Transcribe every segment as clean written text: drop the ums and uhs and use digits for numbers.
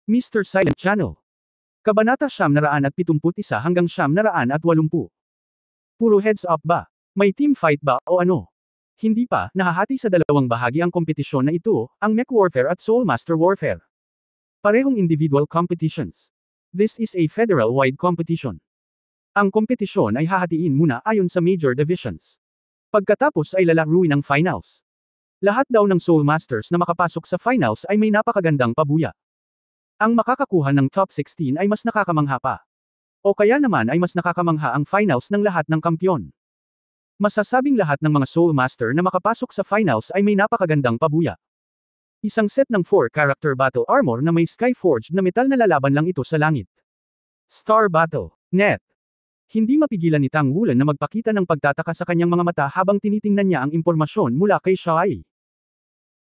Mr. Silent Channel. Kabanata 971 hanggang 980. Puro heads up ba? May team fight ba o ano? Hindi pa, nahahati sa dalawang bahagi ang kompetisyon na ito, ang Mech Warfare at Soul Master Warfare. Parehong individual competitions. This is a federal-wide competition. Ang kompetisyon ay hahatiin muna ayon sa major divisions. Pagkatapos ay lalaruin ang finals. Lahat daw ng Soul Masters na makapasok sa finals ay may napakagandang pabuya. Ang makakakuha ng top 16 ay mas nakakamangha pa. O kaya naman ay mas nakakamangha ang finals ng lahat ng kampyon. Masasabing lahat ng mga Soul Master na makapasok sa finals ay may napakagandang pabuya. Isang set ng 4-character battle armor na may Skyforged na metal na lalaban lang ito sa langit. Star Battle. Net. Hindi mapigilan ni Tang Wulan na magpakita ng pagtataka sa kanyang mga mata habang tinitingnan niya ang impormasyon mula kay Shai.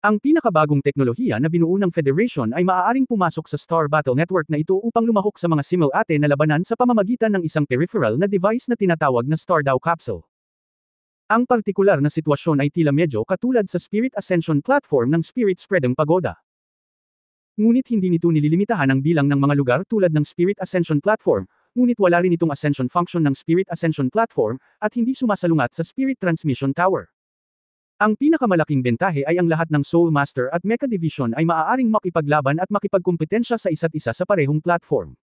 Ang pinakabagong teknolohiya na binuo ng Federation ay maaaring pumasok sa Star Battle Network na ito upang lumahok sa mga simulate na labanan sa pamamagitan ng isang peripheral na device na tinatawag na Star Dao Capsule. Ang partikular na sitwasyon ay tila medyo katulad sa Spirit Ascension platform ng Spirit Spreading Pagoda. Ngunit hindi nito nililimitahan ang bilang ng mga lugar tulad ng Spirit Ascension platform, ngunit wala rin itong ascension function ng Spirit Ascension platform, at hindi sumasalungat sa Spirit Transmission Tower. Ang pinakamalaking bentahe ay ang lahat ng Soul Master at Mecha Division ay maaaring makipaglaban at makipagkompetensya sa isa't isa sa parehong platform.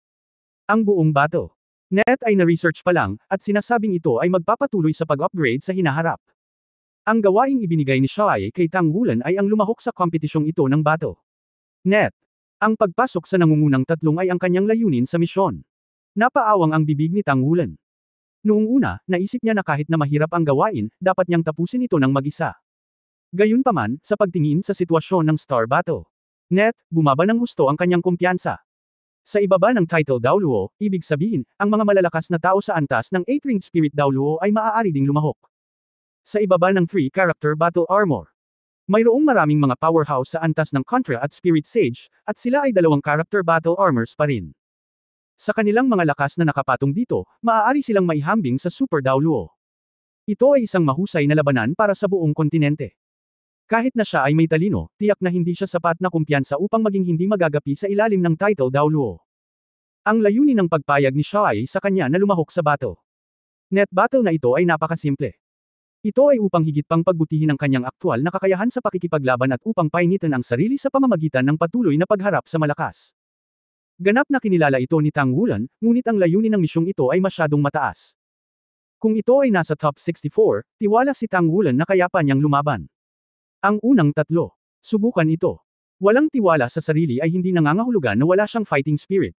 Ang buong battle net ay na-research pa lang, at sinasabing ito ay magpapatuloy sa pag-upgrade sa hinaharap. Ang gawaing ibinigay ni Shai kay Tang Wulan ay ang lumahok sa kompetisyong ito ng battle net. Ang pagpasok sa nangungunang tatlong ay ang kanyang layunin sa misyon. Napaawang ang bibig ni Tang Wulan. Noong una, naisip niya na kahit na mahirap ang gawain, dapat niyang tapusin ito ng mag-isa. Gayunpaman, sa pagtingin sa sitwasyon ng Star Battle net, bumaba ng husto ang kanyang kumpiyansa. Sa ibaba ng title Daoluo, ibig sabihin, ang mga malalakas na tao sa antas ng 8-ringed Spirit Daoluo ay maaari ding lumahok. Sa ibaba ng 3-character battle armor, mayroong maraming mga powerhouse sa antas ng Contra at Spirit Sage, at sila ay 2-character battle armors pa rin. Sa kanilang mga lakas na nakapatong dito, maaari silang maihambing sa Super Daoluo. Ito ay isang mahusay na labanan para sa buong kontinente. Kahit na siya ay may talino, tiyak na hindi siya sapat na kumpiyansa upang maging hindi magagapi sa ilalim ng title Daoluo. Ang layunin ng pagpayag ni Shai sa kanya na lumahok sa battle net battle na ito ay napakasimple. Ito ay upang higit pang pagbutihin ang kanyang aktwal na kakayahan sa pakikipaglaban at upang painitan ang sarili sa pamamagitan ng patuloy na pagharap sa malakas. Ganap na kinilala ito ni Tang Wulan, ngunit ang layunin ng misyong ito ay masyadong mataas. Kung ito ay nasa top 64, tiwala si Tang Wulan na kaya pa niyang lumaban. Ang unang tatlo. Subukan ito. Walang tiwala sa sarili ay hindi nangangahulugan na wala siyang fighting spirit.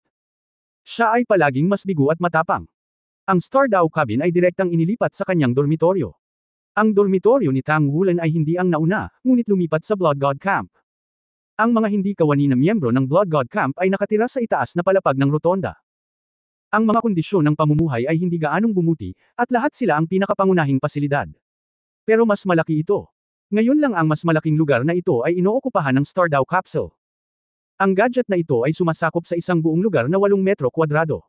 Siya ay palaging mas bigo at matapang. Ang Star Dao Cabin ay direktang inilipat sa kanyang dormitoryo. Ang dormitoryo ni Tang Wulan ay hindi ang nauna, ngunit lumipat sa Blood God Camp. Ang mga hindi kawani na miyembro ng Blood God Camp ay nakatira sa itaas na palapag ng rotonda. Ang mga kondisyon ng pamumuhay ay hindi gaanong bumuti, at lahat sila ang pinakapangunahing pasilidad. Pero mas malaki ito. Ngayon lang ang mas malaking lugar na ito ay inookupahan ng Star Dao Capsule. Ang gadget na ito ay sumasakop sa isang buong lugar na 8 metro kwadrado.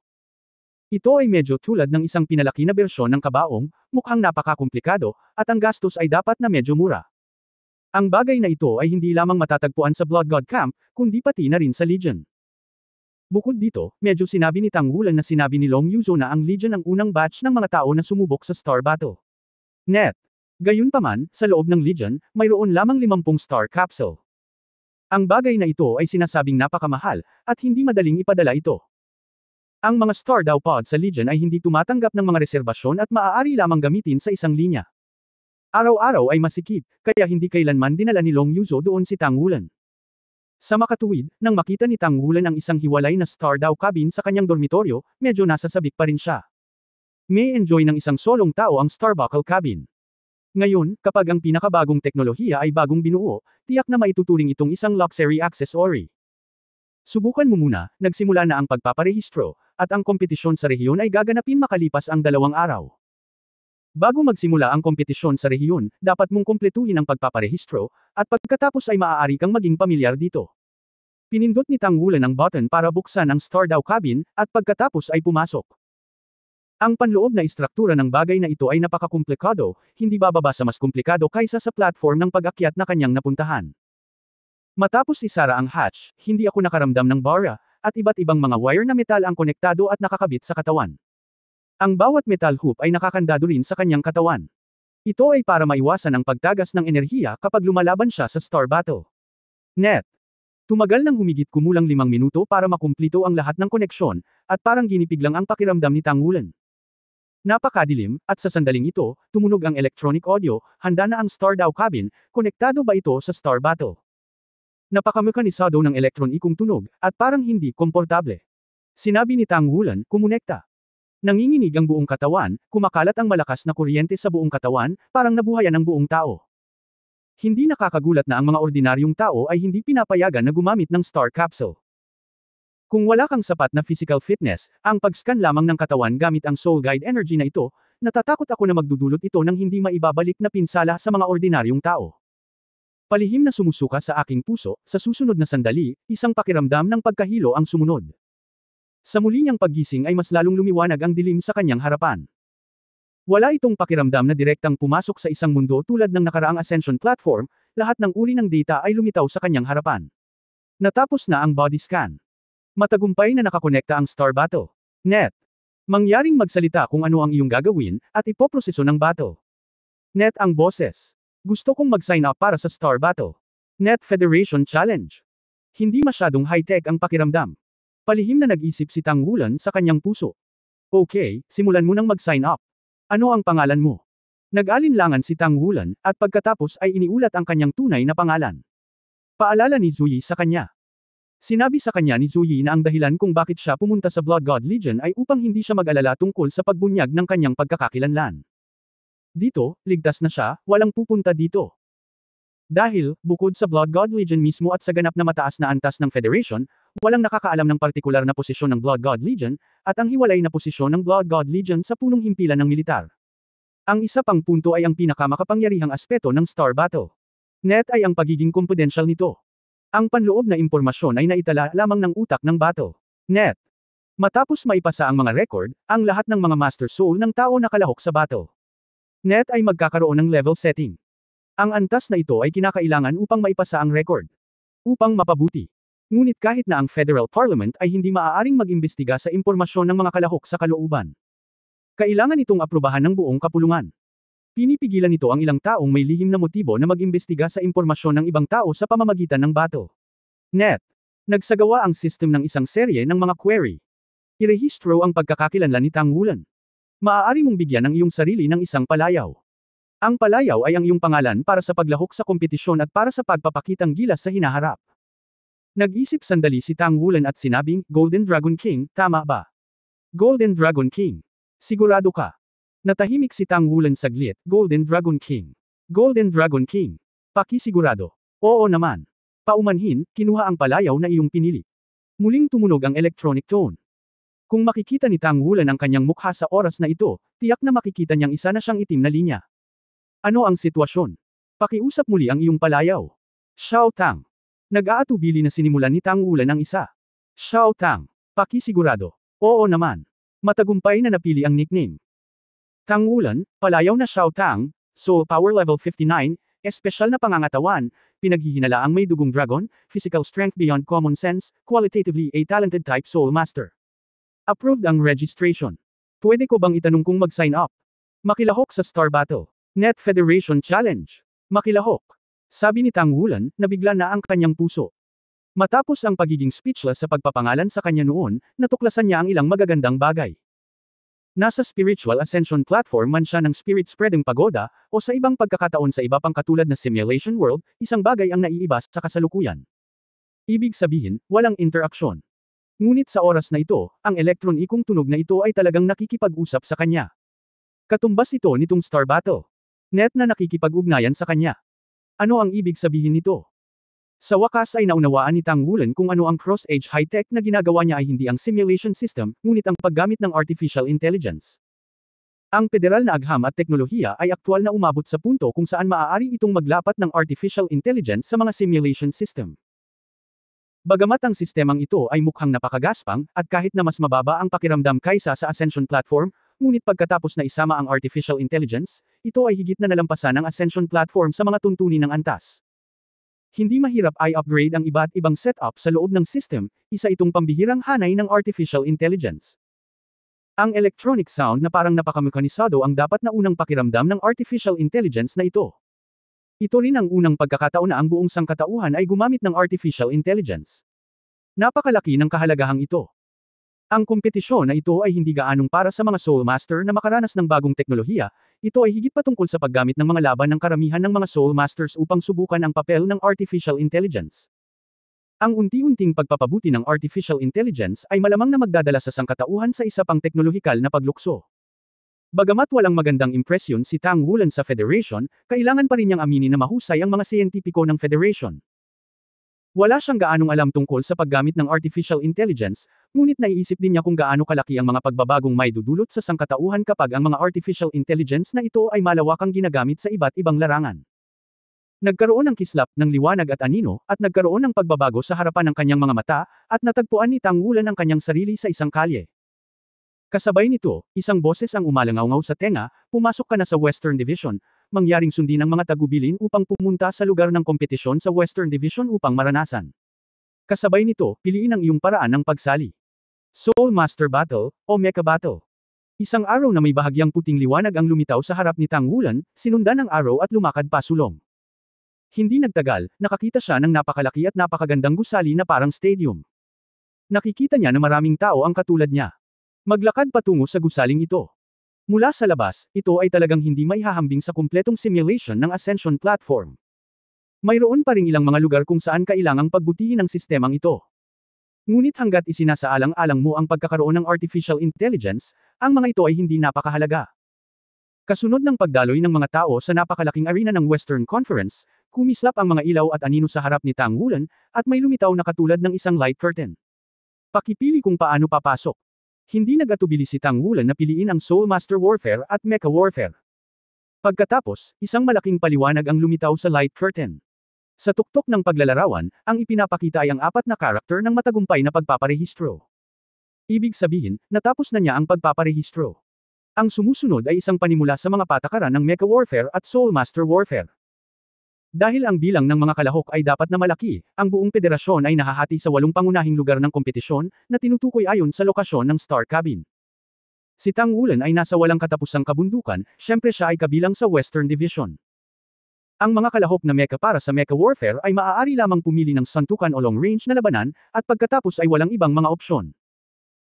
Ito ay medyo tulad ng isang pinalaki na bersyon ng kabaong, mukhang napakakomplikado, at ang gastos ay dapat na medyo mura. Ang bagay na ito ay hindi lamang matatagpuan sa Blood God Camp, kundi pati na rin sa Legion. Bukod dito, medyo sinabi ni Tang Wulan na sinabi ni Long Yuzo na ang Legion ang unang batch ng mga tao na sumubok sa Star Battle net. Gayunpaman, sa loob ng Legion, mayroon lamang 50 Star Capsule. Ang bagay na ito ay sinasabing napakamahal, at hindi madaling ipadala ito. Ang mga Star Dao Pod sa Legion ay hindi tumatanggap ng mga reserbasyon at maaari lamang gamitin sa isang linya. Araw-araw ay masikip, kaya hindi kailanman dinala ni Long Yuzo doon si Tang Wulan. Sa makatuwid, nang makita ni Tang Wulan ang isang hiwalay na Star Dao Cabin sa kanyang dormitoryo, medyo nasasabik pa rin siya. May enjoy ng isang solong tao ang Starbuckle Cabin. Ngayon, kapag ang pinakabagong teknolohiya ay bagong binuo, tiyak na maituturing itong isang luxury accessory. Subukan mo muna, nagsimula na ang pagpaparehistro, at ang kompetisyon sa rehiyon ay gaganapin makalipas ang 2 araw. Bago magsimula ang kompetisyon sa rehiyon, dapat mong kumpletuhin ang pagpaparehistro, at pagkatapos ay maaari kang maging pamilyar dito. Pinindot ni Tang Wulan ang button para buksan ang Star Dao Cabin, at pagkatapos ay pumasok. Ang panloob na istruktura ng bagay na ito ay napakakomplikado, hindi bababa sa mas komplikado kaysa sa platform ng pag-akyat na kanyang napuntahan. Matapos isara ang hatch, hindi ako nakaramdam ng bara, at iba't ibang mga wire na metal ang konektado at nakakabit sa katawan. Ang bawat metal hoop ay nakakandado rin sa kanyang katawan. Ito ay para maiwasan ang pagtagas ng enerhiya kapag lumalaban siya sa Star Battle. Net. Tumagal ng humigit kumulang 5 minuto para makumplito ang lahat ng koneksyon, at parang ginipig lang ang pakiramdam ni Tang Wulan. Napakadilim, at sa sandaling ito, tumunog ang electronic audio, handa na ang Star Daw cabin, konektado ba ito sa Star Battle? Napakamekanisado ng elektronikong tunog, at parang hindi komportable. Sinabi ni Tang Wulan, kumonekta. Nanginginig ang buong katawan, kumakalat ang malakas na kuryente sa buong katawan, parang nabuhayan ang buong tao. Hindi nakakagulat na ang mga ordinaryong tao ay hindi pinapayagan na gumamit ng Star Capsule. Kung wala kang sapat na physical fitness, ang pag-scan lamang ng katawan gamit ang Soul Guide Energy na ito, natatakot ako na magdudulot ito ng hindi maibabalik na pinsala sa mga ordinaryong tao. Palihim na sumusuka sa aking puso, sa susunod na sandali, isang pakiramdam ng pagkahilo ang sumunod. Sa muli niyang paggising ay mas lalong lumiwanag ang dilim sa kanyang harapan. Wala itong pakiramdam na direktang pumasok sa isang mundo tulad ng nakaraang Ascension platform, lahat ng uri ng data ay lumitaw sa kanyang harapan. Natapos na ang body scan. Matagumpay na nakakonekta ang Star Battle. Net. Mangyaring magsalita kung ano ang iyong gagawin, at ipoproseso ng battle. Net ang boses. Gusto kong mag-sign up para sa Star Battle. Net Federation Challenge. Hindi masyadong high-tech ang pakiramdam. Palihim na nag-isip si Tang Wulan sa kanyang puso. Okay, simulan mo nang mag-sign up. Ano ang pangalan mo? Nag-alinlangan si Tang Wulan, at pagkatapos ay iniulat ang kanyang tunay na pangalan. Paalala ni Zuyi sa kanya. Sinabi sa kanya ni Zuyi na ang dahilan kung bakit siya pumunta sa Blood God Legion ay upang hindi siya mag-alala tungkol sa pagbunyag ng kanyang pagkakakilanlan. Dito, ligtas na siya, walang pupunta dito. Dahil, bukod sa Blood God Legion mismo at sa ganap na mataas na antas ng Federation, walang nakakaalam ng partikular na posisyon ng Blood God Legion, at ang hiwalay na posisyon ng Blood God Legion sa punong himpilan ng militar. Ang isa pang punto ay ang pinakamakapangyarihang aspeto ng Star Battle. Net ay ang pagiging confidential nito. Ang panloob na impormasyon ay naitala lamang ng utak ng battle. Net. Matapos maipasa ang mga record, ang lahat ng mga Master Soul ng tao nakalahok sa battle. Net ay magkakaroon ng level setting. Ang antas na ito ay kinakailangan upang maipasa ang record. Upang mapabuti. Ngunit kahit na ang Federal Parliament ay hindi maaaring mag-imbestiga sa impormasyon ng mga kalahok sa kalooban. Kailangan itong aprubahan ng buong kapulungan. Pinipigilan nito ang ilang taong may lihim na motibo na mag-imbestiga sa impormasyon ng ibang tao sa pamamagitan ng battle. Net. Nagsagawa ang system ng isang serye ng mga query. Irehistro ang pagkakakilanlan ni Tang Wulan. Maaari mong bigyan ang iyong sarili ng isang palayaw. Ang palayaw ay ang iyong pangalan para sa paglahok sa kompetisyon at para sa pagpapakitang gilas sa hinaharap. Nag-isip sandali si Tang Wulan at sinabing, Golden Dragon King, tama ba? Golden Dragon King. Sigurado ka? Natahimik si Tang Wulan saglit, Golden Dragon King. Golden Dragon King. Pakisigurado. Oo naman. Paumanhin, kinuha ang palayaw na iyong pinili. Muling tumunog ang electronic tone. Kung makikita ni Tang Wulan ang kanyang mukha sa oras na ito, tiyak na makikita niyang isa na siyang itim na linya. Ano ang sitwasyon? Pakiusap muli ang iyong palayaw. Xiao Tang. Nag-aatubili na sinimulan ni Tang Wulan ang isa. Xiao Tang. Pakisigurado. Oo naman. Matagumpay na napili ang nickname. Tang Wulan, palayaw na Xiao Tang, Soul Power Level 59, espesyal na pangangatawan, pinaghihinalaang may dugong dragon, physical strength beyond common sense, qualitatively a talented type Soul Master. Approved ang registration. Pwede ko bang itanong kung mag-sign up? Makilahok sa Star Battle. Net Federation Challenge. Makilahok. Sabi ni Tang Wulan, nabigla na ang kanyang puso. Matapos ang pagiging speechless sa pagpapangalan sa kanya noon, natuklasan niya ang ilang magagandang bagay. Nasa Spiritual Ascension Platform man siya ng Spirit Spreading Pagoda, o sa ibang pagkakataon sa iba pang katulad na Simulation World, isang bagay ang naiiba sa kasalukuyan. Ibig sabihin, walang interaksyon. Ngunit sa oras na ito, ang elektronikong tunog na ito ay talagang nakikipag-usap sa kanya. Katumbas ito nitong Star Battle. Net na nakikipag-ugnayan sa kanya. Ano ang ibig sabihin nito? Sa wakas ay naunawaan ni Tang Wulan kung ano ang cross-age high-tech na ginagawa niya ay hindi ang simulation system, ngunit ang paggamit ng artificial intelligence. Ang federal na agham at teknolohiya ay aktwal na umabot sa punto kung saan maaari itong maglapat ng artificial intelligence sa mga simulation system. Bagamat ang sistemang ito ay mukhang napakagaspang, at kahit na mas mababa ang pakiramdam kaysa sa Ascension platform, ngunit pagkatapos na isama ang artificial intelligence, ito ay higit na nalampasan ang Ascension platform sa mga tuntunin ng antas. Hindi mahirap i-upgrade ang iba't ibang setup sa loob ng system, isa itong pambihirang hanay ng artificial intelligence. Ang electronic sound na parang napakamekanisado ang dapat na unang pakiramdam ng artificial intelligence na ito. Ito rin ang unang pagkakataon na ang buong sangkatauhan ay gumamit ng artificial intelligence. Napakalaki ng kahalagahang ito. Ang kompetisyon na ito ay hindi gaanong para sa mga Soul Master na makaranas ng bagong teknolohiya, ito ay higit patungkol sa paggamit ng mga laban ng karamihan ng mga Soul Masters upang subukan ang papel ng artificial intelligence. Ang unti-unting pagpapabuti ng artificial intelligence ay malamang na magdadala sa sangkatauhan sa isa pang teknolohikal na paglukso. Bagamat walang magandang impresyon si Tang Wulan sa Federation, kailangan pa rin niyang aminin na mahusay ang mga siyentipiko ng Federation. Wala siyang gaanong alam tungkol sa paggamit ng artificial intelligence, ngunit naiisip din niya kung gaano kalaki ang mga pagbabagong may dudulot sa sangkatauhan kapag ang mga artificial intelligence na ito ay malawakang ginagamit sa iba't ibang larangan. Nagkaroon ng kislap ng liwanag at anino, at nagkaroon ng pagbabago sa harapan ng kanyang mga mata, at natagpuan ni Tang Wulan ang kanyang sarili sa isang kalye. Kasabay nito, isang boses ang umalangaw sa tenga, pumasok ka na sa Western Division, mangyaring sundin ang mga tagubilin upang pumunta sa lugar ng kompetisyon sa Western Division upang maranasan. Kasabay nito, piliin ang iyong paraan ng pagsali. Soul Master Battle, o Mecha Battle. Isang araw na may bahagyang puting liwanag ang lumitaw sa harap ni Tang Wulan, sinundan ng araw at lumakad pasulong. Hindi nagtagal, nakakita siya ng napakalaki at napakagandang gusali na parang stadium. Nakikita niya na maraming tao ang katulad niya. Maglakad patungo sa gusaling ito. Mula sa labas, ito ay talagang hindi maihahambing sa kumpletong simulation ng Ascension platform. Mayroon pa ring ilang mga lugar kung saan kailangang pagbutihin ang sistemang ito. Ngunit hanggat isinasaalang-alang mo ang pagkakaroon ng artificial intelligence, ang mga ito ay hindi napakahalaga. Kasunod ng pagdaloy ng mga tao sa napakalaking arena ng Western Conference, kumislap ang mga ilaw at anino sa harap ni Tang Wulan, at may lumitaw na katulad ng isang light curtain. Pakipili kung paano papasok. Hindi nag-atubili si Tang Wulan na piliin ang Soul Master Warfare at Mecha Warfare. Pagkatapos, isang malaking paliwanag ang lumitaw sa light curtain. Sa tuktok ng paglalarawan, ang ipinapakita ay ang 4 na karakter ng matagumpay na pagpaparehistro. Ibig sabihin, natapos na niya ang pagpaparehistro. Ang sumusunod ay isang panimula sa mga patakaran ng Mecha Warfare at Soul Master Warfare. Dahil ang bilang ng mga kalahok ay dapat na malaki, ang buong federasyon ay nahahati sa 8 pangunahing lugar ng kompetisyon, na tinutukoy ayon sa lokasyon ng Star Cabin. Si Tang Wulan ay nasa walang katapusang kabundukan, syempre siya ay kabilang sa Western Division. Ang mga kalahok na mecha para sa Mecha Warfare ay maaari lamang pumili ng suntukan o long-range na labanan, at pagkatapos ay walang ibang mga opsyon.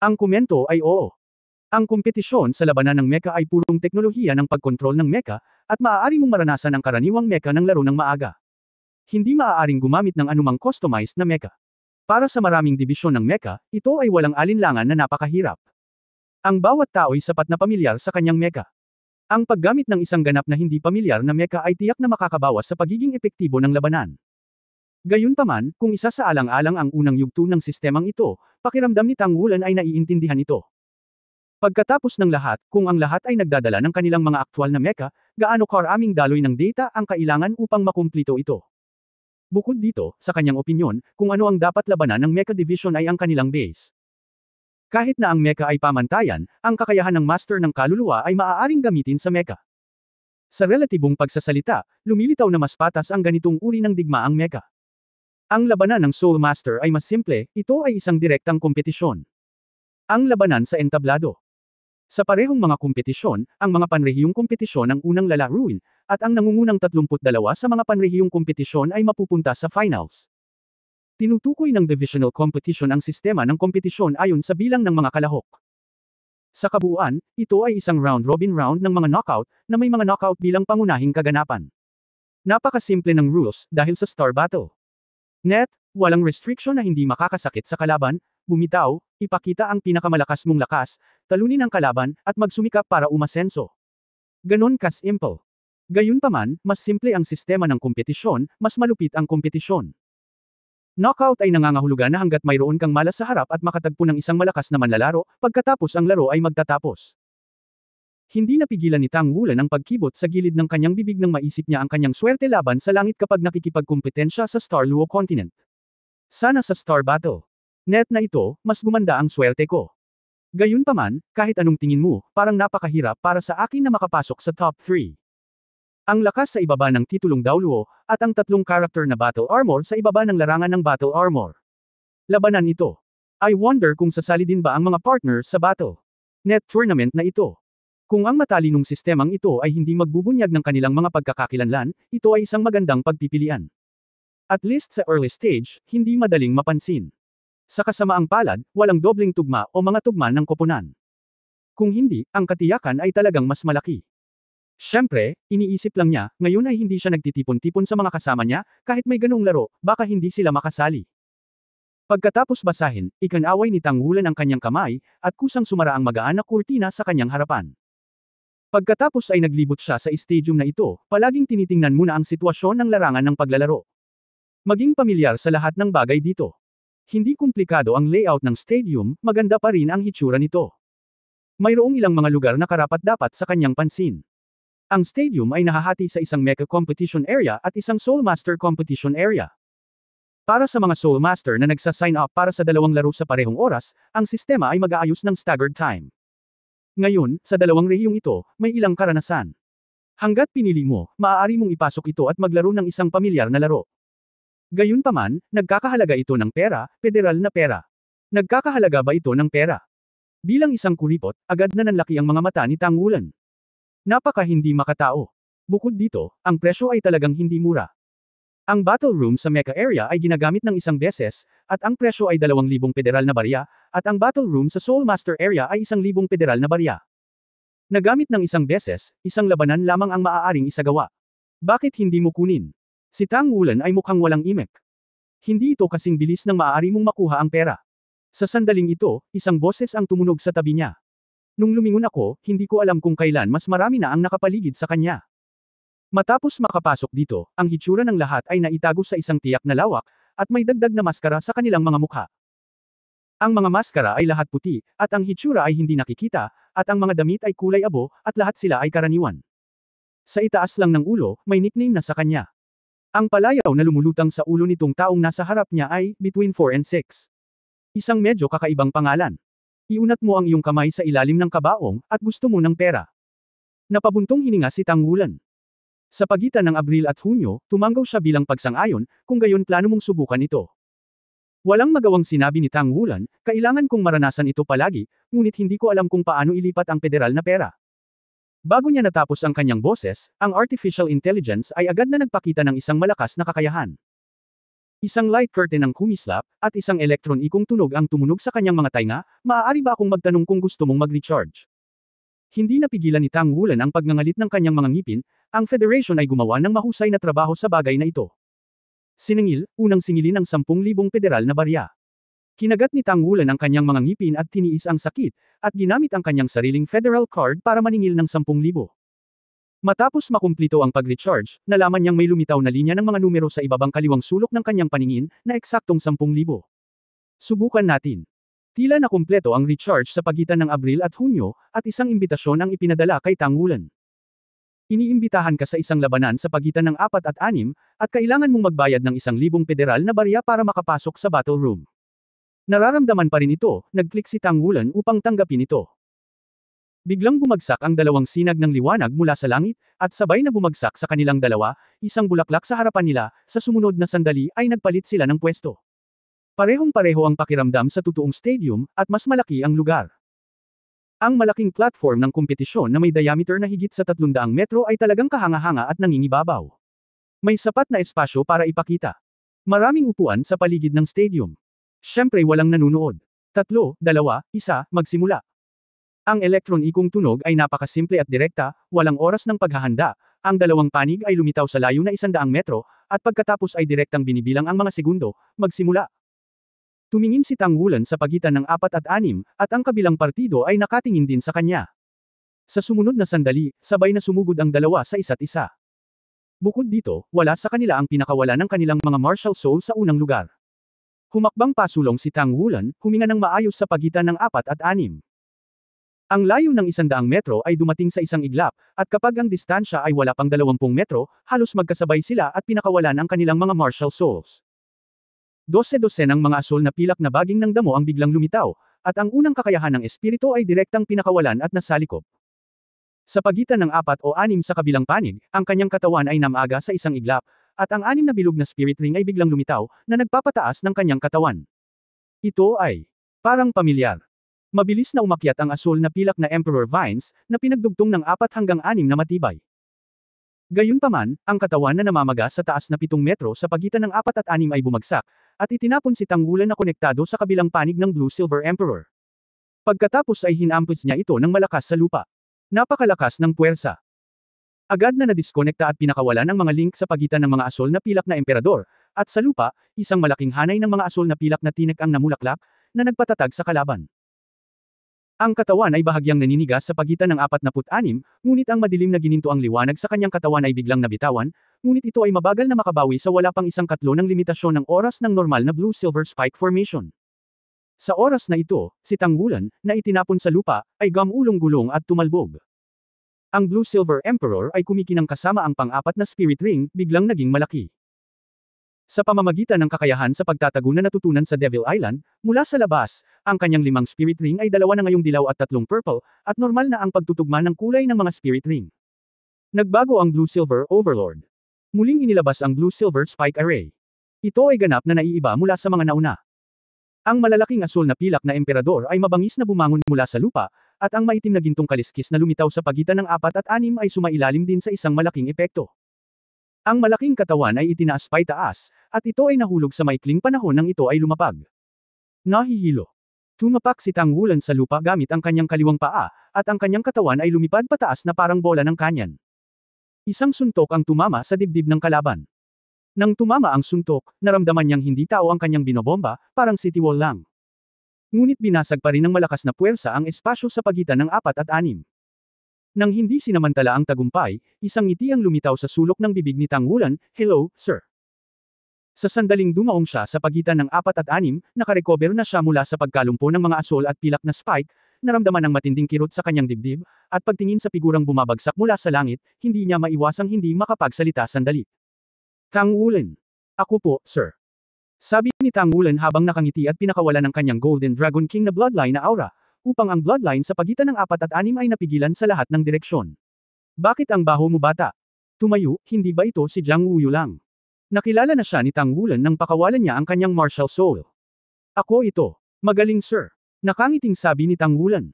Ang komento ay oo. Ang kompetisyon sa labanan ng mecha ay purong teknolohiya ng pagkontrol ng mecha, at maaari mong maranasan ang karaniwang mecha ng laro ng maaga. Hindi maaaring gumamit ng anumang customized na mecha. Para sa maraming dibisyon ng mecha, ito ay walang alinlangan na napakahirap. Ang bawat tao ay sapat na pamilyar sa kanyang mecha. Ang paggamit ng isang ganap na hindi pamilyar na mecha ay tiyak na makakabawas sa pagiging epektibo ng labanan. Gayunpaman, kung isa sa alang-alang ang unang yugto ng sistemang ito, pakiramdam ni Tang Wulan ay naiintindihan ito. Pagkatapos ng lahat, kung ang lahat ay nagdadala ng kanilang mga aktwal na mecha, gaano karaming daloy ng data ang kailangan upang makumplito ito. Bukod dito, sa kanyang opinyon, kung ano ang dapat labanan ng mecha division ay ang kanilang base. Kahit na ang mecha ay pamantayan, ang kakayahan ng master ng kaluluwa ay maaaring gamitin sa mecha. Sa relatibong pagsasalita, lumilitaw na mas patas ang ganitong uri ng digmaang mecha. Ang labanan ng Soul Master ay mas simple, ito ay isang direktang kompetisyon. Ang labanan sa entablado. Sa parehong mga kompetisyon, ang mga panrehiyong kompetisyon ang unang lalaruin, at ang nangungunang 32 sa mga panrehiyong kompetisyon ay mapupunta sa finals. Tinutukoy ng divisional competition ang sistema ng kompetisyon ayon sa bilang ng mga kalahok. Sa kabuuan, ito ay isang round-robin round ng mga knockout, na may mga knockout bilang pangunahing kaganapan. Napakasimple ng rules, dahil sa Star Battle. Net, walang restriction na hindi makakasakit sa kalaban, bumitaw, ipakita ang pinakamalakas mong lakas, talunin ang kalaban, at magsumikap para umasenso. Ganon ka-simple. Gayunpaman, mas simple ang sistema ng kompetisyon, mas malupit ang kompetisyon. Knockout ay nangangahulugan na hanggat mayroon kang malas sa harap at makatagpo ng isang malakas na manlalaro, pagkatapos ang laro ay magtatapos. Hindi napigilan ni Tang Wulan ang pagkibot sa gilid ng kanyang bibig nang maisip niya ang kanyang swerte laban sa langit kapag nakikipagkompetensya sa Star Luo Continent. Sana sa Star Battle. Net na ito, mas gumanda ang swerte ko. Gayunpaman, kahit anong tingin mo, parang napakahirap para sa akin na makapasok sa top 3. Ang lakas sa ibaba ng titulong Daoluo, at ang tatlong character na battle armor sa ibaba ng larangan ng battle armor. Labanan ito. I wonder kung sasali din ba ang mga partner sa battle net tournament na ito. Kung ang matalinong sistemang ito ay hindi magbubunyag ng kanilang mga pagkakakilanlan, ito ay isang magandang pagpipilian. At least sa early stage, hindi madaling mapansin. Sa kasamaang palad, walang dobleng tugma o mga tugma ng koponan. Kung hindi, ang katiyakan ay talagang mas malaki. Siyempre, iniisip lang niya, ngayon ay hindi siya nagtitipon-tipon sa mga kasama niya, kahit may ganong laro, baka hindi sila makasali. Pagkatapos basahin, ikinaway ni Tang Wulan ang kanyang kamay, at kusang sumara ang magaan na kurtina sa kanyang harapan. Pagkatapos ay naglibot siya sa stadium na ito, palaging tinitingnan muna ang sitwasyon ng larangan ng paglalaro. Maging pamilyar sa lahat ng bagay dito. Hindi komplikado ang layout ng stadium, maganda pa rin ang hitsura nito. Mayroong ilang mga lugar na karapat-dapat sa kanyang pansin. Ang stadium ay nahahati sa isang mecha competition area at isang Soul Master competition area. Para sa mga Soul Master na nagsa-sign up para sa dalawang laro sa parehong oras, ang sistema ay mag-aayos ng staggered time. Ngayon, sa dalawang rehiyong ito, may ilang karanasan. Hanggat pinili mo, maaari mong ipasok ito at maglaro ng isang pamilyar na laro. Gayunpaman, nagkakahalaga ito ng pera, federal na pera. Nagkakahalaga ba ito ng pera? Bilang isang kuripot, agad na nanlaki ang mga mata ni Tang Wulan. Napaka hindi makatao. Bukod dito, ang presyo ay talagang hindi mura. Ang battle room sa mecha area ay ginagamit ng isang beses, at ang presyo ay 2,000 federal na barya, at ang battle room sa Soul Master area ay 1,000 federal na barya. Nagamit ng isang beses, isang labanan lamang ang maaaring isagawa. Bakit hindi mo kunin? Si Tang Wulan ay mukhang walang imek. Hindi ito kasing bilis ng maaari mong makuha ang pera. Sa sandaling ito, isang boses ang tumunog sa tabi niya. Nung lumingon ako, hindi ko alam kung kailan mas marami na ang nakapaligid sa kanya. Matapos makapasok dito, ang hitsura ng lahat ay naitago sa isang tiyak na lawak, at may dagdag na maskara sa kanilang mga mukha. Ang mga maskara ay lahat puti, at ang hitsura ay hindi nakikita, at ang mga damit ay kulay abo, at lahat sila ay karaniwan. Sa itaas lang ng ulo, may nickname na sa kanya. Ang palayaw na lumulutang sa ulo nitong taong nasa harap niya ay, between 4 and 6. Isang medyo kakaibang pangalan. Iunat mo ang iyong kamay sa ilalim ng kabaong, at gusto mo ng pera. Napabuntong hininga si Tang Wulan. Sa pagitan ng Abril at Hunyo, tumanggaw siya bilang pagsang-ayon, kung gayon plano mong subukan ito. Walang magawang sinabi ni Tang Wulan, kailangan kong maranasan ito palagi, ngunit hindi ko alam kung paano ilipat ang federal na pera. Bago niya natapos ang kanyang boses, ang artificial intelligence ay agad na nagpakita ng isang malakas na kakayahan. Isang light curtain ang kumislap, at isang elektron-ikong tunog ang tumunog sa kanyang mga tainga, maaari ba akong magtanong kung gusto mong mag-recharge? Hindi napigilan ni Tang Wulan ang pagngangalit ng kanyang mga ngipin, ang Federation ay gumawa ng mahusay na trabaho sa bagay na ito. Siningil, unang singilin ang 10,000 federal na barya. Kinagat ni Tang Wulan ang kanyang mga ngipin at tiniis ang sakit, at ginamit ang kanyang sariling federal card para maningil ng 10,000. Matapos makumplito ang pag-recharge, nalaman niyang may lumitaw na linya ng mga numero sa ibabang kaliwang sulok ng kanyang paningin, na eksaktong 10,000. Subukan natin. Tila na kumpleto ang recharge sa pagitan ng Abril at Hunyo, at isang imbitasyon ang ipinadala kay Tang Wulan. Iniimbitahan ka sa isang labanan sa pagitan ng 4 at 6, at kailangan mong magbayad ng 1,000 federal na barya para makapasok sa battle room. Nararamdaman pa rin ito, nag-click si Tang Wulan upang tanggapin ito. Biglang bumagsak ang dalawang sinag ng liwanag mula sa langit, at sabay na bumagsak sa kanilang dalawa, isang bulaklak sa harapan nila, sa sumunod na sandali ay nagpalit sila ng pwesto. Parehong-pareho ang pakiramdam sa totoong stadium, at mas malaki ang lugar. Ang malaking platform ng kompetisyon na may diameter na higit sa 300 metro ay talagang kahanga-hanga at nangingibabaw. May sapat na espasyo para ipakita. Maraming upuan sa paligid ng stadium. Siyempre walang nanunood. 3, 2, 1, magsimula. Ang elektron-ikong tunog ay napakasimple at direkta, walang oras ng paghahanda, ang dalawang panig ay lumitaw sa layo na 100 metro, at pagkatapos ay direktang binibilang ang mga segundo, magsimula. Tumingin si Tang Wulan sa pagitan ng 4 at 6, at ang kabilang partido ay nakatingin din sa kanya. Sa sumunod na sandali, sabay na sumugod ang dalawa sa isa't isa. Bukod dito, wala sa kanila ang pinakawala ng kanilang mga martial soul sa unang lugar. Humakbang pasulong si Tang Wulan, huminga ng maayos sa pagitan ng 4 at 6. Ang layo ng 100 metro ay dumating sa isang iglap, at kapag ang distansya ay wala pang 20 metro, halos magkasabay sila at pinakawalan ang kanilang mga martial souls. 12 ng mga asol na pilak na baging ng damo ang biglang lumitaw, at ang unang kakayahan ng espiritu ay direktang pinakawalan at nasalikop. Sa pagitan ng 4 o 6 sa kabilang panig, ang kanyang katawan ay namaga sa isang iglap, at ang 6 na bilog na spirit ring ay biglang lumitaw, na nagpapataas ng kanyang katawan. Ito ay parang pamilyar. Mabilis na umakyat ang asul na pilak na Emperor Vines, na pinagdugtong ng 4 hanggang 6 na matibay. Gayunpaman, ang katawan na namamaga sa taas na 7 metro sa pagitan ng 4 at 6 ay bumagsak, at itinapon si Tangwulan na konektado sa kabilang panig ng Blue Silver Emperor. Pagkatapos ay hinampos niya ito ng malakas sa lupa. Napakalakas ng puwersa. Agad na nadiskonekta at pinakawalan ang mga link sa pagitan ng mga asul na pilak na emperador, at sa lupa, isang malaking hanay ng mga asul na pilak na tinik ang namulaklak, na nagpatatag sa kalaban. Ang katawan ay bahagyang naninigas sa pagitan ng 46, ngunit ang madilim na ginintoang liwanag sa kanyang katawan ay biglang nabitawan, ngunit ito ay mabagal na makabawi sa wala pang 1/4 ng limitasyon ng oras ng normal na Blue-Silver Spike Formation. Sa oras na ito, si Tangwulan, na itinapon sa lupa, ay gumulong-gulong at tumalbog. Ang Blue-Silver Emperor ay kumikinang kasama ang pang-4 na Spirit Ring, biglang naging malaki. Sa pamamagitan ng kakayahan sa pagtatago na natutunan sa Devil Island, mula sa labas, ang kanyang 5 spirit ring ay 2 na ngayong dilaw at 3 purple, at normal na ang pagtutugma ng kulay ng mga spirit ring. Nagbago ang Blue-Silver Overlord. Muling inilabas ang Blue-Silver Spike Array. Ito ay ganap na naiiba mula sa mga nauna. Ang malalaking asul na pilak na emperador ay mabangis na bumangon mula sa lupa, at ang maitim na gintong kaliskis na lumitaw sa pagitan ng 4 at 6 ay sumailalim din sa isang malaking epekto. Ang malaking katawan ay itinaas paitaas, at ito ay nahulog sa maikling panahon nang ito ay lumapag. Nahihilo. Tumapak si Tangwulan sa lupa gamit ang kanyang kaliwang paa, at ang kanyang katawan ay lumipad pataas na parang bola ng kanyan. Isang suntok ang tumama sa dibdib ng kalaban. Nang tumama ang suntok, naramdaman niyang hindi tao ang kanyang binobomba, parang city wall lang. Ngunit binasag pa rin ng malakas na puwersa ang espasyo sa pagitan ng 4 at 6. Nang hindi sinamantala ang tagumpay, isang ngiti ang lumitaw sa sulok ng bibig ni Tangwulan, "Hello, sir." Sa sandaling dumaong siya sa pagitan ng 4 at 6, nakarecover na siya mula sa pagkalumpo ng mga asul at pilak na spike, naramdaman ang matinding kirot sa kanyang dibdib, at pagtingin sa figurang bumabagsak mula sa langit, hindi niya maiwasang hindi makapagsalita sandali. "Tangwulan. Ako po, sir." Sabi ni Tangwulan habang nakangiti at pinakawalan ng kanyang Golden Dragon King na bloodline na aura, upang ang bloodline sa pagitan ng 4 at 6 ay napigilan sa lahat ng direksyon. "Bakit ang baho mo bata? Tumayo, hindi ba ito si Jiang Wuyu lang?" Nakilala na siya ni Tangwulan nang pakawalan niya ang kanyang martial soul. "Ako ito. Magaling sir." Nakangiting sabi ni Tangwulan.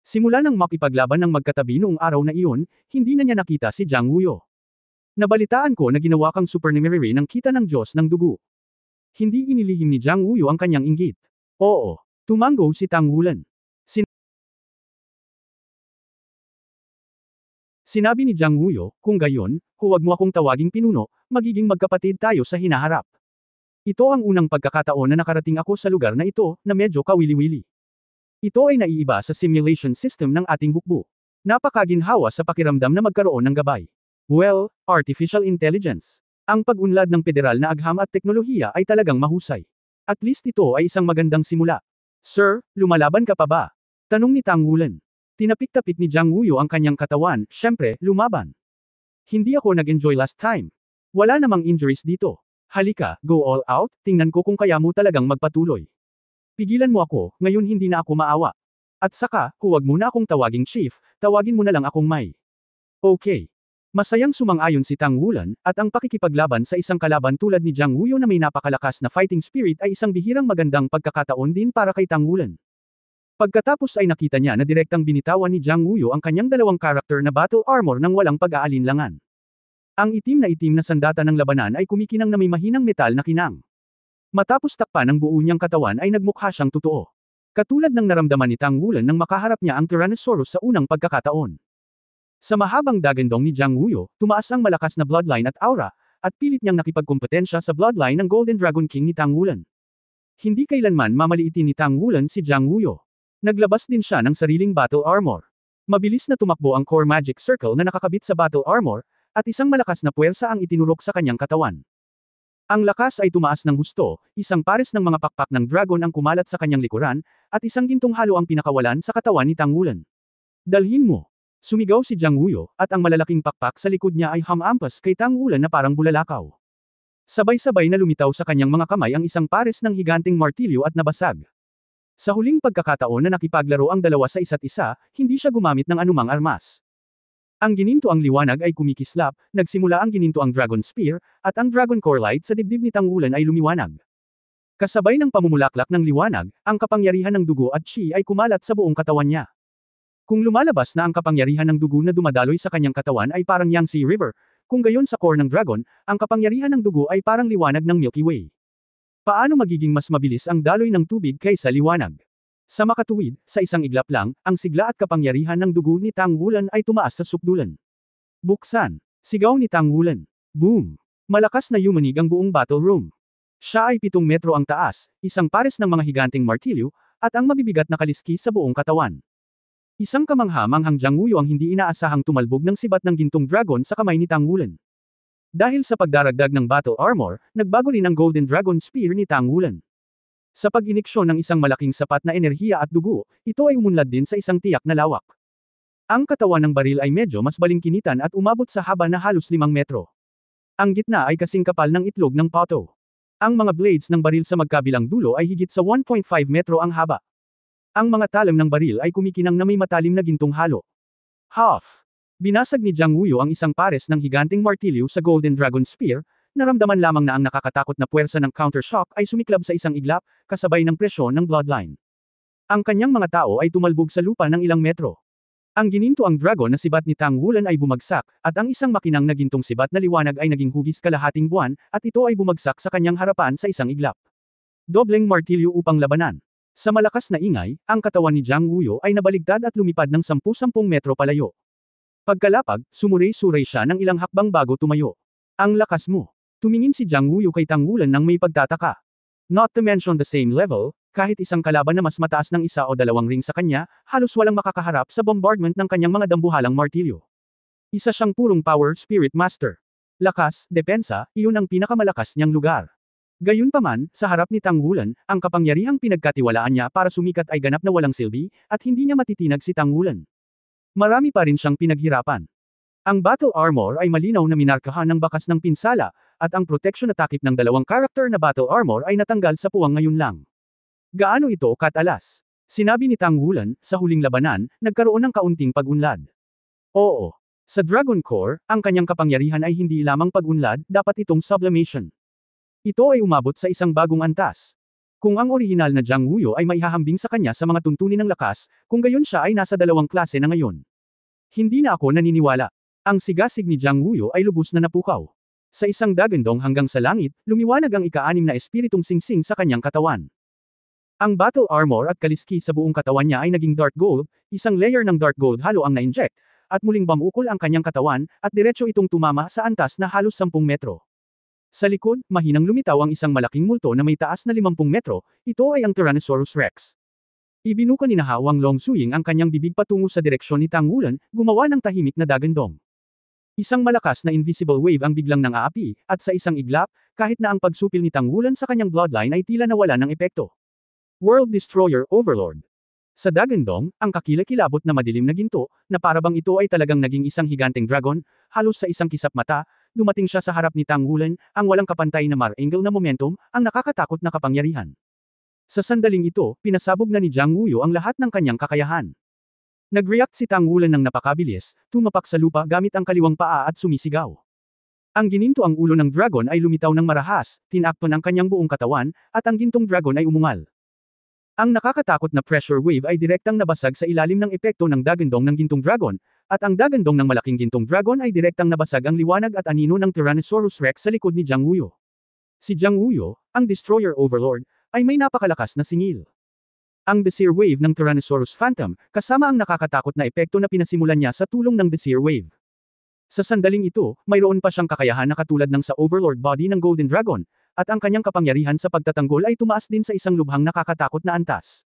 Simula nang makipaglaban ng magkatabi noong araw na iyon, hindi na niya nakita si Jiang Wuyu. "Nabalitaan ko na ginawa kang supernumerary ng kita ng Diyos ng dugo." Hindi inilihim ni Jiang Wuyu ang kanyang inggit. "Oo." Tumango si Tangwulan. Sinabi ni Jiang Wuyu, "Kung gayon, huwag mo akong tawaging pinuno, magiging magkapatid tayo sa hinaharap." Ito ang unang pagkakataon na nakarating ako sa lugar na ito, na medyo kawili-wili. Ito ay naiiba sa simulation system ng ating hukbo. Napakaginhawa sa pakiramdam na magkaroon ng gabay. Well, artificial intelligence. Ang pag-unlad ng federal na agham at teknolohiya ay talagang mahusay. At least ito ay isang magandang simula. "Sir, lumalaban ka pa ba?" Tanong ni Tangwulan. Tinapik-tapik ni Jiang Wuyu ang kanyang katawan, "Syempre, lumaban. Hindi ako nag-enjoy last time. Wala namang injuries dito. Halika, go all out, tingnan ko kung kaya mo talagang magpatuloy. Pigilan mo ako, ngayon hindi na ako maawa. At saka, huwag mo na akong tawaging chief, tawagin mo na lang akong Mai." Okay. Masayang sumang-ayon si Tangwulan, at ang pakikipaglaban sa isang kalaban tulad ni Jiang Wuyu na may napakalakas na fighting spirit ay isang bihirang magandang pagkakataon din para kay Tangwulan. Pagkatapos ay nakita niya na direktang binitawan ni Jiang Wuyu ang kanyang dalawang karakter na battle armor nang walang pag-aalinlangan. Ang itim na sandata ng labanan ay kumikinang na may mahinang metal na kinang. Matapos takpan ang buo niyang katawan ay nagmukha siyang totoo. Katulad ng naramdaman ni Tangwulan nang makaharap niya ang Tyrannosaurus sa unang pagkakataon. Sa mahabang dagandong ni Jiang Wuyu, tumaas ang malakas na bloodline at aura, at pilit niyang nakipagkompetensya sa bloodline ng Golden Dragon King ni Tangwulan. Hindi kailanman mamaliitin ni Tangwulan si Jiang Wuyu. Naglabas din siya ng sariling battle armor. Mabilis na tumakbo ang core magic circle na nakakabit sa battle armor, at isang malakas na puwersa ang itinurok sa kanyang katawan. Ang lakas ay tumaas ng husto, isang pares ng mga pakpak ng dragon ang kumalat sa kanyang likuran, at isang gintong halo ang pinakawalan sa katawan ni Tangwulan. "Dalhin mo." Sumigaw si Jiang Wuyu, at ang malalaking pakpak sa likod niya ay hamampas kay Tangwulan na parang bulalakaw. Sabay-sabay na lumitaw sa kanyang mga kamay ang isang pares ng higanteng martilyo at nabasag. Sa huling pagkakataon na nakipaglaro ang dalawa sa isa't isa, hindi siya gumamit ng anumang armas. Ang gininto ang liwanag ay kumikislap, nagsimula ang gininto ang Dragon Spear, at ang Dragon Core Light sa dibdib ni Tangwulan ay lumiwanag. Kasabay ng pamumulaklak ng liwanag, ang kapangyarihan ng dugo at chi ay kumalat sa buong katawan niya. Kung lumalabas na ang kapangyarihan ng dugo na dumadaloy sa kanyang katawan ay parang Yangtze River, kung gayon sa core ng dragon, ang kapangyarihan ng dugo ay parang liwanag ng Milky Way. Paano magiging mas mabilis ang daloy ng tubig kaysa liwanag? Sa makatuwid, sa isang iglap lang, ang sigla at kapangyarihan ng dugo ni Tangwulan ay tumaas sa sukdulan. Buksan! Sigaw ni Tangwulan. Boom! Malakas na yumanig ang buong battle room. Siya ay 7 metro ang taas, isang pares ng mga higanteng martilyo, at ang mabibigat na kaliski sa buong katawan. Isang kamangha-manghang Jiangwuyo ang hindi inaasahang tumalbog ng sibat ng gintong dragon sa kamay ni Tangwulan. Dahil sa pagdaragdag ng battle armor, nagbago rin ang Golden Dragon Spear ni Tangwulan. Sa pag-iniksyon ng isang malaking sapat na enerhiya at dugo, ito ay umunlad din sa isang tiyak na lawak. Ang katawan ng baril ay medyo mas balingkinitan at umabot sa haba na halos 5 metro. Ang gitna ay kasing kapal ng itlog ng pato. Ang mga blades ng baril sa magkabilang dulo ay higit sa 1.5 metro ang haba. Ang mga talam ng baril ay kumikinang na may matalim na gintong halo. Half! Binasag ni Jiangwuyo ang isang pares ng higanteng martilyo sa Golden Dragon Spear, naramdaman lamang na ang nakakatakot na puwersa ng counter-shock ay sumiklab sa isang iglap, kasabay ng presyon ng bloodline. Ang kanyang mga tao ay tumalbog sa lupa ng ilang metro. Ang gininto ang dragon na sibat ni Tangwulan ay bumagsak, at ang isang makinang na gintong sibat na liwanag ay naging hugis kalahating buwan, at ito ay bumagsak sa kanyang harapan sa isang iglap. Dobleng martilyo upang labanan. Sa malakas na ingay, ang katawan ni Jiangwuyo ay nabaligtad at lumipad ng 10-10 metro palayo. Pagkalapag, sumuray-suray siya ng ilang hakbang bago tumayo. Ang lakas mo. Tumingin si Jiangwuyo kay Tangwulan nang may pagtataka. Not to mention the same level, kahit isang kalaban na mas mataas ng 1 o 2 ring sa kanya, halos walang makakaharap sa bombardment ng kanyang mga dambuhalang martilyo. Isa siyang purong power spirit master. Lakas, depensa, iyon ang pinakamalakas niyang lugar. Gayunpaman, sa harap ni Tangwulan, ang kapangyarihang pinagkatiwalaan niya para sumikat ay ganap na walang silbi, at hindi niya matitinag si Tangwulan. Marami pa rin siyang pinaghirapan. Ang battle armor ay malinaw na minarkahan ng bakas ng pinsala, at ang protection na takip ng dalawang karakter na battle armor ay natanggal sa puwang ngayon lang. Gaano ito katalas? Sinabi ni Tangwulan, sa huling labanan, nagkaroon ng kaunting pag-unlad. Oo. Sa Dragon Core, ang kanyang kapangyarihan ay hindi lamang pag-unlad, dapat itong sublimation. Ito ay umabot sa isang bagong antas. Kung ang orihinal na Jiangwuyo ay maihahambing sa kanya sa mga tuntunin ng lakas, kung gayon siya ay nasa 2 klase na ngayon. Hindi na ako naniniwala. Ang sigasig ni Jiangwuyo ay lubos na napukaw. Sa isang dagandong hanggang sa langit, lumiwanag ang ika-6 na espiritong singsing sa kanyang katawan. Ang battle armor at kaliski sa buong katawan niya ay naging dark gold, isang layer ng dark gold halo ang na-inject, at muling bumukol ang kanyang katawan, at diretso itong tumama sa antas na halos 10 metro. Sa likod, mahinang lumitaw ang isang malaking multo na may taas na 50 metro, ito ay ang Tyrannosaurus Rex. Ibinuka ni Wang Longsuying ang kanyang bibig patungo sa direksyon ni Tangwulan, gumawa ng tahimik na dagandong. Isang malakas na invisible wave ang biglang nang-aapi, at sa isang iglap, kahit na ang pagsupil ni Tangwulan sa kanyang bloodline ay tila nawala ng epekto. World Destroyer Overlord. Sa dagandong, ang kakilakilabot na madilim na ginto, na parabang ito ay talagang naging isang higanteng dragon, halos sa isang kisap mata, dumating siya sa harap ni Tangwulan, ang walang kapantay na mar-angle na momentum, ang nakakatakot na kapangyarihan. Sa sandaling ito, pinasabog na ni Jiangwuyo ang lahat ng kanyang kakayahan. Nag-react si Tangwulan ng napakabilis, tumapak sa lupa gamit ang kaliwang paa at sumisigaw. Ang gininto ang ulo ng dragon ay lumitaw ng marahas, tinakpan ang kanyang buong katawan, at ang gintong dragon ay umungal. Ang nakakatakot na pressure wave ay direktang nabasag sa ilalim ng epekto ng dagandong ng gintong dragon, at ang dagandong ng malaking gintong dragon ay direktang nabasag ang liwanag at anino ng Tyrannosaurus Rex sa likod ni Jiangwuyo. Si Jiangwuyo, ang Destroyer Overlord, ay may napakalakas na singil. Ang Desir Wave ng Tyrannosaurus Phantom, kasama ang nakakatakot na epekto na pinasimulan niya sa tulong ng Desir Wave. Sa sandaling ito, mayroon pa siyang kakayahan na katulad ng sa Overlord body ng Golden Dragon, at ang kanyang kapangyarihan sa pagtatanggol ay tumaas din sa isang lubhang nakakatakot na antas.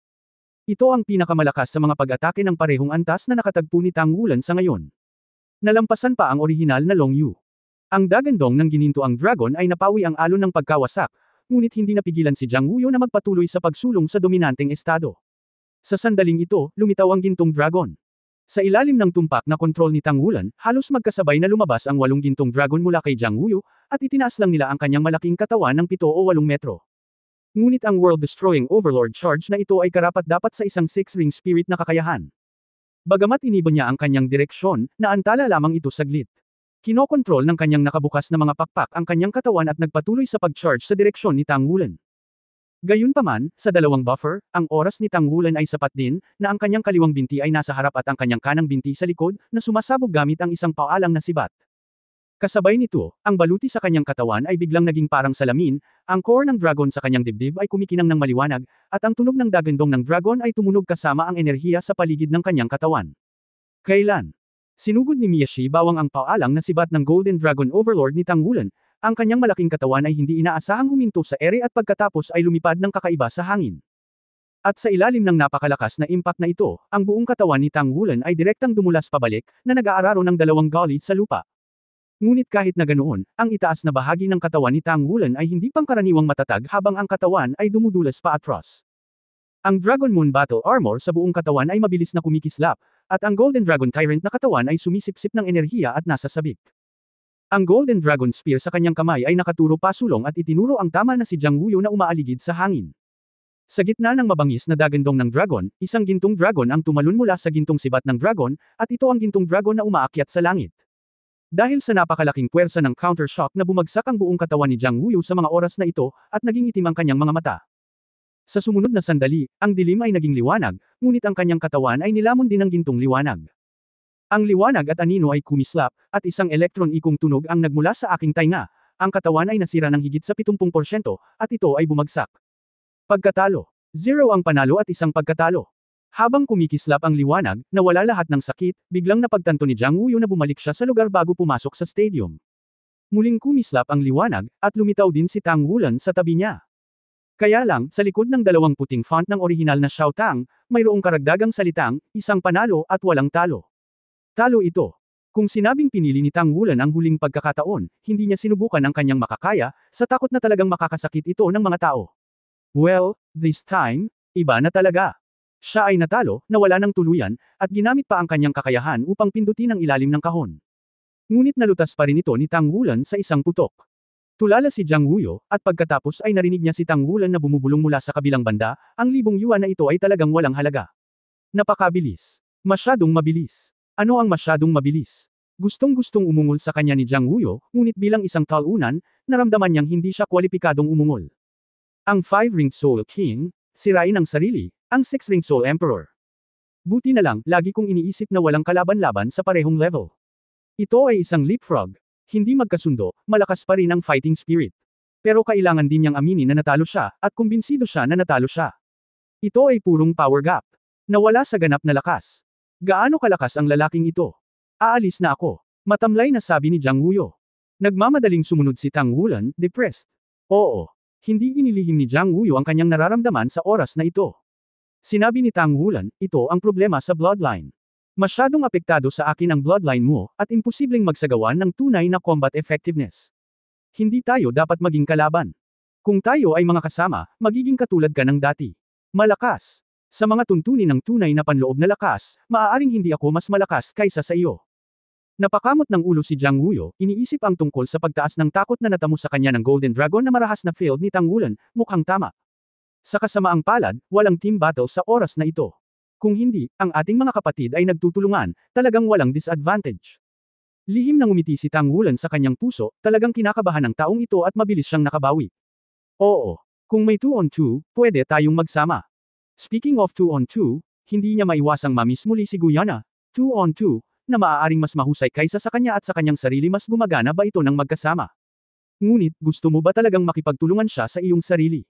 Ito ang pinakamalakas sa mga pag-atake ng parehong antas na nakatagpo ni Tangwulan sa ngayon. Nalampasan pa ang orihinal na Long Yu. Ang dagandong ng gininto ang dragon ay napawi ang alon ng pagkawasak, ngunit hindi napigilan si Jiangwuyo na magpatuloy sa pagsulong sa dominanteng estado. Sa sandaling ito, lumitaw ang gintong dragon. Sa ilalim ng tumpak na kontrol ni Tangwulan, halos magkasabay na lumabas ang 8 gintong dragon mula kay Jiangwuyo, at itinaas lang nila ang kanyang malaking katawan ng 7 o 8 metro. Ngunit ang world-destroying Overlord Charge na ito ay karapat-dapat sa isang 6-ring spirit na kakayahan. Bagamat inibon niya ang kanyang direksyon, naantala lamang ito saglit. Kinokontrol ng kanyang nakabukas na mga pakpak ang kanyang katawan at nagpatuloy sa pag-charge sa direksyon ni Tang Wulan. Gayunpaman, sa dalawang buffer, ang oras ni Tang Wulan ay sapat din, na ang kanyang kaliwang binti ay nasa harap at ang kanyang kanang binti sa likod, na sumasabog gamit ang isang paalang na sibat. Kasabay nito, ang baluti sa kanyang katawan ay biglang naging parang salamin, ang core ng dragon sa kanyang dibdib ay kumikinang ng maliwanag, at ang tunog ng dagandong ng dragon ay tumunog kasama ang enerhiya sa paligid ng kanyang katawan. Kailan? Sinugod ni Miyashi bawang ang paalang na sibat ng Golden Dragon Overlord ni Tang Wulan, ang kanyang malaking katawan ay hindi inaasahang huminto sa ere at pagkatapos ay lumipad ng kakaiba sa hangin. At sa ilalim ng napakalakas na impact na ito, ang buong katawan ni Tang Wulan ay direktang dumulas pabalik, na nag-aararo ng dalawang gully sa lupa. Ngunit kahit na ganoon, ang itaas na bahagi ng katawan ni Tang Wulan ay hindi pangkaraniwang matatag habang ang katawan ay dumudulas pa atras. Ang Dragon Moon Battle Armor sa buong katawan ay mabilis na kumikislap, at ang Golden Dragon Tyrant na katawan ay sumisipsip ng enerhiya at nasa sabik. Ang Golden Dragon Spear sa kanyang kamay ay nakaturo pasulong at itinuro ang tama na si Jiang Wuyo na umaaligid sa hangin. Sa gitna ng mabangis na dagandong ng dragon, isang gintong dragon ang tumalon mula sa gintong sibat ng dragon, at ito ang gintong dragon na umaakyat sa langit. Dahil sa napakalaking puwersa ng counter-shock na bumagsak ang buong katawan ni Jiang Wuyo sa mga oras na ito, at naging itim ang kanyang mga mata. Sa sumunod na sandali, ang dilim ay naging liwanag, ngunit ang kanyang katawan ay nilamon din ng gintong liwanag. Ang liwanag at anino ay kumislap, at isang elektron-ikong tunog ang nagmula sa aking tainga. Ang katawan ay nasira ng higit sa 70%, at ito ay bumagsak. Pagkatalo. 0 ang panalo at isang pagkatalo. Habang kumikislap ang liwanag, nawala lahat ng sakit, biglang napagtanto ni Jiang Wuyo na bumalik siya sa lugar bago pumasok sa stadium. Muling kumislap ang liwanag, at lumitaw din si Tang Wulan sa tabi niya. Kaya lang, sa likod ng dalawang puting font ng orihinal na Xiao Tang, mayroong karagdagang salitang, isang panalo at walang talo. Talo ito. Kung sinabing pinili ni Tang Wulan ang huling pagkakataon, hindi niya sinubukan ang kanyang makakaya, sa takot na talagang makakasakit ito ng mga tao. Well, this time, iba na talaga. Siya ay natalo, nawala ng tuluyan, at ginamit pa ang kanyang kakayahan upang pindutin ang ilalim ng kahon. Ngunit nalutas pa rin ito ni Tang Wulan sa isang putok. Tulala si Jiang Wuyo, at pagkatapos ay narinig niya si Tang Wulan na bumubulong mula sa kabilang banda, ang libong yuan na ito ay talagang walang halaga. Napakabilis. Masyadong mabilis. Ano ang masyadong mabilis? Gustong-gustong umungol sa kanya ni Jiang Wuyo, ngunit bilang isang talunan, naramdaman niyang hindi siya kwalipikadong umungol. Ang 5-ringed Soul King, sirain ang sarili, ang 6-ringed Soul Emperor. Buti na lang, lagi kong iniisip na walang kalaban-laban sa parehong level. Ito ay isang leapfrog. Hindi magkasundo, malakas pa rin ang fighting spirit. Pero kailangan din niyang aminin na natalo siya, at kumbinsido siya na natalo siya. Ito ay purong power gap. Nawala sa ganap na lakas. Gaano kalakas ang lalaking ito? Aalis na ako. Matamlay na sabi ni Jiang Wuyo. Nagmamadaling sumunod si Tang Wulan, depressed. Oo. Hindi inilihim ni Jiang Wuyo ang kanyang nararamdaman sa oras na ito. Sinabi ni Tang Wulan, ito ang problema sa bloodline. Masyadong apektado sa akin ang bloodline mo, at imposibleng magsagawa ng tunay na combat effectiveness. Hindi tayo dapat maging kalaban. Kung tayo ay mga kasama, magiging katulad ka ng dati. Malakas. Sa mga tuntunin ng tunay na panloob na lakas, maaaring hindi ako mas malakas kaysa sa iyo. Napakamot ng ulo si Jiang Wuyo, iniisip ang tungkol sa pagtaas ng takot na natamo sa kanya ng Golden Dragon na marahas na failed ni Tang Wulan, mukhang tama. Sa kasamaang palad, walang team battle sa oras na ito. Kung hindi, ang ating mga kapatid ay nagtutulungan, talagang walang disadvantage. Lihim na ngumiti si Tang Wulan sa kanyang puso, talagang kinakabahan ng taong ito at mabilis siyang nakabawi. Oo. Kung may 2-on-2, pwede tayong magsama. Speaking of 2-on-2, hindi niya maiwasang mamiss muli si Guyana, 2-on-2, na maaaring mas mahusay kaysa sa kanya at sa kanyang sarili mas gumagana ba ito ng magkasama. Ngunit, gusto mo ba talagang makipagtulungan siya sa iyong sarili?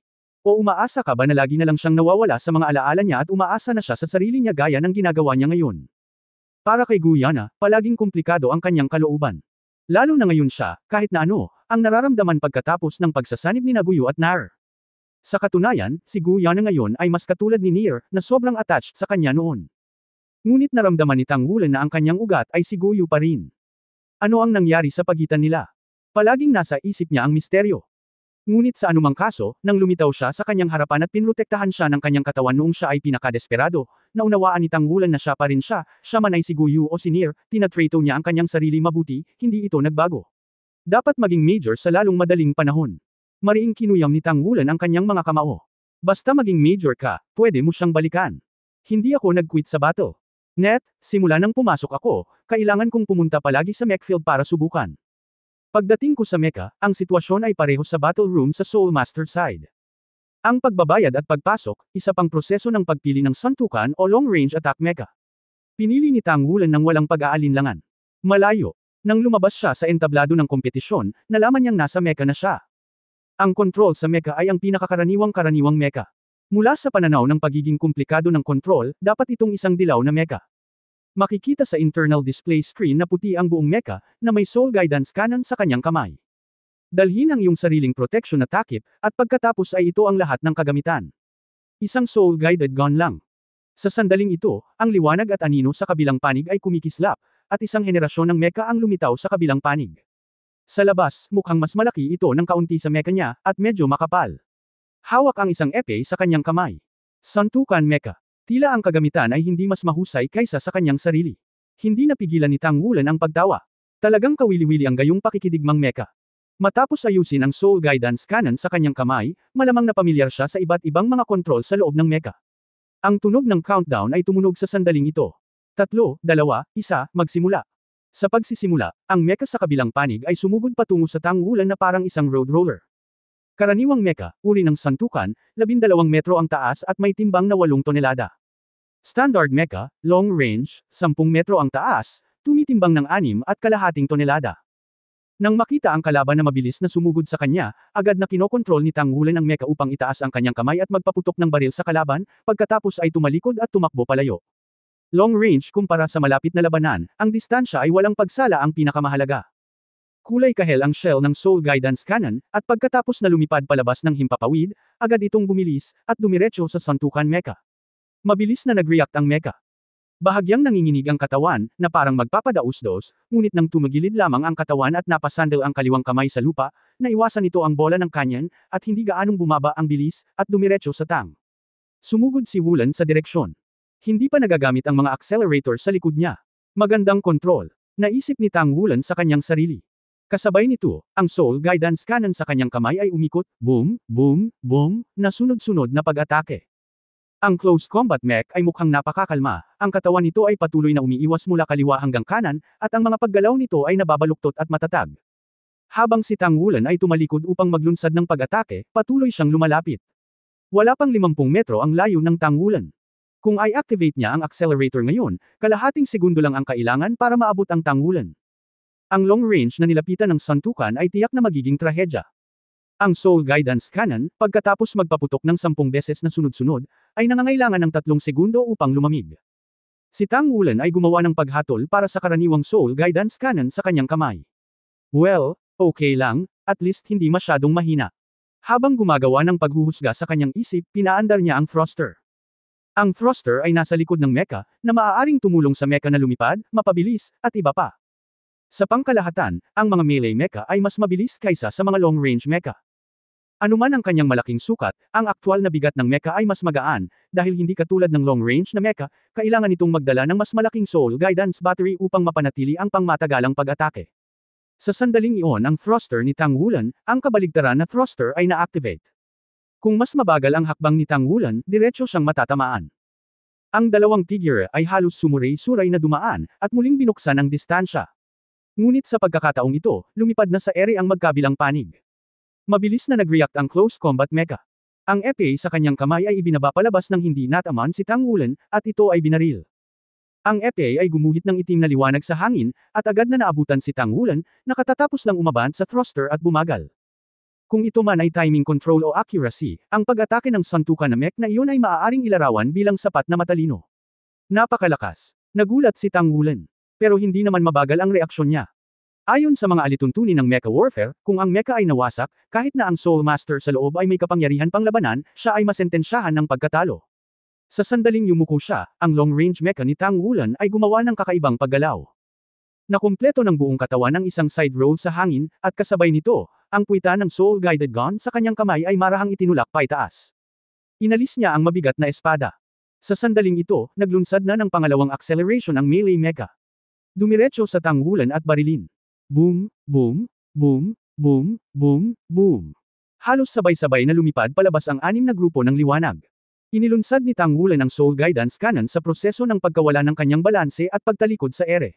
O umaasa ka ba na lagi na lang siyang nawawala sa mga alaala niya at umaasa na siya sa sarili niya gaya ng ginagawa niya ngayon? Para kay Guyana, palaging komplikado ang kanyang kalooban. Lalo na ngayon siya, kahit na ano, ang nararamdaman pagkatapos ng pagsasanib ni Guyo at Nair. Sa katunayan, si Guyana ngayon ay mas katulad ni Nair, na sobrang attached sa kanya noon. Ngunit naramdaman ni Tang Wulan na ang kanyang ugat ay si Guyo pa rin. Ano ang nangyari sa pagitan nila? Palaging nasa isip niya ang misteryo. Ngunit sa anumang kaso, nang lumitaw siya sa kanyang harapan at pinrotektahan siya ng kanyang katawan noong siya ay pinakadesperado, naunawaan ni Tang Wulan na siya pa rin siya man ay si Guyo o si Nair, tinatrato niya ang kanyang sarili mabuti, hindi ito nagbago. Dapat maging major sa lalong madaling panahon. Mariing kinuyam ni Tang Wulan ang kanyang mga kamao. Basta maging major ka, pwede mo siyang balikan. Hindi ako nag-quit sa battle. Net, simula nang pumasok ako, kailangan kong pumunta palagi sa mech field para subukan. Pagdating ko sa mecha, ang sitwasyon ay pareho sa battle room sa Soul Master side. Ang pagbabayad at pagpasok, isa pang proseso ng pagpili ng suntukan o long-range attack mecha. Pinili ni Tang Wulan ng walang pag-aalinlangan. Malayo. Nang lumabas siya sa entablado ng kompetisyon, nalaman niyang nasa mecha na siya. Ang kontrol sa mecha ay ang pinakakaraniwang mecha. Mula sa pananaw ng pagiging komplikado ng kontrol, dapat itong isang dilaw na mecha. Makikita sa internal display screen na puti ang buong mecha, na may soul guidance cannon sa kanyang kamay. Dalhin ang iyong sariling protection na takip, at pagkatapos ay ito ang lahat ng kagamitan. Isang soul-guided gun lang. Sa sandaling ito, ang liwanag at anino sa kabilang panig ay kumikislap, at isang henerasyon ng mecha ang lumitaw sa kabilang panig. Sa labas, mukhang mas malaki ito ng kaunti sa mecha niya, at medyo makapal. Hawak ang isang epee sa kanyang kamay. Suntukan mecha. Tila ang kagamitan ay hindi mas mahusay kaysa sa kanyang sarili. Hindi napigilan ni Tang Wulan ang pagtawa. Talagang kawili-wili ang gayong pakikidigmang mecha. Matapos ayusin ang soul guidance cannon sa kanyang kamay, malamang na pamilyar siya sa iba't ibang mga kontrol sa loob ng mecha. Ang tunog ng countdown ay tumunog sa sandaling ito. 3, 2, 1, magsimula. Sa pagsisimula, ang mecha sa kabilang panig ay sumugod patungo sa Tang Wulan na parang isang road roller. Karaniwang mecha, uri ng santukan, 12 metro ang taas at may timbang na 8 tonelada. Standard mecha, long range, 10 metro ang taas, tumitimbang ng 6.5 tonelada. Nang makita ang kalaban na mabilis na sumugod sa kanya, agad na kinokontrol ni Tang Wulan ang mecha upang itaas ang kanyang kamay at magpaputok ng baril sa kalaban, pagkatapos ay tumalikod at tumakbo palayo. Long range kumpara sa malapit na labanan, ang distansya ay walang pagsala ang pinakamahalaga. Kulay kahel ang shell ng Soul Guidance Cannon, at pagkatapos na lumipad palabas ng himpapawid, agad itong bumilis, at dumiretso sa suntukan mecha. Mabilis na nag-react ang mecha. Bahagyang nanginginig ang katawan, na parang magpapadaus-dos, ngunit nang tumagilid lamang ang katawan at napasandal ang kaliwang kamay sa lupa, naiwasan nito ang bola ng kanyan, at hindi gaanong bumaba ang bilis, at dumiretso sa Tang. Sumugod si Wulan sa direksyon. Hindi pa nagagamit ang mga accelerator sa likod niya. Magandang kontrol. Naisip ni Tang Wulan sa kanyang sarili. Kasabay nito, ang Soul Guidance Cannon sa kanyang kamay ay umikot, boom, boom, boom, na sunod-sunod na pag-atake. Ang close combat mech ay mukhang napakakalma, ang katawan nito ay patuloy na umiiwas mula kaliwa hanggang kanan, at ang mga paggalaw nito ay nababaluktot at matatag. Habang si Tang Wulan ay tumalikod upang maglunsad ng pag-atake, patuloy siyang lumalapit. Wala pang 50 metro ang layo ng Tang Wulan. Kung i-activate niya ang accelerator ngayon, kalahating segundo lang ang kailangan para maabot ang Tang Wulan. Ang long range na nilapitan ng suntukan ay tiyak na magiging trahedya. Ang Soul Guidance Cannon, pagkatapos magpaputok ng 10 beses na sunod-sunod, ay nangangailangan ng 3 segundo upang lumamig. Si Tang Wulan ay gumawa ng paghatol para sa karaniwang Soul Guidance Cannon sa kanyang kamay. Well, okay lang, at least hindi masyadong mahina. Habang gumagawa ng paghuhusga sa kanyang isip, pinaandar niya ang thruster. Ang thruster ay nasa likod ng mecha, na maaaring tumulong sa mecha na lumipad, mapabilis, at iba pa. Sa pangkalahatan, ang mga melee mecha ay mas mabilis kaysa sa mga long-range mecha. Anuman ang kanyang malaking sukat, ang aktwal na bigat ng mecha ay mas magaan, dahil hindi katulad ng long-range na mecha, kailangan itong magdala ng mas malaking soul guidance battery upang mapanatili ang pangmatagalang pag-atake. Sa sandaling iyon ang thruster ni Tang Wulan, ang kabaligtaran na thruster ay na-activate. Kung mas mabagal ang hakbang ni Tang Wulan, diretso siyang matatamaan. Ang dalawang figure ay halos sumuray-suray na dumaan, at muling binuksan ang distansya. Ngunit sa pagkakataong ito, lumipad na sa ere ang magkabilang panig. Mabilis na nag-react ang close combat mecha. Ang epee sa kanyang kamay ay ibinaba palabas ng hindi nataman si Tang Wulan, at ito ay binaril. Ang epee ay gumuhit ng itim na liwanag sa hangin, at agad na naabutan si Tang Wulan, nakatatapos lang umabant sa thruster at bumagal. Kung ito man ay timing control o accuracy, ang pag-atake ng suntukan na mech na iyon ay maaaring ilarawan bilang sapat na matalino. Napakalakas. Nagulat si Tang Wulan. Pero hindi naman mabagal ang reaksyon niya. Ayon sa mga alituntunin ng mecha warfare, kung ang mecha ay nawasak, kahit na ang Soul Master sa loob ay may kapangyarihan pang labanan, siya ay masentensyahan ng pagkatalo. Sa sandaling yumuko siya, ang long-range mecha ni Tang Wulan ay gumawa ng kakaibang paggalaw. Nakumpleto ng buong katawan ng isang side roll sa hangin, at kasabay nito, ang puwitan ng soul-guided gun sa kanyang kamay ay marahang itinulak paitaas. Inalis niya ang mabigat na espada. Sa sandaling ito, naglunsad na ng pangalawang acceleration ang melee mecha. Dumiretso sa Tang Wulan at barilin. Boom, boom, boom, boom, boom, boom. Halos sabay-sabay na lumipad palabas ang 6 na grupo ng liwanag. Inilunsad ni Tang Wulan ang Soul Guidance Cannon sa proseso ng pagkawala ng kanyang balanse at pagtalikod sa ere.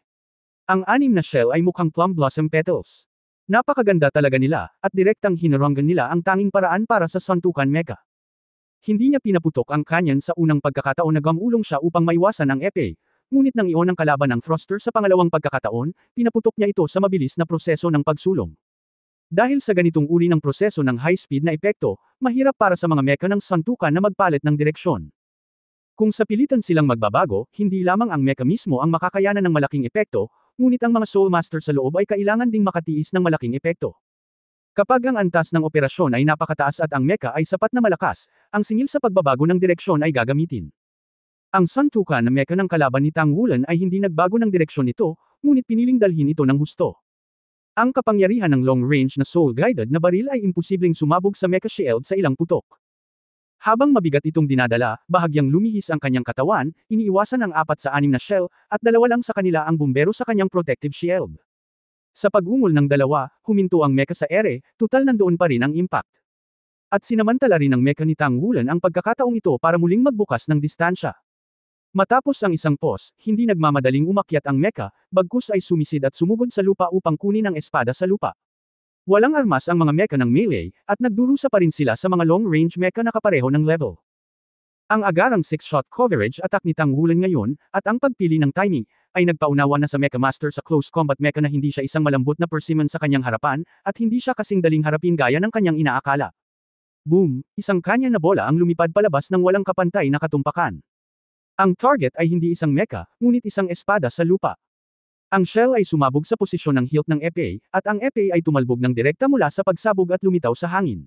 Ang anim na shell ay mukhang plum blossom petals. Napakaganda talaga nila, at direktang hinaranggan nila ang tanging paraan para sa suntukan mecha. Hindi niya pinaputok ang canyon sa unang pagkakataon na gamulong siya upang maiwasan ang epee, ngunit nang iyon ang kalaban ng thruster sa pangalawang pagkakataon, pinaputok niya ito sa mabilis na proseso ng pagsulong. Dahil sa ganitong uri ng proseso ng high-speed na epekto, mahirap para sa mga mecha ng suntukan na magpalit ng direksyon. Kung sa pilitan silang magbabago, hindi lamang ang mecha mismo ang makakayanan ng malaking epekto, ngunit ang mga Soul Master sa loob ay kailangan ding makatiis ng malaking epekto. Kapag ang antas ng operasyon ay napakataas at ang mecha ay sapat na malakas, ang singil sa pagbabago ng direksyon ay gagamitin. Ang suntukan na mecha ng kalaban ni Tang Wulan ay hindi nagbago ng direksyon nito, ngunit piniling dalhin ito ng husto. Ang kapangyarihan ng long-range na soul-guided na baril ay imposibleng sumabog sa mecha shield sa ilang putok. Habang mabigat itong dinadala, bahagyang lumihis ang kanyang katawan, iniiwasan ang 4 sa 6 na shell, at 2 lang sa kanila ang bumbero sa kanyang protective shield. Sa pag-ungol ng 2, huminto ang mecha sa ere, tutal nandoon pa rin ang impact. At sinamantala rin ng mecha ni Tang Wulan ang pagkakataong ito para muling magbukas ng distansya. Matapos ang isang pause, hindi nagmamadaling umakyat ang mecha, bagkus ay sumisid at sumugod sa lupa upang kunin ang espada sa lupa. Walang armas ang mga mecha ng melee, at nagdurusa pa rin sila sa mga long-range mecha na kapareho ng level. Ang agarang 6-shot coverage attack ni Tang Wulan ngayon, at ang pagpili ng timing, ay nagpaunawa na sa Mecha Master sa close combat mecha na hindi siya isang malambot na persimmon sa kanyang harapan, at hindi siya kasing daling harapin gaya ng kanyang inaakala. Boom! Isang kanya na bola ang lumipad palabas ng walang kapantay na katumpakan. Ang target ay hindi isang mecha, ngunit isang espada sa lupa. Ang shell ay sumabog sa posisyon ng hilt ng epee, at ang epee ay tumalbog ng direkta mula sa pagsabog at lumitaw sa hangin.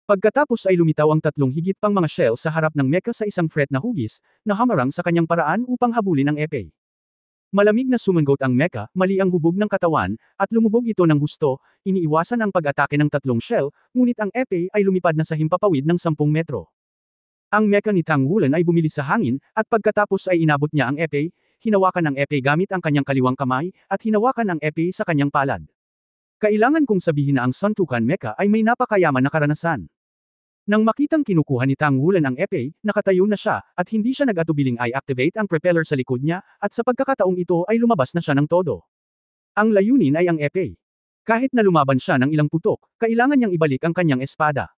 Pagkatapos ay lumitaw ang 3 higit pang mga shell sa harap ng mecha sa isang fret na hugis, na hamarang sa kanyang paraan upang habulin ang epee. Malamig na sumangot ang mecha, mali ang hubog ng katawan, at lumubog ito ng husto, iniiwasan ang pag-atake ng 3 shell, ngunit ang epee ay lumipad na sa himpapawid ng 10 metro. Ang mecha ni Tang Wulan ay bumilis sa hangin, at pagkatapos ay inabot niya ang epee, hinawakan ang epee gamit ang kanyang kaliwang kamay, at hinawakan ang epee sa kanyang palad. Kailangan kong sabihin na ang suntukan mecha ay may napakayaman na karanasan. Nang makitang kinukuha ni Tang Wulan ang epee, nakatayo na siya, at hindi siya nag-atubiling i-activate ang propeller sa likod niya, at sa pagkakataong ito ay lumabas na siya ng todo. Ang layunin ay ang epee. Kahit na lumaban siya ng ilang putok, kailangan niyang ibalik ang kanyang espada.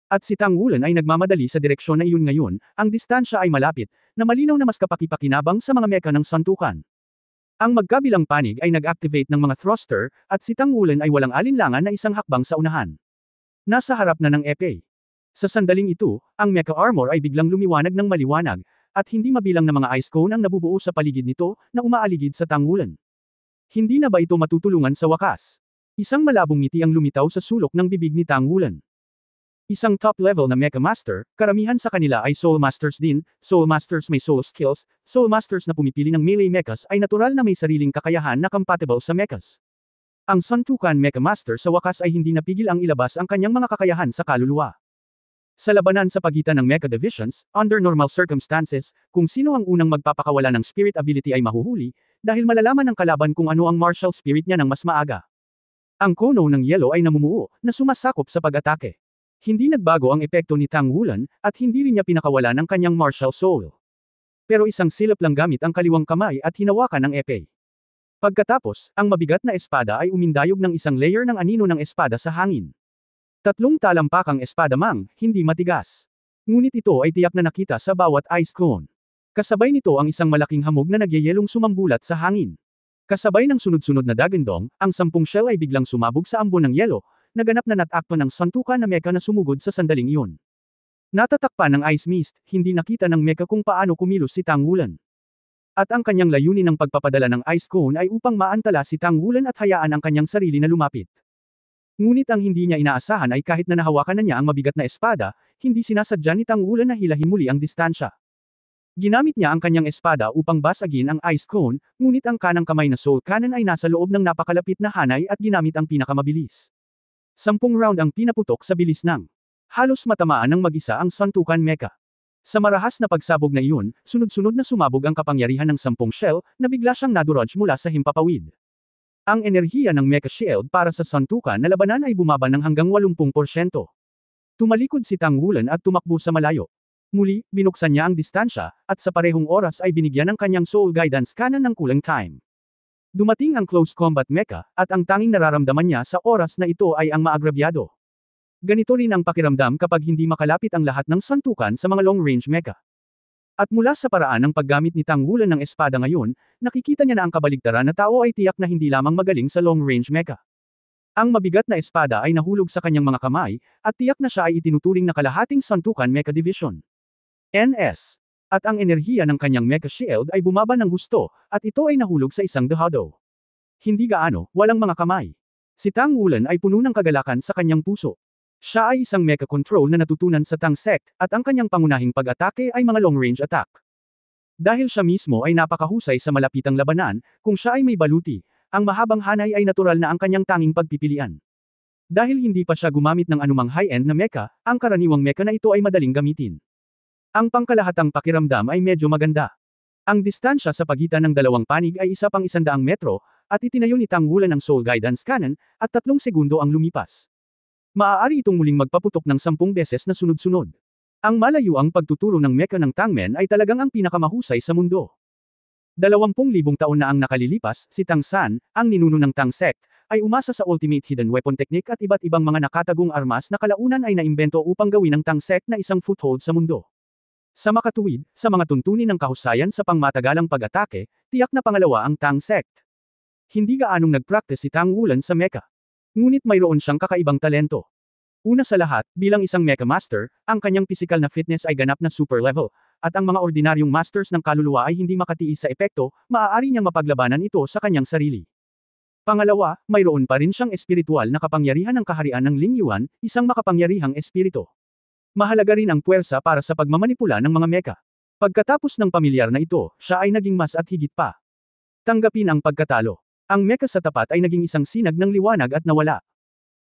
At si Tang Wulan ay nagmamadali sa direksyon na iyon ngayon, ang distansya ay malapit, na malinaw na mas kapaki-pakinabang sa mga mecha ng suntukan. Ang magkabilang panig ay nag-activate ng mga thruster, at si Tang Wulan ay walang alinlangan na isang hakbang sa unahan. Nasa harap na ng epee. Sa sandaling ito, ang mecha armor ay biglang lumiwanag ng maliwanag, at hindi mabilang na mga ice cone ang nabubuo sa paligid nito, na umaaligid sa Tang Wulan. Hindi na ba ito matutulungan sa wakas? Isang malabong ngiti ang lumitaw sa sulok ng bibig ni Tang Wulan. Isang top-level na Mecha Master, karamihan sa kanila ay Soul Masters din, Soul Masters may Soul Skills, Soul Masters na pumipili ng melee mechas ay natural na may sariling kakayahan na compatible sa mechas. Ang suntukan Mecha Master sa wakas ay hindi napigil ang ilabas ang kanyang mga kakayahan sa kaluluwa. Sa labanan sa pagitan ng Mecha Divisions, under normal circumstances, kung sino ang unang magpapakawala ng spirit ability ay mahuhuli, dahil malalaman ng kalaban kung ano ang martial spirit niya ng mas maaga. Ang kono ng yellow ay namumuo, na sumasakop sa pag-atake. Hindi nagbago ang epekto ni Tang Wulan, at hindi rin niya pinakawala ng kanyang martial soul. Pero isang silap lang gamit ang kaliwang kamay at hinawakan ang epee. Pagkatapos, ang mabigat na espada ay umindayog ng isang layer ng anino ng espada sa hangin. 3 talampakang espada mang, hindi matigas. Ngunit ito ay tiyak na nakita sa bawat ice cone. Kasabay nito ang isang malaking hamog na nagyayelong sumambulat sa hangin. Kasabay ng sunod-sunod na dagandong, ang 10 shell ay biglang sumabog sa ambon ng yelo, naganap na natakto ng suntukan na mecha na sumugod sa sandaling iyon. Natatakpan ng ice mist, hindi nakita ng mecha kung paano kumilos si Tang Wulan. At ang kanyang layunin ng pagpapadala ng ice cone ay upang maantala si Tang Wulan at hayaan ang kanyang sarili na lumapit. Ngunit ang hindi niya inaasahan ay kahit na nahawakan na niya ang mabigat na espada, hindi sinasadya ni Tang Wulan na hilahin muli ang distansya. Ginamit niya ang kanyang espada upang basagin ang ice cone, ngunit ang kanang kamay na soul cannon ay nasa loob ng napakalapit na hanay at ginamit ang pinakamabilis. 10 round ang pinaputok sa bilis ng halos matamaan ng mag-isa ang suntukan mecha. Sa marahas na pagsabog na iyon, sunod-sunod na sumabog ang kapangyarihan ng 10 shell, na bigla siyang nadurog mula sa himpapawid. Ang enerhiya ng mecha shield para sa suntukan na labanan ay bumaba ng hanggang 80%. Tumalikod si Tang Wulan at tumakbo sa malayo. Muli, binuksan niya ang distansya, at sa parehong oras ay binigyan ng kanyang soul guidance cannon ng cooling time. Dumating ang close combat mecha, at ang tanging nararamdaman niya sa oras na ito ay ang maagrabyado. Ganito rin ang pakiramdam kapag hindi makalapit ang lahat ng santukan sa mga long-range mecha. At mula sa paraan ng paggamit ni Tang Wulan ng espada ngayon, nakikita niya na ang kabaligtaran na tao ay tiyak na hindi lamang magaling sa long-range mecha. Ang mabigat na espada ay nahulog sa kanyang mga kamay, at tiyak na siya ay itinuturing na kalahating santukan mecha division. NS. At ang enerhiya ng kanyang mecha shield ay bumaba ng husto, at ito ay nahulog sa isang dehado. Hindi gaano, walang mga kamay. Si Tang Wulan ay puno ng kagalakan sa kanyang puso. Siya ay isang mecha control na natutunan sa Tang sect, at ang kanyang pangunahing pag-atake ay mga long-range attack. Dahil siya mismo ay napakahusay sa malapitang labanan, kung siya ay may baluti, ang mahabang hanay ay natural na ang kanyang tanging pagpipilian. Dahil hindi pa siya gumamit ng anumang high-end na mecha, ang karaniwang mecha na ito ay madaling gamitin. Ang pangkalahatang pakiramdam ay medyo maganda. Ang distansya sa pagitan ng dalawang panig ay isa pang 100 metro, at itinayo ni Tang Wulan ang Soul Guidance Cannon, at 3 segundo ang lumipas. Maaari itong muling magpaputok ng 10 beses na sunod-sunod. Ang malayuang pagtuturo ng mecha ng Tangmen ay talagang ang pinakamahusay sa mundo. 20,000 taon na ang nakalilipas, si Tang San, ang ninuno ng Tang sect, ay umasa sa ultimate hidden weapon technique at iba't ibang mga nakatagong armas na kalaunan ay naimbento upang gawin ng Tang sect na isang foothold sa mundo. Sa makatuwid, sa mga tuntunin ng kahusayan sa pangmatagalang pag-atake, tiyak na pangalawa ang Tang sect. Hindi gaanong nag-practice si Tang Wulan sa mecha. Ngunit mayroon siyang kakaibang talento. Una sa lahat, bilang isang mecha master, ang kanyang physical na fitness ay ganap na super level, at ang mga ordinaryong masters ng kaluluwa ay hindi makatiis sa epekto, maaari niyang mapaglabanan ito sa kanyang sarili. Pangalawa, mayroon pa rin siyang espiritual na kapangyarihan ng kaharian ng Ling Yuan, isang makapangyarihang espiritu. Mahalaga rin ang puwersa para sa pagmamanipula ng mga mecha. Pagkatapos ng pamilyar na ito, siya ay naging mas at higit pa. Tanggapin ang pagkatalo. Ang mecha sa tapat ay naging isang sinag ng liwanag at nawala.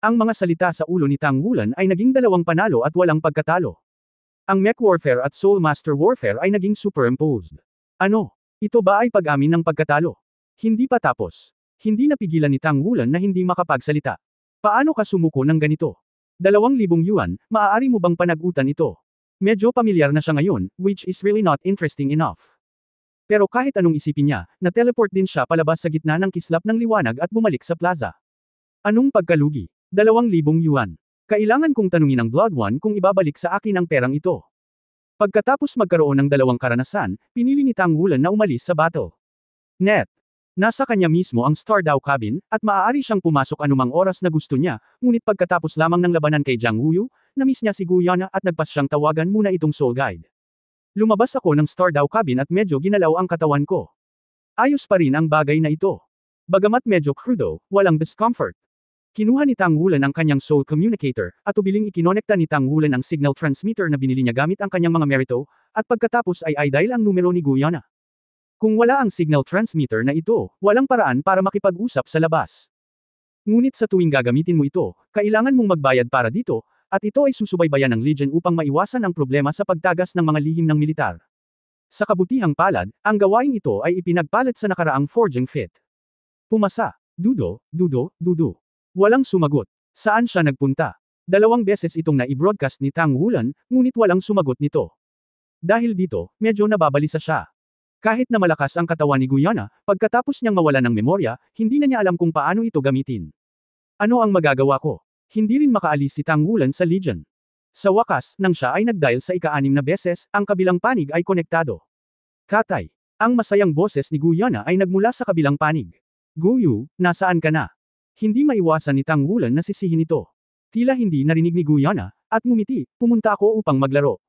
Ang mga salita sa ulo ni Tang Wulan ay naging 2 panalo at walang pagkatalo. Ang mech warfare at soul master warfare ay naging superimposed. Ano? Ito ba ay pag-amin ng pagkatalo? Hindi pa tapos. Hindi napigilan ni Tang Wulan na hindi makapagsalita. Paano ka sumuko ng ganito? 2,000 yuan, maaari mo bang panagutan ito? Medyo pamilyar na siya ngayon, which is really not interesting enough. Pero kahit anong isipin niya, na-teleport din siya palabas sa gitna ng kislap ng liwanag at bumalik sa plaza. Anong pagkalugi? 2,000 yuan. Kailangan kong tanungin ang Blood One kung ibabalik sa akin ang perang ito. Pagkatapos magkaroon ng 2 karanasan, pinili ni Tang Wulan na umalis sa battle. Net. Nasa kanya mismo ang Star Dao Cabin, at maaari siyang pumasok anumang oras na gusto niya, ngunit pagkatapos lamang ng labanan kay Jiang Wuyu, na-miss niya si Guyana at nagpas siyang tawagan muna itong Soul Guide. Lumabas ako ng Star Dao Cabin at medyo ginalaw ang katawan ko. Ayos pa rin ang bagay na ito. Bagamat medyo crudo, walang discomfort. Kinuha ni Tang Wulan ang kanyang soul communicator, at ubiling ikinonekta ni Tang Wulan ang signal transmitter na binili niya gamit ang kanyang mga merito, at pagkatapos ay i-dial ang numero ni Guyana. Kung wala ang signal transmitter na ito, walang paraan para makipag-usap sa labas. Ngunit sa tuwing gagamitin mo ito, kailangan mong magbayad para dito, at ito ay susubaybayan ng Legion upang maiwasan ang problema sa pagtagas ng mga lihim ng militar. Sa kabutihang palad, ang gawain ito ay ipinagpalit sa nakaraang forging fit. Pumasa. Dudo, dudo, dudo. Walang sumagot. Saan siya nagpunta? 2 beses itong na-i-broadcast ni Tang Wulan, ngunit walang sumagot nito. Dahil dito, medyo nababalisa siya. Kahit na malakas ang katawan ni Guyana, pagkatapos niyang mawala ng memorya, hindi na niya alam kung paano ito gamitin. Ano ang magagawa ko? Hindi rin makaalis si Tang Wulan sa Legion. Sa wakas, nang siya ay nag-dial sa ika-6 na beses, ang kabilang panig ay konektado. Tatay. Ang masayang boses ni Guyana ay nagmula sa kabilang panig. Guyu, nasaan ka na? Hindi maiwasan ni Tang Wulan na sisihin ito. Tila hindi narinig ni Guyana, at ngumiti, pumunta ako upang maglaro.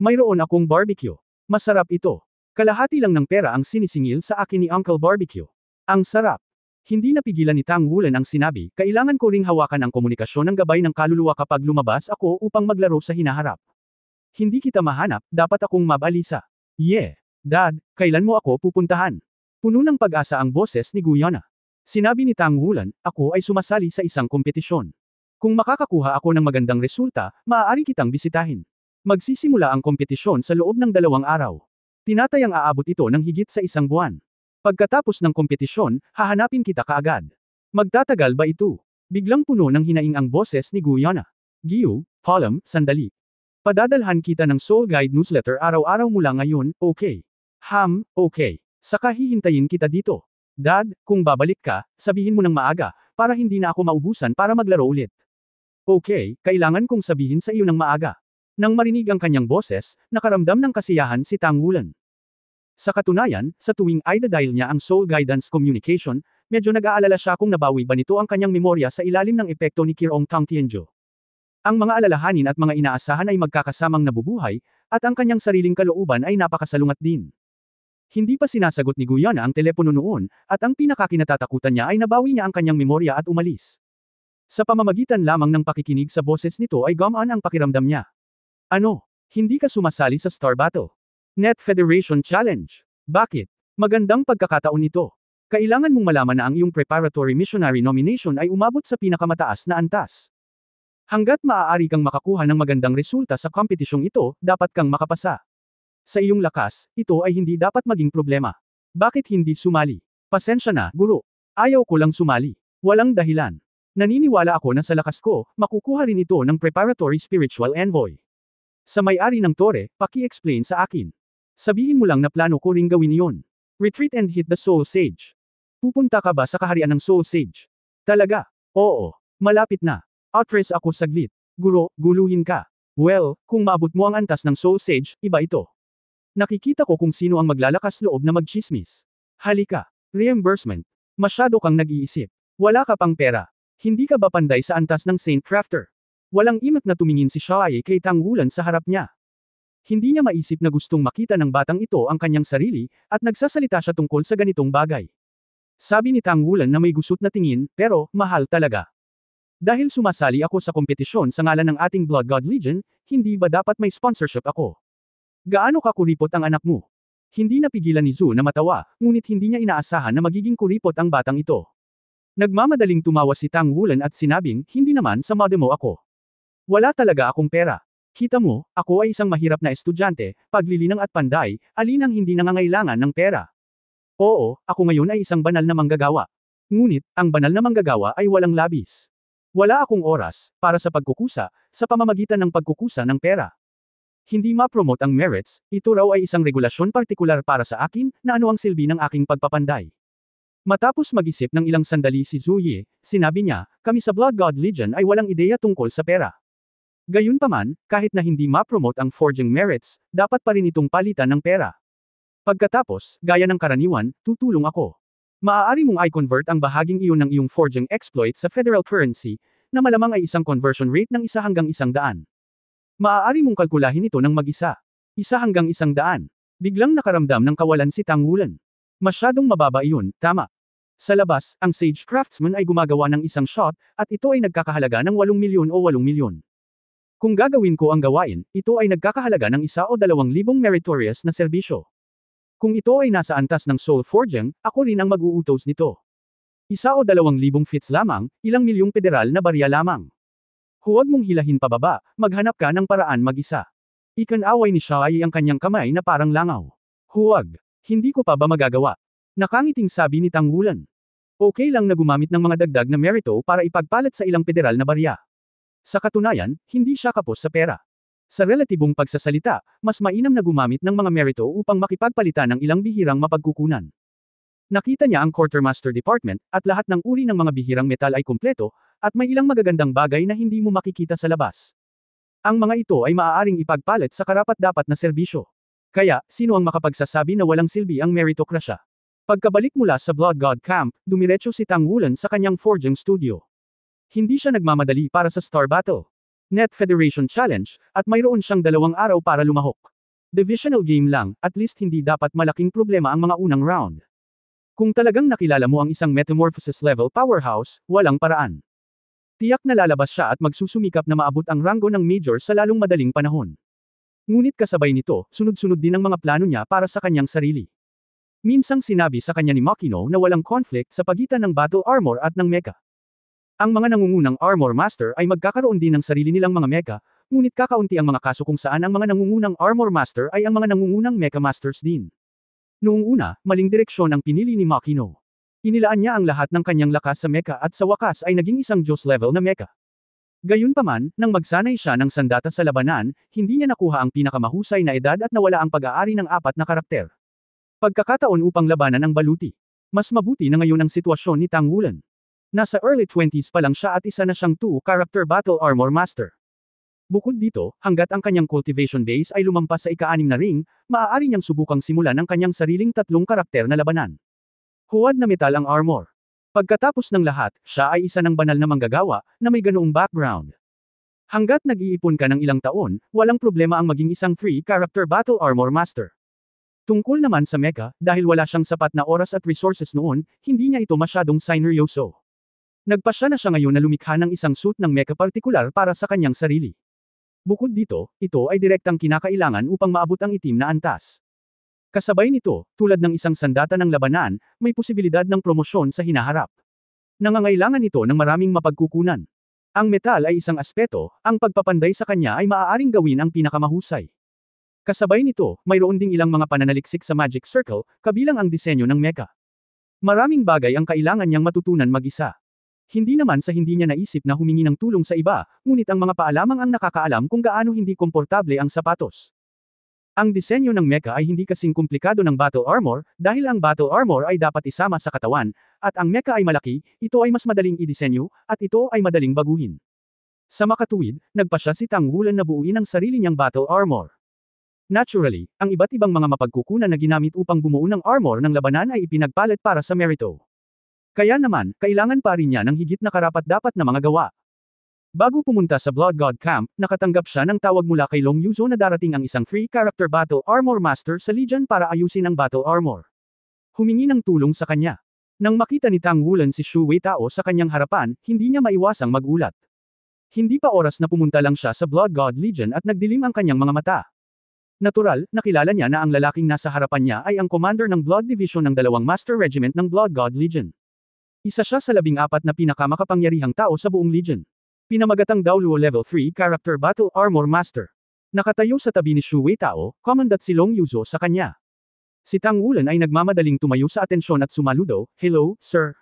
Mayroon akong barbecue. Masarap ito. Kalahati lang ng pera ang sinisingil sa akin ni Uncle Barbecue. Ang sarap. Hindi napigilan ni Tang Wulan ang sinabi, kailangan ko ring hawakan ang komunikasyon ng gabay ng kaluluwa kapag lumabas ako upang maglaro sa hinaharap. Hindi kita mahanap, dapat akong mabalisa. Yeah. Dad, kailan mo ako pupuntahan? Puno ng pag-asa ang boses ni Guyana. Sinabi ni Tang Wulan, ako ay sumasali sa isang kompetisyon. Kung makakakuha ako ng magandang resulta, maaari kitang bisitahin. Magsisimula ang kompetisyon sa loob ng 2 araw. Tinatayang aabot ito ng higit sa 1 buwan. Pagkatapos ng kompetisyon, hahanapin kita kaagad. Magtatagal ba ito? Biglang puno ng hinaing ang boses ni Guyana. Giyu, Column, sandali. Padadalhan kita ng Soul Guide newsletter araw-araw mula ngayon, okay? Okay. Saka hihintayin kita dito. Dad, kung babalik ka, sabihin mo ng maaga, para hindi na ako maubusan para maglaro ulit. Okay, kailangan kong sabihin sa iyo ng maaga. Nang marinig ang kanyang boses, nakaramdam ng kasiyahan si Tang Wulan. Sa katunayan, sa tuwing idadial niya ang Soul Guidance Communication, medyo nag-aalala siya kung nabawi ba nito ang kanyang memorya sa ilalim ng epekto ni Kirong Tang Tianzhu. Ang mga alalahanin at mga inaasahan ay magkakasamang nabubuhay, at ang kanyang sariling kalooban ay napakasalungat din. Hindi pa sinasagot ni Guyana ang telepono noon, at ang pinakakinatatakutan niya ay nabawi niya ang kanyang memorya at umalis. Sa pamamagitan lamang ng pakikinig sa boses nito ay gumaan ang pakiramdam niya. Ano? Hindi ka sumasali sa Star Battle? Net Federation Challenge? Bakit? Magandang pagkakataon ito. Kailangan mong malaman na ang iyong preparatory missionary nomination ay umabot sa pinakamataas na antas. Hanggat maaari kang makakuha ng magandang resulta sa kompetisyong ito, dapat kang makapasa. Sa iyong lakas, ito ay hindi dapat maging problema. Bakit hindi sumali? Pasensya na, guro. Ayaw ko lang sumali. Walang dahilan. Naniniwala ako na sa lakas ko, makukuha rin ito ng Preparatory Spiritual Envoy. Sa may-ari ng tore, paki-explain sa akin. Sabihin mo lang na plano ko ring gawin iyon. Retreat and hit the Soul Sage. Pupunta ka ba sa kaharian ng Soul Sage? Talaga? Oo. Malapit na. Outres ako saglit. Guro, guluhin ka. Well, kung maabot mo ang antas ng Soul Sage, iba ito. Nakikita ko kung sino ang maglalakas loob na magchismis. Halika. Reimbursement. Masyado kang nag-iisip. Wala ka pang pera. Hindi ka ba panday sa antas ng Saint Crafter? Walang imat na tumingin si Shai kay Tang Wulan sa harap niya. Hindi niya maisip na gustong makita ng batang ito ang kanyang sarili, at nagsasalita siya tungkol sa ganitong bagay. Sabi ni Tang Wulan na may gusot na tingin, pero, mahal talaga. Dahil sumasali ako sa kompetisyon sa ngalan ng ating Blood God Legion, hindi ba dapat may sponsorship ako? Gaano ka kuripot ang anak mo? Hindi napigilan ni Zhu na matawa, ngunit hindi niya inaasahan na magiging kuripot ang batang ito. Nagmamadaling tumawa si Tang Wulan at sinabing, hindi naman sa mode mo ako. Wala talaga akong pera. Kita mo, ako ay isang mahirap na estudyante, paglilinang at panday, alin ang hindi nangangailangan ng pera. Oo, ako ngayon ay isang banal na manggagawa. Ngunit, ang banal na manggagawa ay walang labis. Wala akong oras, para sa pagkukusa, sa pamamagitan ng pagkukusa ng pera. Hindi ma-promote ang merits, ito raw ay isang regulasyon partikular para sa akin, na ano ang silbi ng aking pagpapanday. Matapos mag-isip ng ilang sandali si Zhu Yi, sinabi niya, kami sa Blood God Legion ay walang ideya tungkol sa pera. Gayunpaman, kahit na hindi ma-promote ang forging merits, dapat pa rin itong palitan ng pera. Pagkatapos, gaya ng karaniwan, tutulong ako. Maaari mong i-convert ang bahaging iyon ng iyong forging exploit sa federal currency, na malamang ay isang conversion rate ng 1 hanggang 100. Maaari mong kalkulahin ito ng mag-isa. 1 hanggang 100. Biglang nakaramdam ng kawalan si Tang Wulan. Masyadong mababa iyon, tama. Sa labas, ang Sage Craftsman ay gumagawa ng isang shot, at ito ay nagkakahalaga ng 8 milyon o 8 milyon. Kung gagawin ko ang gawain, ito ay nagkakahalaga ng 1 o 2,000 meritorious na serbisyo. Kung ito ay nasa antas ng Soul Forging, ako rin ang mag-uutos nito. 1 o 2,000 fits lamang, ilang milyong federal na barya lamang. Huwag mong hilahin pababa, maghanap ka ng paraan mag-isa. Ikan-away ni Shai ang kanyang kamay na parang langaw. Huwag. Hindi ko pa ba magagawa? Nakangiting sabi ni Tang Wulan. Okay lang na gumamit ng mga dagdag na merito para ipagpalit sa ilang federal na barya. Sa katunayan, hindi siya kapos sa pera. Sa relatibong pagsasalita, mas mainam na gumamit ng mga merito upang makipagpalitan ng ilang bihirang mapagkukunan. Nakita niya ang Quartermaster Department, at lahat ng uri ng mga bihirang metal ay kumpleto, at may ilang magagandang bagay na hindi mo makikita sa labas. Ang mga ito ay maaaring ipagpalit sa karapat-dapat na serbisyo. Kaya, sino ang makapagsasabi na walang silbi ang meritokrasya? Pagkabalik mula sa Blood God Camp, dumiretso si Tang Wulan sa kanyang forging studio. Hindi siya nagmamadali para sa Star Battle. Net Federation Challenge, at mayroon siyang 2 araw para lumahok. Divisional game lang, at least hindi dapat malaking problema ang mga unang round. Kung talagang nakilala mo ang isang Metamorphosis level powerhouse, walang paraan. Tiyak na lalabas siya at magsusumikap na maabot ang ranggo ng Major sa lalong madaling panahon. Ngunit kasabay nito, sunod-sunod din ang mga plano niya para sa kanyang sarili. Minsang sinabi sa kanya ni Makino na walang conflict sa pagitan ng battle armor at ng mecha. Ang mga nangungunang Armor Master ay magkakaroon din ng sarili nilang mga mecha, ngunit kakaunti ang mga kaso kung saan ang mga nangungunang Armor Master ay ang mga nangungunang Mecha Masters din. Noong una, maling direksyon ang pinili ni Makino. Inilaan niya ang lahat ng kanyang lakas sa mecha at sa wakas ay naging isang Diyos level na mecha. Gayunpaman, nang magsanay siya ng sandata sa labanan, hindi niya nakuha ang pinakamahusay na edad at nawala ang pag-aari ng 4 na karakter. Pagkakataon upang labanan ang baluti. Mas mabuti na ngayon ang sitwasyon ni Tang Wulan. Nasa early 20s pa lang siya at isa na siyang 2-character battle armor master. Bukod dito, hanggat ang kanyang cultivation base ay lumampas sa ika-6 na ring, maaari niyang subukang simulan ang kanyang sariling 3 karakter na labanan. Huwad na metal ang armor. Pagkatapos ng lahat, siya ay isa ng banal na manggagawa, na may ganoong background. Hanggat nag-iipon ka ng ilang taon, walang problema ang maging isang free character battle armor master. Tungkol naman sa mecha, dahil wala siyang sapat na oras at resources noon, hindi niya ito masyadong sineryoso. Nagpasya na siya ngayon na lumikha ng isang suit ng mecha partikular para sa kanyang sarili. Bukod dito, ito ay direktang kinakailangan upang maabot ang itim na antas. Kasabay nito, tulad ng isang sandata ng labanan, may posibilidad ng promosyon sa hinaharap. Nangangailangan ito ng maraming mapagkukunan. Ang metal ay isang aspeto, ang pagpapanday sa kanya ay maaaring gawin ang pinakamahusay. Kasabay nito, mayroon ding ilang mga pananaliksik sa Magic Circle, kabilang ang disenyo ng mecha. Maraming bagay ang kailangan niyang matutunan mag-isa. Hindi naman sa hindi niya naisip na humingi ng tulong sa iba, ngunit ang mga paalamang ang nakakaalam kung gaano hindi komportable ang sapatos. Ang disenyo ng mecha ay hindi kasing komplikado ng battle armor, dahil ang battle armor ay dapat isama sa katawan, at ang mecha ay malaki, ito ay mas madaling idisenyo, at ito ay madaling baguhin. Sa makatuwid, nagpasya si Tang Wulan na buuin ang sarili niyang battle armor. Naturally, ang iba't ibang mga mapagkukunan na ginamit upang bumuo ng armor ng labanan ay ipinagpalit para sa Merito. Kaya naman, kailangan pa rin niya ng higit na karapat-dapat na mga gawa. Bago pumunta sa Blood God Camp, nakatanggap siya ng tawag mula kay Long Yuzo na darating ang isang free character battle armor master sa Legion para ayusin ang battle armor. Humingi ng tulong sa kanya. Nang makita ni Tang Wulan si Shu Weitao sa kanyang harapan, hindi niya maiwasang magulat. Hindi pa oras na pumunta lang siya sa Blood God Legion at nagdilim ang kanyang mga mata. Natural, nakilala niya na ang lalaking nasa harapan niya ay ang commander ng Blood Division ng 2 Master Regiment ng Blood God Legion. Isa siya sa 14 na pinakamakapangyarihang tao sa buong Legion. Pinamagatang Daoluo Level 3 Character Battle Armor Master. Nakatayo sa tabi ni Shu Weitao, commandant si Long Yuzo sa kanya. Si Tang Wulan ay nagmamadaling tumayo sa atensyon at sumaludo, "Hello, sir."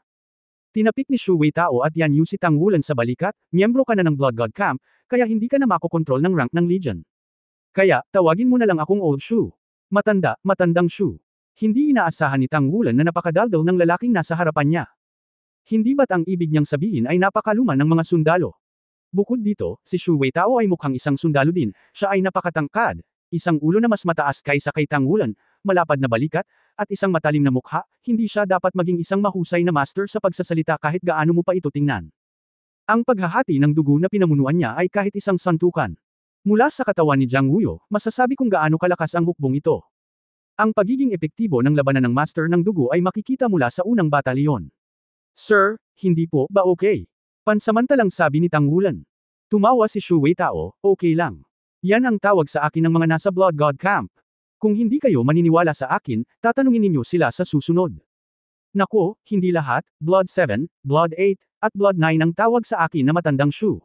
Tinapik ni Shu Weitao at Yan Yu si Tang Wulan sa balikat, "Miyembro ka na ng Blood God Camp, kaya hindi ka na makokontrol ng rank ng Legion. Kaya, tawagin mo na lang akong Old Shu." Matandang Shu. Hindi inaasahan ni Tang Wulan na napakadaldal ng lalaking nasa harapan niya. Hindi ba't ang ibig niyang sabihin ay napakaluma ng mga sundalo? Bukod dito, si Shu Weitao ay mukhang isang sundalo din, siya ay napakatangkad, isang ulo na mas mataas kaysa kay Tang Wulan, malapad na balikat, at isang matalim na mukha, hindi siya dapat maging isang mahusay na master sa pagsasalita kahit gaano mo pa ito tingnan. Ang paghahati ng dugo na pinamunuan niya ay kahit isang santukan. Mula sa katawan ni Jiang Wuyo, masasabi kung gaano kalakas ang hukbong ito. Ang pagiging epektibo ng labanan ng master ng dugo ay makikita mula sa unang batalyon. "Sir, hindi po ba okay?" Pansamantalang sabi ni Tang Wulan. Tumawa si Shu Weitao, "Okay lang. Yan ang tawag sa akin ng mga nasa Blood God Camp. Kung hindi kayo maniniwala sa akin, tatanungin ninyo sila sa susunod." "Nako, hindi lahat, Blood 7, Blood 8, at Blood 9 ang tawag sa akin na matandang Shu.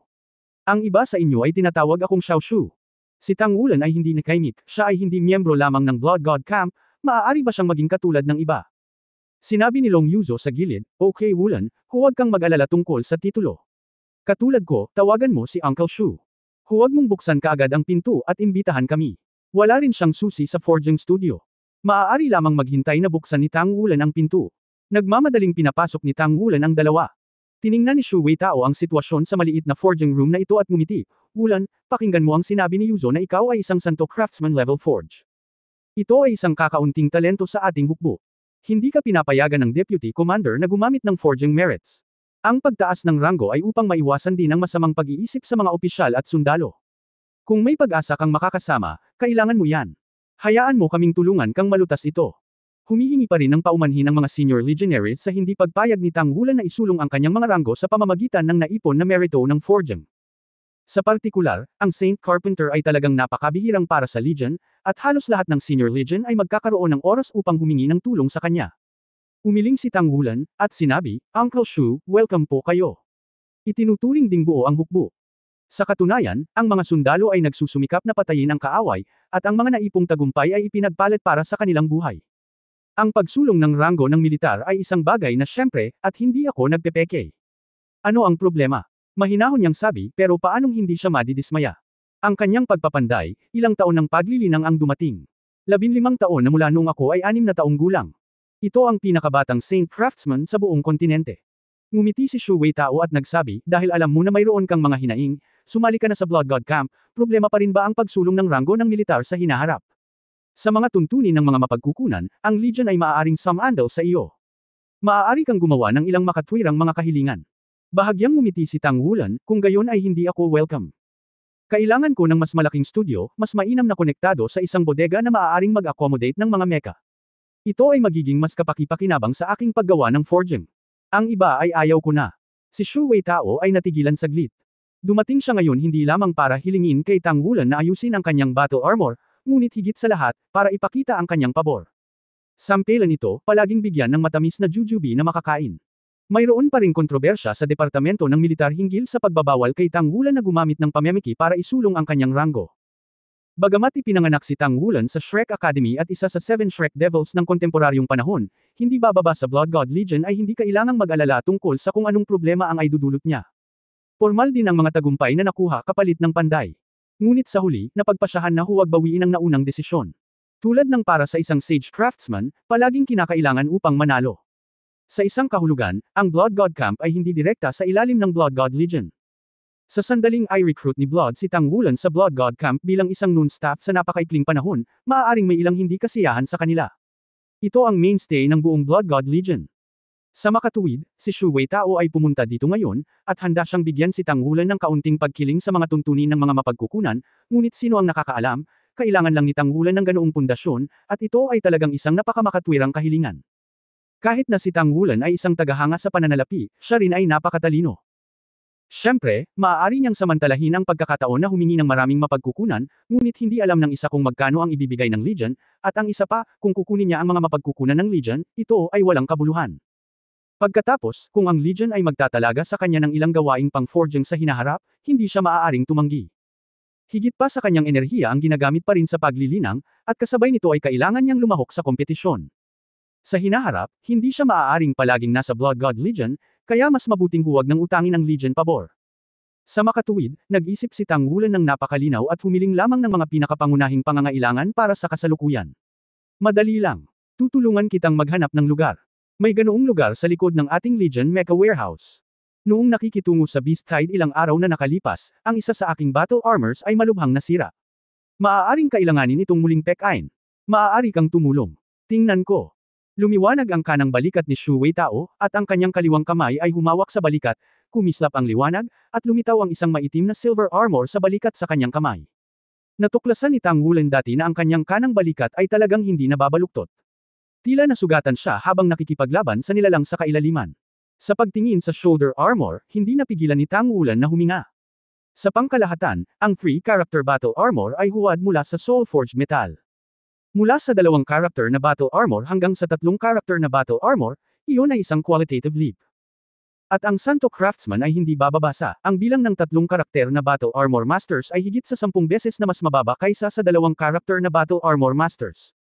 Ang iba sa inyo ay tinatawag akong Xiao Shu." Si Tang Wulan ay hindi nakaimik, siya ay hindi miyembro lamang ng Blood God Camp, maaari ba siyang maging katulad ng iba? Sinabi ni Long Yuzo sa gilid, "Okay Wulan, huwag kang mag-alala tungkol sa titulo. Katulad ko, tawagan mo si Uncle Shu. Huwag mong buksan kaagad ang pinto at imbitahan kami." Wala rin siyang susi sa forging studio. Maaari lamang maghintay na buksan ni Tang Wulan ang pinto. Nagmamadaling pinapasok ni Tang Wulan ang dalawa. Tiningnan ni Shu Weitao ang sitwasyon sa maliit na forging room na ito at ngumiti, "Wulan, pakinggan mo ang sinabi ni Yuzo na ikaw ay isang santo craftsman level forge. Ito ay isang kakaunting talento sa ating hukbo. Hindi ka pinapayagan ng deputy commander na gumamit ng forging merits. Ang pagtaas ng ranggo ay upang maiwasan din ang masamang pag-iisip sa mga opisyal at sundalo. Kung may pag-asa kang makakasama, kailangan mo yan. Hayaan mo kaming tulungan kang malutas ito." Humihingi pa rin ng paumanhin ang mga senior legionaries sa hindi pagpayag ni Tang Wulan na isulong ang kanyang mga ranggo sa pamamagitan ng naipon na merito ng forging. Sa partikular, ang Saint Carpenter ay talagang napakabihirang para sa Legion, at halos lahat ng Senior Legion ay magkakaroon ng oras upang humingi ng tulong sa kanya. Umiling si Tang Wulan, at sinabi, "Uncle Shu, welcome po kayo." Itinuturing ding buo ang hukbo. Sa katunayan, ang mga sundalo ay nagsusumikap na patayin ang kaaway, at ang mga naipong tagumpay ay ipinagpalit para sa kanilang buhay. Ang pagsulong ng ranggo ng militar ay isang bagay na syempre, at hindi ako nagpepeke. Ano ang problema? Mahinahon niyang sabi, pero paanong hindi siya madidismaya? Ang kanyang pagpapanday, ilang taon ng paglilinang ang dumating. 15 taon na mula noong ako ay 6 na taong gulang. Ito ang pinakabatang Saint Craftsman sa buong kontinente. Ngumiti si Shu Weitao at nagsabi, dahil alam mo na mayroon kang mga hinaing, sumali ka na sa Blood God Camp, problema pa rin ba ang pagsulong ng ranggo ng militar sa hinaharap? Sa mga tuntunin ng mga mapagkukunan, ang Legion ay maaaring sumandal sa iyo. Maaari kang gumawa ng ilang makatwirang mga kahilingan. Bahagyang ngumiti si Tang Wulan, kung gayon ay hindi ako welcome. Kailangan ko ng mas malaking studio, mas mainam na konektado sa isang bodega na maaaring mag-accommodate ng mga mecha. Ito ay magiging mas kapaki-pakinabang sa aking paggawa ng forging. Ang iba ay ayaw ko na. Si Shu Weitao ay natigilan saglit. Dumating siya ngayon hindi lamang para hilingin kay Tang Wulan na ayusin ang kanyang battle armor, ngunit higit sa lahat, para ipakita ang kanyang pabor. Sampelan ito, palaging bigyan ng matamis na jujube na makakain. Mayroon pa ring kontrobersya sa Departamento ng Militar hinggil sa pagbabawal kay Tang Wulan na gumamit ng pamemeki para isulong ang kanyang ranggo. Bagamat ipinanganak si Tang Wulan sa Shrek Academy at isa sa 7 Shrek Devils ng kontemporaryong panahon, hindi bababa sa Blood God Legion ay hindi kailangang mag-alala tungkol sa kung anong problema ang aidudulot niya. Formal din ang mga tagumpay na nakuha kapalit ng panday. Ngunit sa huli, napagpasyahan na huwag bawiin ang naunang desisyon. Tulad ng para sa isang sage craftsman, palaging kinakailangan upang manalo. Sa isang kahulugan, ang Blood God Camp ay hindi direkta sa ilalim ng Blood God Legion. Sa sandaling i-recruit ni Blood si Tang Wulan sa Blood God Camp bilang isang noon staff sa napakaikling panahon, maaaring may ilang hindi kasiyahan sa kanila. Ito ang mainstay ng buong Blood God Legion. Sa makatuwid, si Shu Weitao ay pumunta dito ngayon, at handa siyang bigyan si Tang Wulan ng kaunting pagkiling sa mga tuntunin ng mga mapagkukunan, ngunit sino ang nakakaalam, kailangan lang ni Tang Wulan ng ganoong pundasyon, at ito ay talagang isang napakamakatwirang kahilingan. Kahit na si Tang Wulan ay isang tagahanga sa pananalapi, siya rin ay napakatalino. Siyempre, maaari niyang samantalahin ang pagkakataon na humingi ng maraming mapagkukunan, ngunit hindi alam ng isa kung magkano ang ibibigay ng Legion, at ang isa pa, kung kukunin niya ang mga mapagkukunan ng Legion, ito ay walang kabuluhan. Pagkatapos, kung ang Legion ay magtatalaga sa kanya ng ilang gawaing pang-forging sa hinaharap, hindi siya maaaring tumanggi. Higit pa sa kanyang enerhiya ang ginagamit pa rin sa paglilinang, at kasabay nito ay kailangan niyang lumahok sa kompetisyon. Sa hinaharap, hindi siya maaaring palaging nasa Blood God Legion, kaya mas mabuting huwag ng utangin ang Legion pabor. Sa makatuwid, nag-isip si Tang Wulan ng napakalinaw at humiling lamang ng mga pinakapangunahing pangangailangan para sa kasalukuyan. Madali lang. Tutulungan kitang maghanap ng lugar. May ganoong lugar sa likod ng ating Legion Mecha Warehouse. Noong nakikitungo sa Beast Tide ilang araw na nakalipas, ang isa sa aking battle armors ay malubhang nasira. Maaaring kailanganin itong muling pekain. Maaari kang tumulong. Tingnan ko. Lumiwanag ang kanang balikat ni Shu Weitao, at ang kanyang kaliwang kamay ay humawak sa balikat, kumislap ang liwanag, at lumitaw ang isang maitim na silver armor sa balikat sa kanyang kamay. Natuklasan ni Tang Wulan dati na ang kanyang kanang balikat ay talagang hindi nababaluktot. Tila nasugatan siya habang nakikipaglaban sa nilalang sa kailaliman. Sa pagtingin sa shoulder armor, hindi napigilan ni Tang Wulan na huminga. Sa pangkalahatan, ang 3-character battle armor ay huwad mula sa soul-forged metal. Mula sa 2 character na battle armor hanggang sa 3 character na battle armor, iyon ay isang qualitative leap. At ang Santo Craftsman ay hindi bababasa, ang bilang ng 3 karakter na battle armor masters ay higit sa 10 beses na mas mababa kaysa sa 2 character na battle armor masters.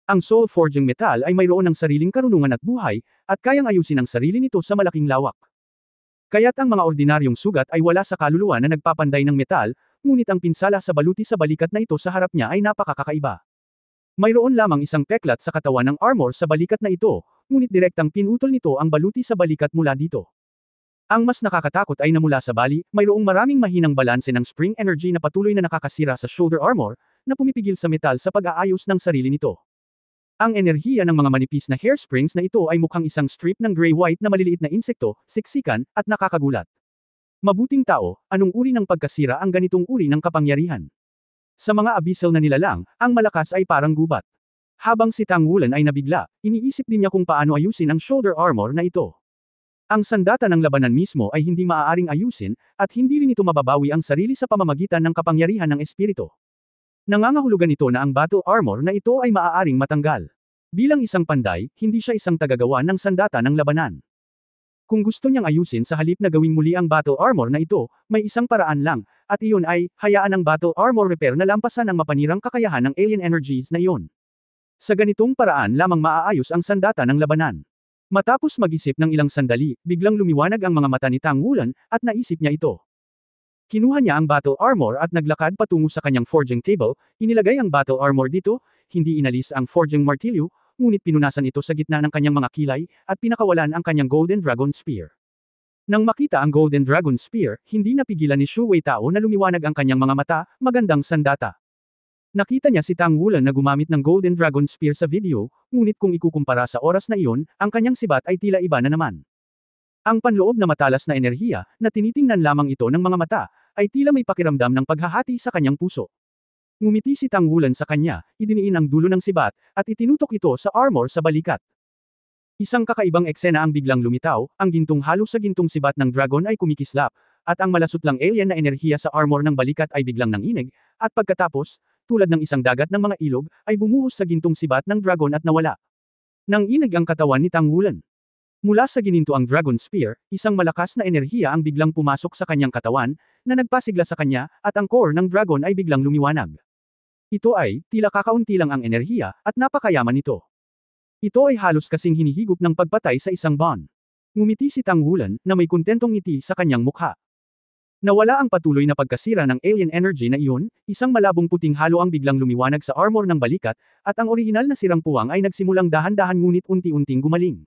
Ang soul forging metal ay mayroon ng sariling karunungan at buhay, at kayang ayusin ang sarili nito sa malaking lawak. Kaya't ang mga ordinaryong sugat ay wala sa kaluluwa na nagpapanday ng metal, ngunit ang pinsala sa baluti sa balikat na ito sa harap niya ay napakakaiba. Mayroon lamang isang peklat sa katawan ng armor sa balikat na ito, ngunit direktang pinutol nito ang baluti sa balikat mula dito. Ang mas nakakatakot ay na mula sa bali, mayroong maraming mahinang balanse ng spring energy na patuloy na nakakasira sa shoulder armor, na pumipigil sa metal sa pag-aayos ng sarili nito. Ang enerhiya ng mga manipis na hairsprings na ito ay mukhang isang strip ng gray-white na maliliit na insekto, siksikan, at nakakagulat. Mabuting tao, anong uri ng pagkasira ang ganitong uri ng kapangyarihan? Sa mga abyssal na nilalang, ang malakas ay parang gubat. Habang si Tang Wulan ay nabigla, iniisip din niya kung paano ayusin ang shoulder armor na ito. Ang sandata ng labanan mismo ay hindi maaaring ayusin, at hindi rin ito mababawi ang sarili sa pamamagitan ng kapangyarihan ng espiritu. Nangangahulugan ito na ang battle armor na ito ay maaaring matanggal. Bilang isang panday, hindi siya isang tagagawa ng sandata ng labanan. Kung gusto niyang ayusin sa halip na gawing muli ang battle armor na ito, may isang paraan lang, at iyon ay, hayaan ang battle armor repair na lampasan ang mapanirang kakayahan ng alien energies na iyon. Sa ganitong paraan lamang maaayos ang sandata ng labanan. Matapos mag-isip ng ilang sandali, biglang lumiwanag ang mga mata ni Tang Wulan, at naisip niya ito. Kinuha niya ang battle armor at naglakad patungo sa kanyang forging table, inilagay ang battle armor dito, hindi inalis ang forging martilyo, ngunit pinunasan ito sa gitna ng kanyang mga kilay, at pinakawalan ang kanyang Golden Dragon Spear. Nang makita ang Golden Dragon Spear, hindi napigilan ni Shu Weitao na lumiwanag ang kanyang mga mata, magandang sandata. Nakita niya si Tang Wulan na gumamit ng Golden Dragon Spear sa video, ngunit kung ikukumpara sa oras na iyon, ang kanyang sibat ay tila iba na naman. Ang panloob na matalas na enerhiya, na tinitingnan lamang ito ng mga mata, ay tila may pakiramdam ng paghahati sa kanyang puso. Ngumiti si Tang Wulan sa kanya, idiniin ang dulo ng sibat, at itinutok ito sa armor sa balikat. Isang kakaibang eksena ang biglang lumitaw, ang gintong halo sa gintong sibat ng dragon ay kumikislap, at ang malasutlang alien na enerhiya sa armor ng balikat ay biglang nanginig, at pagkatapos, tulad ng isang dagat ng mga ilog, ay bumuhos sa gintong sibat ng dragon at nawala. Nanginig ang katawan ni Tang Wulan. Mula sa gininto ang Dragon Spear, isang malakas na enerhiya ang biglang pumasok sa kanyang katawan, na nagpasigla sa kanya, at ang core ng dragon ay biglang lumiwanag. Ito ay, tila kakaunti lang ang enerhiya, at napakayaman nito. Ito ay halos kasing hinihigop ng pagpatay sa isang bomb. Ngumiti si Tang Wulan, na may kontentong ngiti sa kanyang mukha. Nawala ang patuloy na pagkasira ng alien energy na iyon, isang malabong puting halo ang biglang lumiwanag sa armor ng balikat, at ang orihinal na sirang puwang ay nagsimulang dahan-dahan ngunit unti-unting gumaling.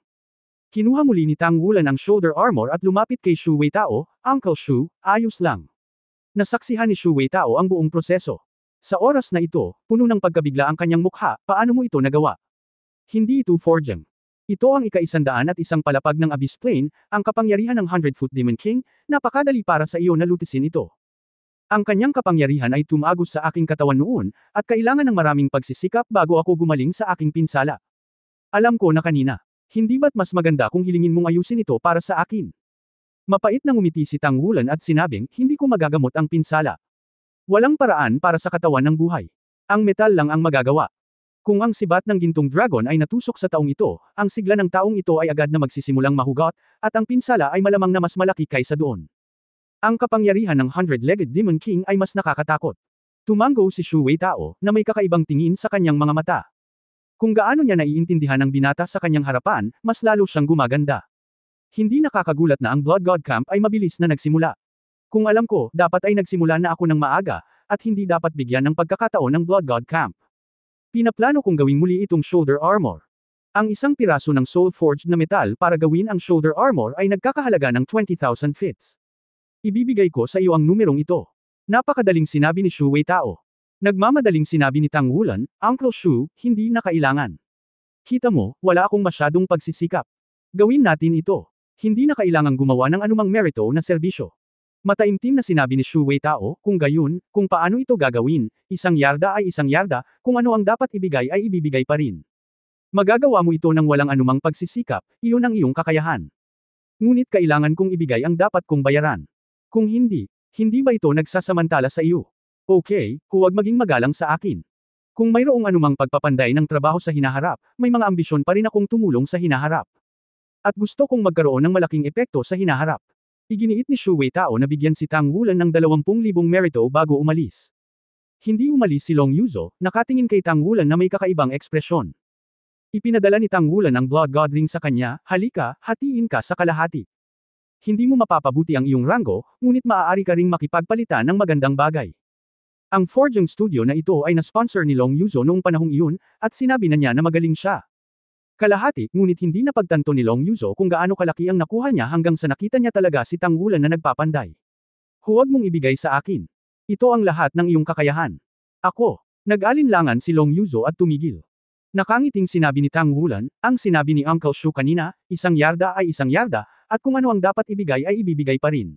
Kinuha muli ni Tang Wulan ang shoulder armor at lumapit kay Shu Weitao, Uncle Shu, ayos lang. Nasaksihan ni Shu Weitao ang buong proseso. Sa oras na ito, puno ng pagkabigla ang kanyang mukha, paano mo ito nagawa? Hindi ito forging. Ito ang ika-101 palapag ng Abyss Plane, ang kapangyarihan ng 100-foot Demon King, napakadali para sa iyo na lutisin ito. Ang kanyang kapangyarihan ay tumagos sa aking katawan noon, at kailangan ng maraming pagsisikap bago ako gumaling sa aking pinsala. Alam ko na kanina. Hindi ba't mas maganda kung hilingin mong ayusin ito para sa akin? Mapait na ngumiti si Tang Wulan at sinabing, hindi ko magagamot ang pinsala. Walang paraan para sa katawan ng buhay. Ang metal lang ang magagawa. Kung ang sibat ng gintong dragon ay natusok sa taong ito, ang sigla ng taong ito ay agad na magsisimulang mahugot, at ang pinsala ay malamang na mas malaki kaysa doon. Ang kapangyarihan ng 100-legged Demon King ay mas nakakatakot. Tumango si Shu Weitao, na may kakaibang tingin sa kanyang mga mata. Kung gaano niya naiintindihan ang binata sa kanyang harapan, mas lalo siyang gumaganda. Hindi nakakagulat na ang Blood God Camp ay mabilis na nagsimula. Kung alam ko, dapat ay nagsimula na ako ng maaga, at hindi dapat bigyan ng pagkakataon ng Blood God Camp. Pinaplano kong gawing muli itong shoulder armor. Ang isang piraso ng soul-forged na metal para gawin ang shoulder armor ay nagkakahalaga ng 20,000 fits. Ibibigay ko sa iyo ang numerong ito. Napakadaling sinabi ni Shu Weitao. Nagmamadaling sinabi ni Tang Wulan, Uncle Shu, hindi na kailangan. Kita mo, wala akong masyadong pagsisikap. Gawin natin ito. Hindi na kailangang gumawa ng anumang merito na serbisyo. Mataimtim na sinabi ni Shu Weitao, kung gayon, kung paano ito gagawin, isang yarda ay isang yarda, kung ano ang dapat ibigay ay ibibigay pa rin. Magagawa mo ito ng walang anumang pagsisikap, iyon ang iyong kakayahan. Ngunit kailangan kong ibigay ang dapat kong bayaran. Kung hindi, hindi ba ito nagsasamantala sa iyo? Okay, huwag maging magalang sa akin. Kung mayroong anumang pagpapanday ng trabaho sa hinaharap, may mga ambisyon pa rin akong tumulong sa hinaharap. At gusto kong magkaroon ng malaking epekto sa hinaharap. Iginiit ni Shu Weitao na bigyan si Tang Wulan ng 20,000 merito bago umalis. Hindi umalis si Long Yuzo, nakatingin kay Tang Wulan na may kakaibang ekspresyon. Ipinadala ni Tang Wulan ang Blood God Ring sa kanya, halika, hatiin ka sa kalahati. Hindi mo mapapabuti ang iyong ranggo, ngunit maaari ka ring makipagpalitan ng magandang bagay. Ang forging studio na ito ay na-sponsor ni Long Yuzo noong panahong iyon, at sinabi na niya na magaling siya. Kalahati, ngunit hindi napagtanto ni Long Yuzo kung gaano kalaki ang nakuha niya hanggang sa nakita niya talaga si Tang Wulan na nagpapanday. Huwag mong ibigay sa akin. Ito ang lahat ng iyong kakayahan. Ako. Nag-alinlangan si Long Yuzo at tumigil. Nakangiting sinabi ni Tang Wulan, ang sinabi ni Uncle Shu kanina, isang yarda ay isang yarda, at kung ano ang dapat ibigay ay ibibigay pa rin.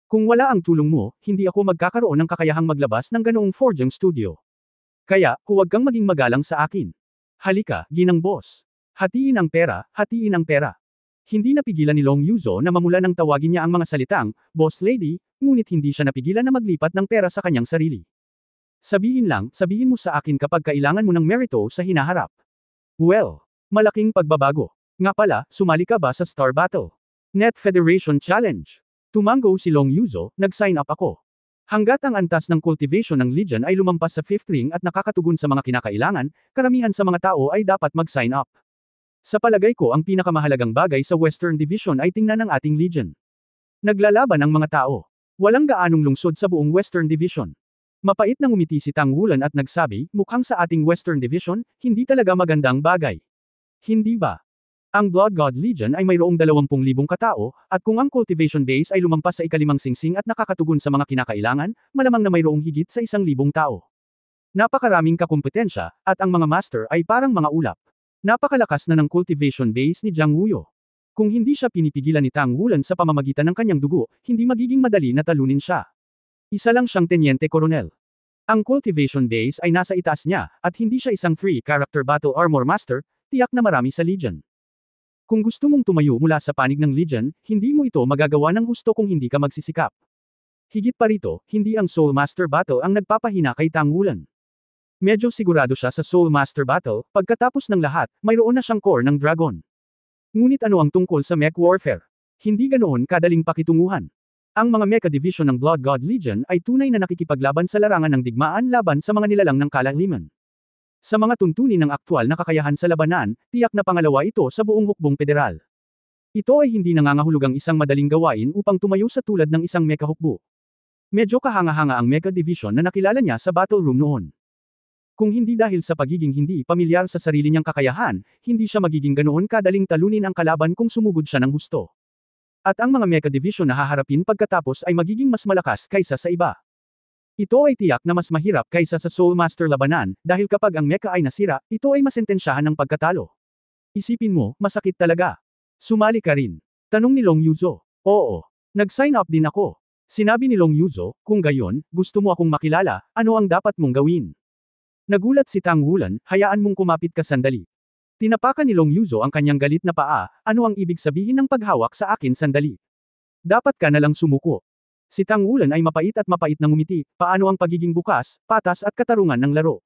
Kung wala ang tulong mo, hindi ako magkakaroon ng kakayahang maglabas ng ganoong forging studio. Kaya, huwag kang maging magalang sa akin. Halika, ginang boss. Hatiin ang pera, hatiin ang pera. Hindi napigilan ni Long Yuzo na mamula nang tawagin niya ang mga salitang, boss lady, ngunit hindi siya napigilan na maglipat ng pera sa kanyang sarili. Sabihin mo sa akin kapag kailangan mo ng merito sa hinaharap. Well, malaking pagbabago. Nga pala, sumali ka ba sa Star Battle? Net Federation Challenge. Tumango si Long Yuzo, nag-sign up ako. Hanggat ang antas ng cultivation ng Legion ay lumampas sa 5th ring at nakakatugon sa mga kinakailangan, karamihan sa mga tao ay dapat mag-sign up. Sa palagay ko ang pinakamahalagang bagay sa Western Division ay tingnan ang ating Legion. Naglalaban ang mga tao. Walang gaanong lungsod sa buong Western Division. Mapait na ngumiti si Tang Wulan at nagsabi, mukhang sa ating Western Division, hindi talaga magandang bagay. Hindi ba? Ang Blood God Legion ay mayroong 20,000 katao, at kung ang cultivation base ay lumampas sa ikalimang singsing at nakakatugon sa mga kinakailangan, malamang na mayroong higit sa 1,000 tao. Napakaraming kakumpetensya, at ang mga master ay parang mga ulap. Napakalakas na ng cultivation base ni Jiang Wuyo. Kung hindi siya pinipigilan ni Tang Wulan sa pamamagitan ng kanyang dugo, hindi magiging madali na talunin siya. Isa lang siyang tenyente koronel. Ang cultivation base ay nasa itaas niya, at hindi siya isang free character battle armor master, tiyak na marami sa Legion. Kung gusto mong tumayo mula sa panig ng Legion, hindi mo ito magagawa ng gusto kung hindi ka magsisikap. Higit pa rito, hindi ang Soul Master Battle ang nagpapahina kay Tang Wulan. Medyo sigurado siya sa Soul Master Battle, pagkatapos ng lahat, mayroon na siyang core ng dragon. Ngunit ano ang tungkol sa mech warfare? Hindi ganoon kadaling pakitunguhan. Ang mga mecha division ng Blood God Legion ay tunay na nakikipaglaban sa larangan ng digmaan laban sa mga nilalang ng kalaliman. Sa mga tuntunin ng aktwal na kakayahan sa labanan, tiyak na pangalawa ito sa buong hukbong federal. Ito ay hindi nangangahulugang isang madaling gawain upang tumayo sa tulad ng isang mecha hukbo. Medyo kahanga-hanga ang mecha division na nakilala niya sa battle room noon. Kung hindi dahil sa pagiging hindi pamilyar sa sarili niyang kakayahan, hindi siya magiging ganoon kadaling talunin ang kalaban kung sumugod siya ng husto. At ang mga mecha division na haharapin pagkatapos ay magiging mas malakas kaysa sa iba. Ito ay tiyak na mas mahirap kaysa sa Soul Master labanan, dahil kapag ang mecha ay nasira, ito ay masentensyahan ng pagkatalo. Isipin mo, masakit talaga. Sumali ka rin. Tanong ni Long Yuzo. Oo. Nag-sign up din ako. Sinabi ni Long Yuzo, kung gayon, gusto mo akong makilala, ano ang dapat mong gawin? Nagulat si Tang Wulan, hayaan mong kumapit ka sandali. Tinapakan ni Long Yuzo ang kanyang galit na paa, ano ang ibig sabihin ng paghawak sa akin sandali? Dapat ka na lang sumuko. Si Tang Wulan ay mapait at mapait na ngumiti, paano ang pagiging bukas, patas at katarungan ng laro?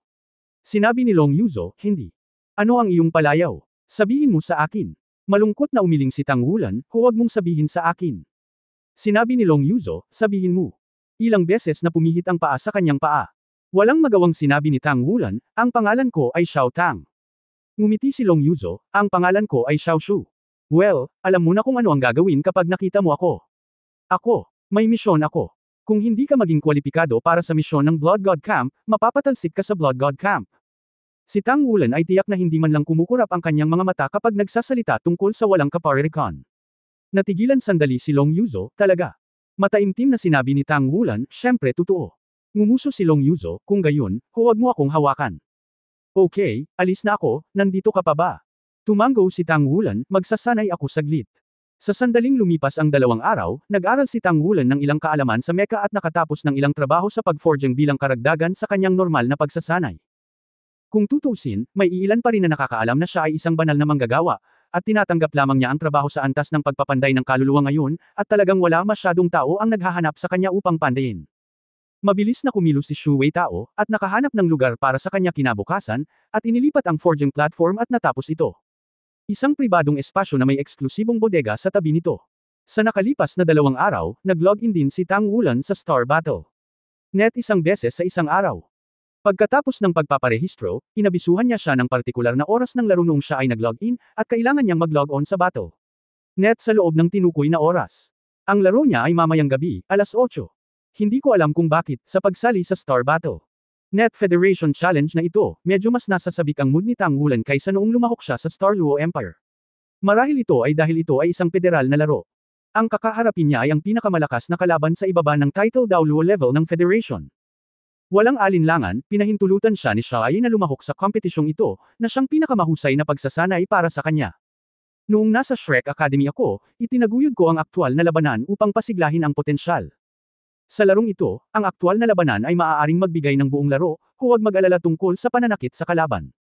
Sinabi ni Long Yuzo, hindi. Ano ang iyong palayaw? Sabihin mo sa akin. Malungkot na umiling si Tang Wulan, huwag mong sabihin sa akin. Sinabi ni Long Yuzo, sabihin mo. Ilang beses na pumihit ang paa sa kanyang paa. Walang magawang sinabi ni Tang Wulan, ang pangalan ko ay Xiao Tang. Ngumiti si Long Yuzo, ang pangalan ko ay Xiao Shu. Well, alam mo na kung ano ang gagawin kapag nakita mo ako. Ako, may misyon ako. Kung hindi ka maging kwalipikado para sa misyon ng Blood God Camp, mapapatalsik ka sa Blood God Camp. Si Tang Wulan ay tiyak na hindi man lang kumukurap ang kanyang mga mata kapag nagsasalita tungkol sa walang kaparirikon. Natigilan sandali si Long Yuzo, talaga. Mataimtim na sinabi ni Tang Wulan, syempre totoo. Ngumuso si Long Yuzo, kung gayon, huwag mo akong hawakan. Okay, alis na ako, nandito ka pa ba? Tumango si Tang Wulan, magsasanay ako saglit. Sa sandaling lumipas ang 2 araw, nag-aral si Tang Wulan ng ilang kaalaman sa mecha at nakatapos ng ilang trabaho sa pag-forging bilang karagdagan sa kanyang normal na pagsasanay. Kung tutuusin, may iilan pa rin na nakakaalam na siya ay isang banal na manggagawa, at tinatanggap lamang niya ang trabaho sa antas ng pagpapanday ng kaluluwa ngayon, at talagang wala masyadong tao ang naghahanap sa kanya upang pandayin. Mabilis na kumilos si Shu Wei Tao, at nakahanap ng lugar para sa kanya kinabukasan, at inilipat ang forging platform at natapos ito. Isang pribadong espasyo na may eksklusibong bodega sa tabi nito. Sa nakalipas na 2 araw, nag-login din si Tang Wulan sa Star Battle. Net isang beses sa isang araw. Pagkatapos ng pagpaparehistro, inabisuhan niya siya ng partikular na oras ng laro noong siya ay nag-login, at kailangan niyang mag-log-on sa battle. Net sa loob ng tinukoy na oras. Ang laro niya ay mamayang gabi, alas 8. Hindi ko alam kung bakit, sa pagsali sa Star Battle. Net Federation Challenge na ito, medyo mas nasasabik ang mood ni Tang Wulan kaysa noong lumahok siya sa Star Luo Empire. Marahil ito ay dahil ito ay isang federal na laro. Ang kakaharapin niya ay ang pinakamalakas na kalaban sa ibaba ng title Dao Luo level ng Federation. Walang alinlangan, pinahintulutan siya ni Shai na lumahok sa kompetisyong ito, na siyang pinakamahusay na pagsasanay para sa kanya. Noong nasa Shrek Academy ako, itinaguyod ko ang aktwal na labanan upang pasiglahin ang potensyal. Sa larong ito, ang aktwal na labanan ay maaaring magbigay ng buong laro, huwag mag-alala tungkol sa pananakit sa kalaban.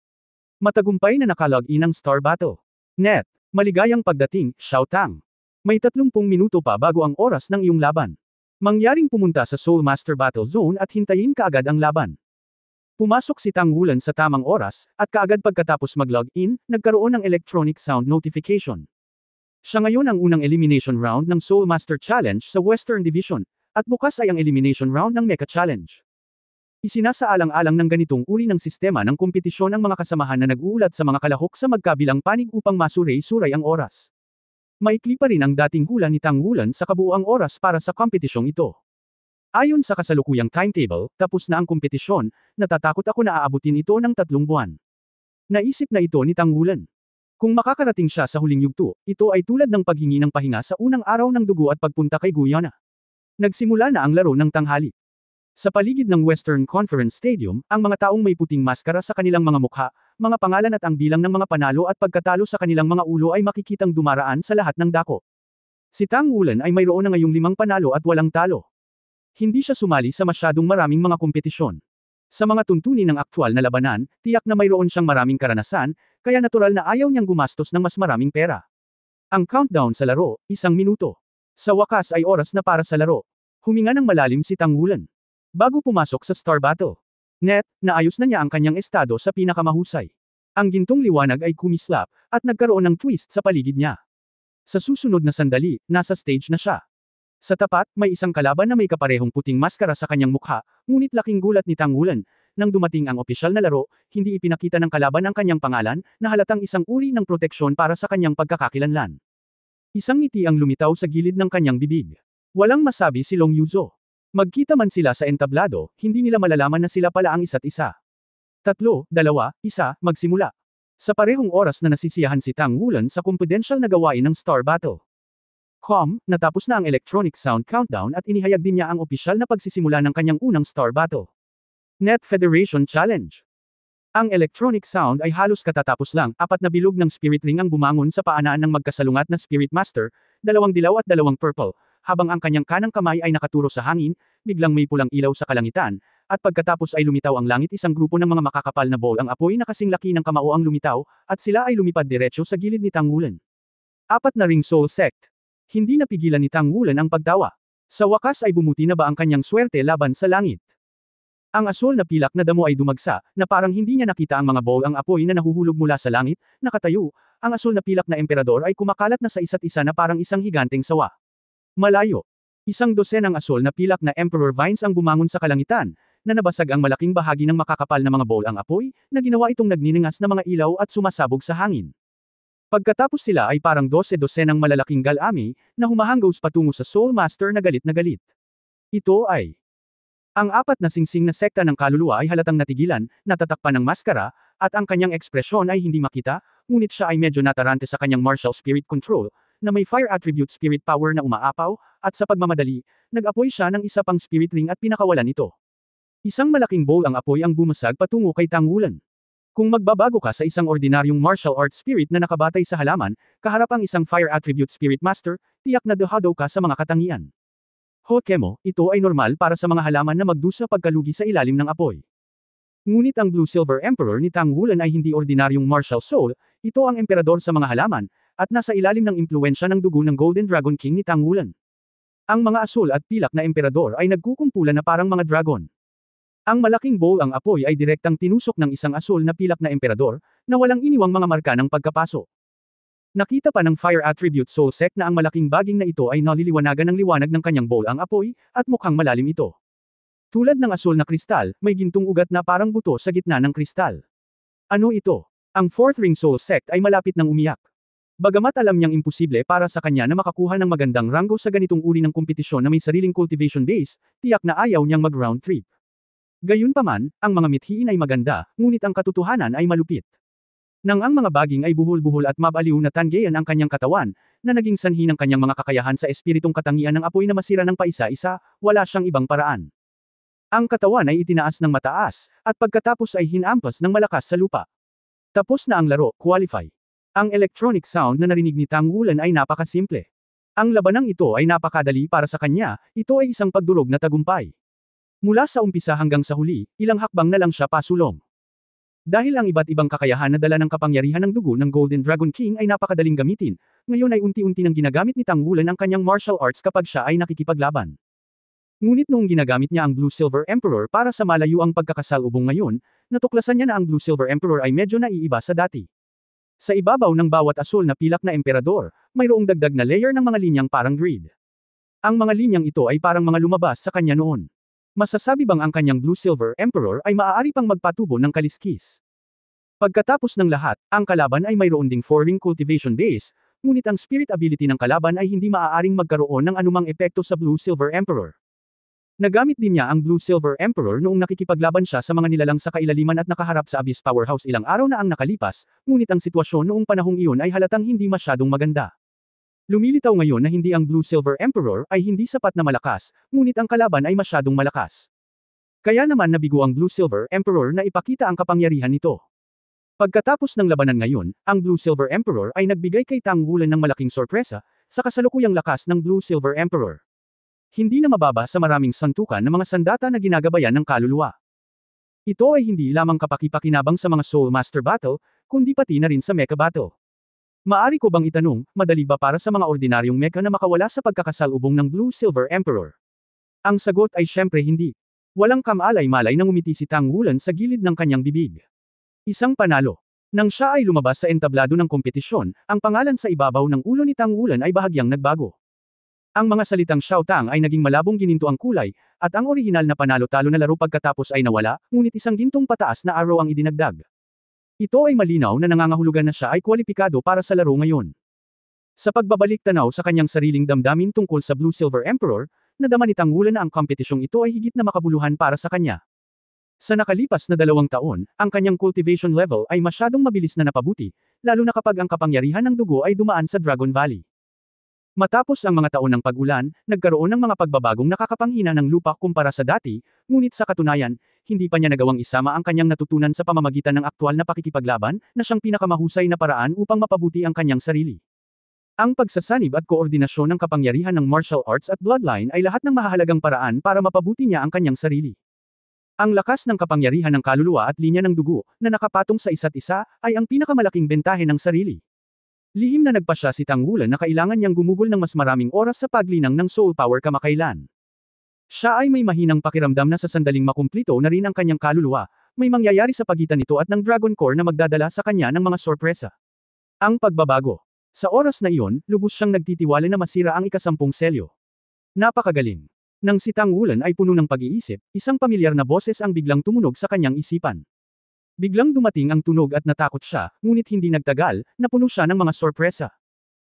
Matagumpay na nakalog-in ang Star Battle. Net, maligayang pagdating, Xiao Tang. May 30 minuto pa bago ang oras ng iyong laban. Mangyaring pumunta sa Soul Master Battle Zone at hintayin kaagad ang laban. Pumasok si Tang Wulan sa tamang oras, at kaagad pagkatapos mag-log-in, nagkaroon ng electronic sound notification. Siya ngayon ang unang elimination round ng Soul Master Challenge sa Western Division. At bukas ay ang elimination round ng Mecha Challenge. Isinasaalang-alang ng ganitong uri ng sistema ng kompetisyon ang mga kasamahan na nag-uulat sa mga kalahok sa magkabilang panig upang masuray-suray ang oras. Maikli pa rin ang dating hula ni Tang Wulan sa kabuuang oras para sa kompetisyong ito. Ayon sa kasalukuyang timetable, tapos na ang kompetisyon, natatakot ako na aabutin ito ng 3 buwan. Naisip na ito ni Tang Wulan. Kung makakarating siya sa huling yugto, ito ay tulad ng paghingi ng pahinga sa unang araw ng dugo at pagpunta kay Guyana. Nagsimula na ang laro ng tanghali. Sa paligid ng Western Conference Stadium, ang mga taong may puting maskara sa kanilang mga mukha, mga pangalan at ang bilang ng mga panalo at pagkatalo sa kanilang mga ulo ay makikitang dumaraan sa lahat ng dako. Si Tang Wulan ay mayroon na ngayong 5 panalo at walang talo. Hindi siya sumali sa masyadong maraming mga kompetisyon. Sa mga tuntunin ng aktwal na labanan, tiyak na mayroon siyang maraming karanasan, kaya natural na ayaw niyang gumastos ng mas maraming pera. Ang countdown sa laro, 1 minuto. Sa wakas ay oras na para sa laro. Huminga ng malalim si Tang Wulan. Bago pumasok sa Star Battle. Naayos na niya ang kanyang estado sa pinakamahusay. Ang gintong liwanag ay kumislap, at nagkaroon ng twist sa paligid niya. Sa susunod na sandali, nasa stage na siya. Sa tapat, may isang kalaban na may kaparehong puting maskara sa kanyang mukha, ngunit laking gulat ni Tang Wulan. Nang dumating ang opisyal na laro, hindi ipinakita ng kalaban ang kanyang pangalan, na halatang isang uri ng proteksyon para sa kanyang pagkakakilanlan. Isang ngiti ang lumitaw sa gilid ng kanyang bibig. Walang masabi si Long Yuzo. Magkita man sila sa entablado, hindi nila malalaman na sila pala ang isa't isa. 3, 2, 1, magsimula. Sa parehong oras na nasisiyahan si Tang Wulan sa kumpidensyal na gawain ng Star Battle. Natapos na ang electronic sound countdown at inihayag din niya ang opisyal na pagsisimula ng kanyang unang Star Battle. Net Federation Challenge. Ang electronic sound ay halos katatapos lang, 4 na bilog ng spirit ring ang bumangon sa paanan ng magkasalungat na Spirit Master, 2 dilaw at 2 purple. Habang ang kanyang kanang kamay ay nakaturo sa hangin, biglang may pulang ilaw sa kalangitan, at pagkatapos ay lumitaw ang langit isang grupo ng mga makakapal na ball ang apoy na kasing laki ng kamao ang lumitaw, at sila ay lumipad diretso sa gilid ni Tang Wulan. 4 na ring Soul Sect. Hindi napigilan ni Tang Wulan ang pagtawa. Sa wakas ay bumuti na ba ang kanyang swerte laban sa langit. Ang asol na pilak na damo ay dumagsa, na parang hindi niya nakita ang mga ball ang apoy na nahuhulog mula sa langit, nakatayo, ang asol na pilak na emperador ay kumakalat na sa isa't isa na parang isang higanteng sawa. Malayo. 1 dosenang asol na pilak na Emperor Vines ang bumangon sa kalangitan, na nabasag ang malaking bahagi ng makakapal na mga ball ang apoy, na ginawa itong nagniningas na mga ilaw at sumasabog sa hangin. Pagkatapos sila ay parang 12 dosenang malalaking galami, na humahanggos patungo sa Soul Master na galit na galit. Ito ay ang 4 na singsing na sekta ng kaluluwa ay halatang natigilan, natatakpan ng maskara, at ang kanyang ekspresyon ay hindi makita, ngunit siya ay medyo natarante sa kanyang martial spirit control, na may fire attribute spirit power na umaapaw, at sa pagmamadali, nag-apoy siya ng isa pang spirit ring at pinakawalan ito. Isang malaking bowl ang apoy ang bumasag patungo kay Tang Wulan. Kung magbabago ka sa isang ordinaryong martial arts spirit na nakabatay sa halaman, kaharap ang isang fire attribute spirit master, tiyak na dehado ka sa mga katangian. Hokemo, ito ay normal para sa mga halaman na magdusa pagkalugi sa ilalim ng apoy. Ngunit ang Blue Silver Emperor ni Tang Wulan ay hindi ordinaryong martial soul, ito ang emperador sa mga halaman, at nasa ilalim ng impluensya ng dugo ng Golden Dragon King ni Tang Wulan. Ang mga asul at pilak na emperador ay nagkukumpulan na parang mga dragon. Ang malaking bowl ang apoy ay direktang tinusok ng isang asul na pilak na emperador, na walang iniwang mga marka ng pagkapaso. Nakita pa ng Fire Attribute Soul Sect na ang malaking baging na ito ay naliliwanagan ng liwanag ng kanyang bowl ang apoy, at mukhang malalim ito. Tulad ng asul na kristal, may gintong ugat na parang buto sa gitna ng kristal. Ano ito? Ang Fourth Ring Soul Sect ay malapit ng umiyak. Bagamat alam niyang imposible para sa kanya na makakuha ng magandang ranggo sa ganitong uri ng kompetisyon na may sariling cultivation base, tiyak na ayaw niyang mag-round trip. Gayunpaman, ang mga mithiin ay maganda, ngunit ang katotohanan ay malupit. Nang ang mga baging ay buhol-buhol at mabaliw na tanggeyan ang kanyang katawan, na naging sanhi ng kanyang mga kakayahan sa espiritong katangian ng apoy na masira ng paisa-isa, wala siyang ibang paraan. Ang katawan ay itinaas ng mataas, at pagkatapos ay hinampas ng malakas sa lupa. Tapos na ang laro, qualify. Ang electronic sound na narinig ni Tang Wulan ay napakasimple. Ang labanang ito ay napakadali para sa kanya, ito ay isang pagdurog na tagumpay. Mula sa umpisa hanggang sa huli, ilang hakbang na lang siya pasulong. Dahil ang iba't ibang kakayahan na dala ng kapangyarihan ng dugo ng Golden Dragon King ay napakadaling gamitin, ngayon ay unti-unti nang ginagamit ni Tang Wulan ang kanyang martial arts kapag siya ay nakikipaglaban. Ngunit noong ginagamit niya ang Blue Silver Emperor para sa malayuang pagkakasalubong ngayon, natuklasan niya na ang Blue Silver Emperor ay medyo naiiba sa dati. Sa ibabaw ng bawat asul na pilak na emperador, mayroong dagdag na layer ng mga linyang parang grid. Ang mga linyang ito ay parang mga lumabas sa kanya noon. Masasabi bang ang kanyang Blue Silver Emperor ay maaari pang magpatubo ng kaliskis? Pagkatapos ng lahat, ang kalaban ay mayroon ding 4-ring cultivation base, ngunit ang spirit ability ng kalaban ay hindi maaaring magkaroon ng anumang epekto sa Blue Silver Emperor. Nagamit din niya ang Blue Silver Emperor noong nakikipaglaban siya sa mga nilalang sa kailaliman at nakaharap sa Abyss Powerhouse ilang araw na ang nakalipas, ngunit ang sitwasyon noong panahong iyon ay halatang hindi masyadong maganda. Lumilitaw ngayon na hindi ang Blue Silver Emperor ay hindi sapat na malakas, ngunit ang kalaban ay masyadong malakas. Kaya naman nabigo ang Blue Silver Emperor na ipakita ang kapangyarihan nito. Pagkatapos ng labanan ngayon, ang Blue Silver Emperor ay nagbigay kay Tang Wulan ng malaking sorpresa, sa kasalukuyang lakas ng Blue Silver Emperor. Hindi na mababa sa maraming santukan ng mga sandata na ginagabayan ng kaluluwa. Ito ay hindi lamang kapaki-pakinabang sa mga Soul Master Battle, kundi pati na rin sa Mecha Battle. Maari ko bang itanong, madali ba para sa mga ordinaryong mecha na makawala sa pagkakasalubong ng Blue Silver Emperor? Ang sagot ay syempre hindi. Walang kamalay-malay nang umiti si Tang Wulan sa gilid ng kanyang bibig. Isang panalo. Nang siya ay lumabas sa entablado ng kompetisyon, ang pangalan sa ibabaw ng ulo ni Tang Wulan ay bahagyang nagbago. Ang mga salitang Xiao Tang ay naging malabong gininto ang kulay, at ang orihinal na panalo-talo na laro pagkatapos ay nawala, ngunit isang gintong pataas na arrow ang idinagdag. Ito ay malinaw na nangangahulugan na siya ay kwalipikado para sa laro ngayon. Sa pagbabalik tanaw sa kanyang sariling damdamin tungkol sa Blue Silver Emperor, nadama ni Tang Wulan na ang kompetisyong ito ay higit na makabuluhan para sa kanya. Sa nakalipas na 2 taon, ang kanyang cultivation level ay masyadong mabilis na napabuti, lalo na kapag ang kapangyarihan ng dugo ay dumaan sa Dragon Valley. Matapos ang mga taon ng pag-ulan, nagkaroon ng mga pagbabagong nakakapanghina ng lupa kumpara sa dati, ngunit sa katunayan, hindi pa niya nagawang isama ang kanyang natutunan sa pamamagitan ng aktwal na pakikipaglaban, na siyang pinakamahusay na paraan upang mapabuti ang kanyang sarili. Ang pagsasanib at koordinasyon ng kapangyarihan ng martial arts at bloodline ay lahat ng mahahalagang paraan para mapabuti niya ang kanyang sarili. Ang lakas ng kapangyarihan ng kaluluwa at linya ng dugo, na nakapatong sa isa't isa, ay ang pinakamalaking bentahe ng sarili. Lihim na nagpasya si Tang Wulan na kailangan niyang gumugol ng mas maraming oras sa paglinang ng soul power kamakailan. Siya ay may mahinang pakiramdam na sa sandaling makumplito na rin ang kanyang kaluluwa, may mangyayari sa pagitan nito at ng Dragon Core na magdadala sa kanya ng mga sorpresa. Ang pagbabago. Sa oras na iyon, lubos siyang nagtitiwala na masira ang ika-10 selyo. Napakagaling. Nang si Tang Wulan ay puno ng pag-iisip, isang pamilyar na boses ang biglang tumunog sa kanyang isipan. Biglang dumating ang tunog at natakot siya, ngunit hindi nagtagal, napuno siya ng mga sorpresa.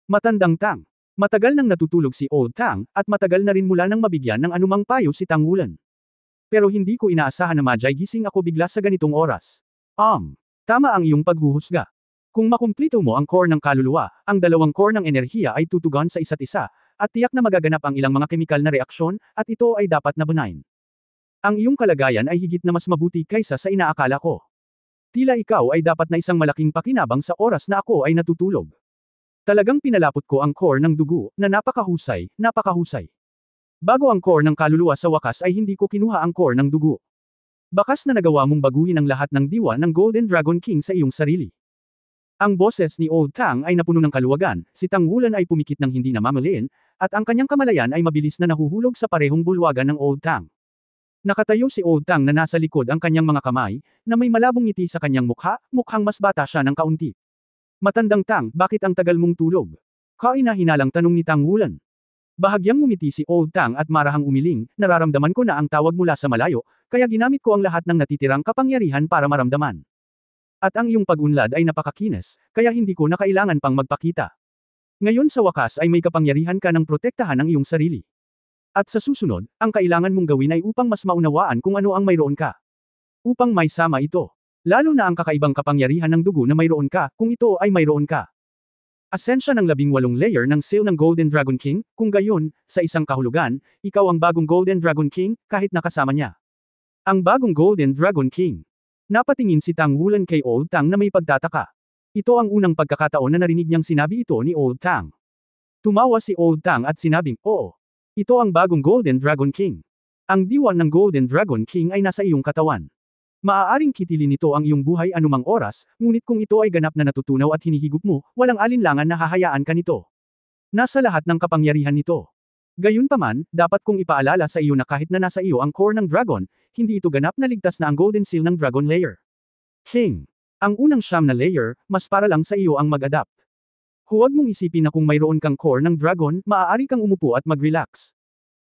Matandang Tang. Matagal nang natutulog si Old Tang, at matagal na rin mula nang mabigyan ng anumang payo si Tang Wulan. Pero hindi ko inaasahan na majay gising ako bigla sa ganitong oras. Tama ang iyong paghuhusga. Kung makumplito mo ang core ng kaluluwa, ang 2 core ng enerhiya ay tutugon sa isa't isa, at tiyak na magaganap ang ilang mga kemikal na reaksyon, at ito ay dapat na benign. Ang iyong kalagayan ay higit na mas mabuti kaysa sa inaakala ko. Tila ikaw ay dapat na isang malaking pakinabang sa oras na ako ay natutulog. Talagang pinalapot ko ang core ng dugo, na napakahusay, napakahusay. Bago ang core ng kaluluwa sa wakas ay hindi ko kinuha ang core ng dugo. Bakas na nagawa mong baguhin ang lahat ng diwa ng Golden Dragon King sa iyong sarili. Ang boses ni Old Tang ay napuno ng kaluwagan, si Tang Wulan ay pumikit ng hindi namamaliin, at ang kanyang kamalayan ay mabilis na nahuhulog sa parehong bulwagan ng Old Tang. Nakatayo si Old Tang na nasa likod ang kanyang mga kamay, na may malabong ngiti sa kanyang mukha, mukhang mas bata siya ng kaunti. Matandang Tang, bakit ang tagal mong tulog? Kaina-hinalang tanong ni Tang Wulan. Bahagyang ngumiti si Old Tang at marahang umiling, nararamdaman ko na ang tawag mula sa malayo, kaya ginamit ko ang lahat ng natitirang kapangyarihan para maramdaman. At ang iyong pag-unlad ay napakakinis, kaya hindi ko na kailangan pang magpakita. Ngayon sa wakas ay may kapangyarihan ka ng protektahan ang iyong sarili. At sa susunod, ang kailangan mong gawin ay upang mas maunawaan kung ano ang mayroon ka. Upang may sama ito. Lalo na ang kakaibang kapangyarihan ng dugo na mayroon ka, kung ito ay mayroon ka. Asensya ng 18 layer ng seal ng Golden Dragon King, kung gayon, sa isang kahulugan, ikaw ang bagong Golden Dragon King, kahit nakasama niya. Ang bagong Golden Dragon King. Napatingin si Tang Wulan kay Old Tang na may pagtataka. Ito ang unang pagkakataon na narinig niyang sinabi ito ni Old Tang. Tumawa si Old Tang at sinabing, oo. Ito ang bagong Golden Dragon King. Ang diwa ng Golden Dragon King ay nasa iyong katawan. Maaaring kitilin nito ang iyong buhay anumang oras, ngunit kung ito ay ganap na natutunaw at hinihigop mo, walang alinlangan na hahayaan ka nito. Nasa lahat ng kapangyarihan nito. Gayunpaman, dapat kong ipaalala sa iyo na kahit na nasa iyo ang core ng dragon, hindi ito ganap na ligtas na ang Golden Seal ng Dragon Layer. King. Ang unang siyam na layer, mas para lang sa iyo ang mag-adapt. Huwag mong isipin na kung mayroon kang core ng dragon, maaari kang umupo at mag-relax.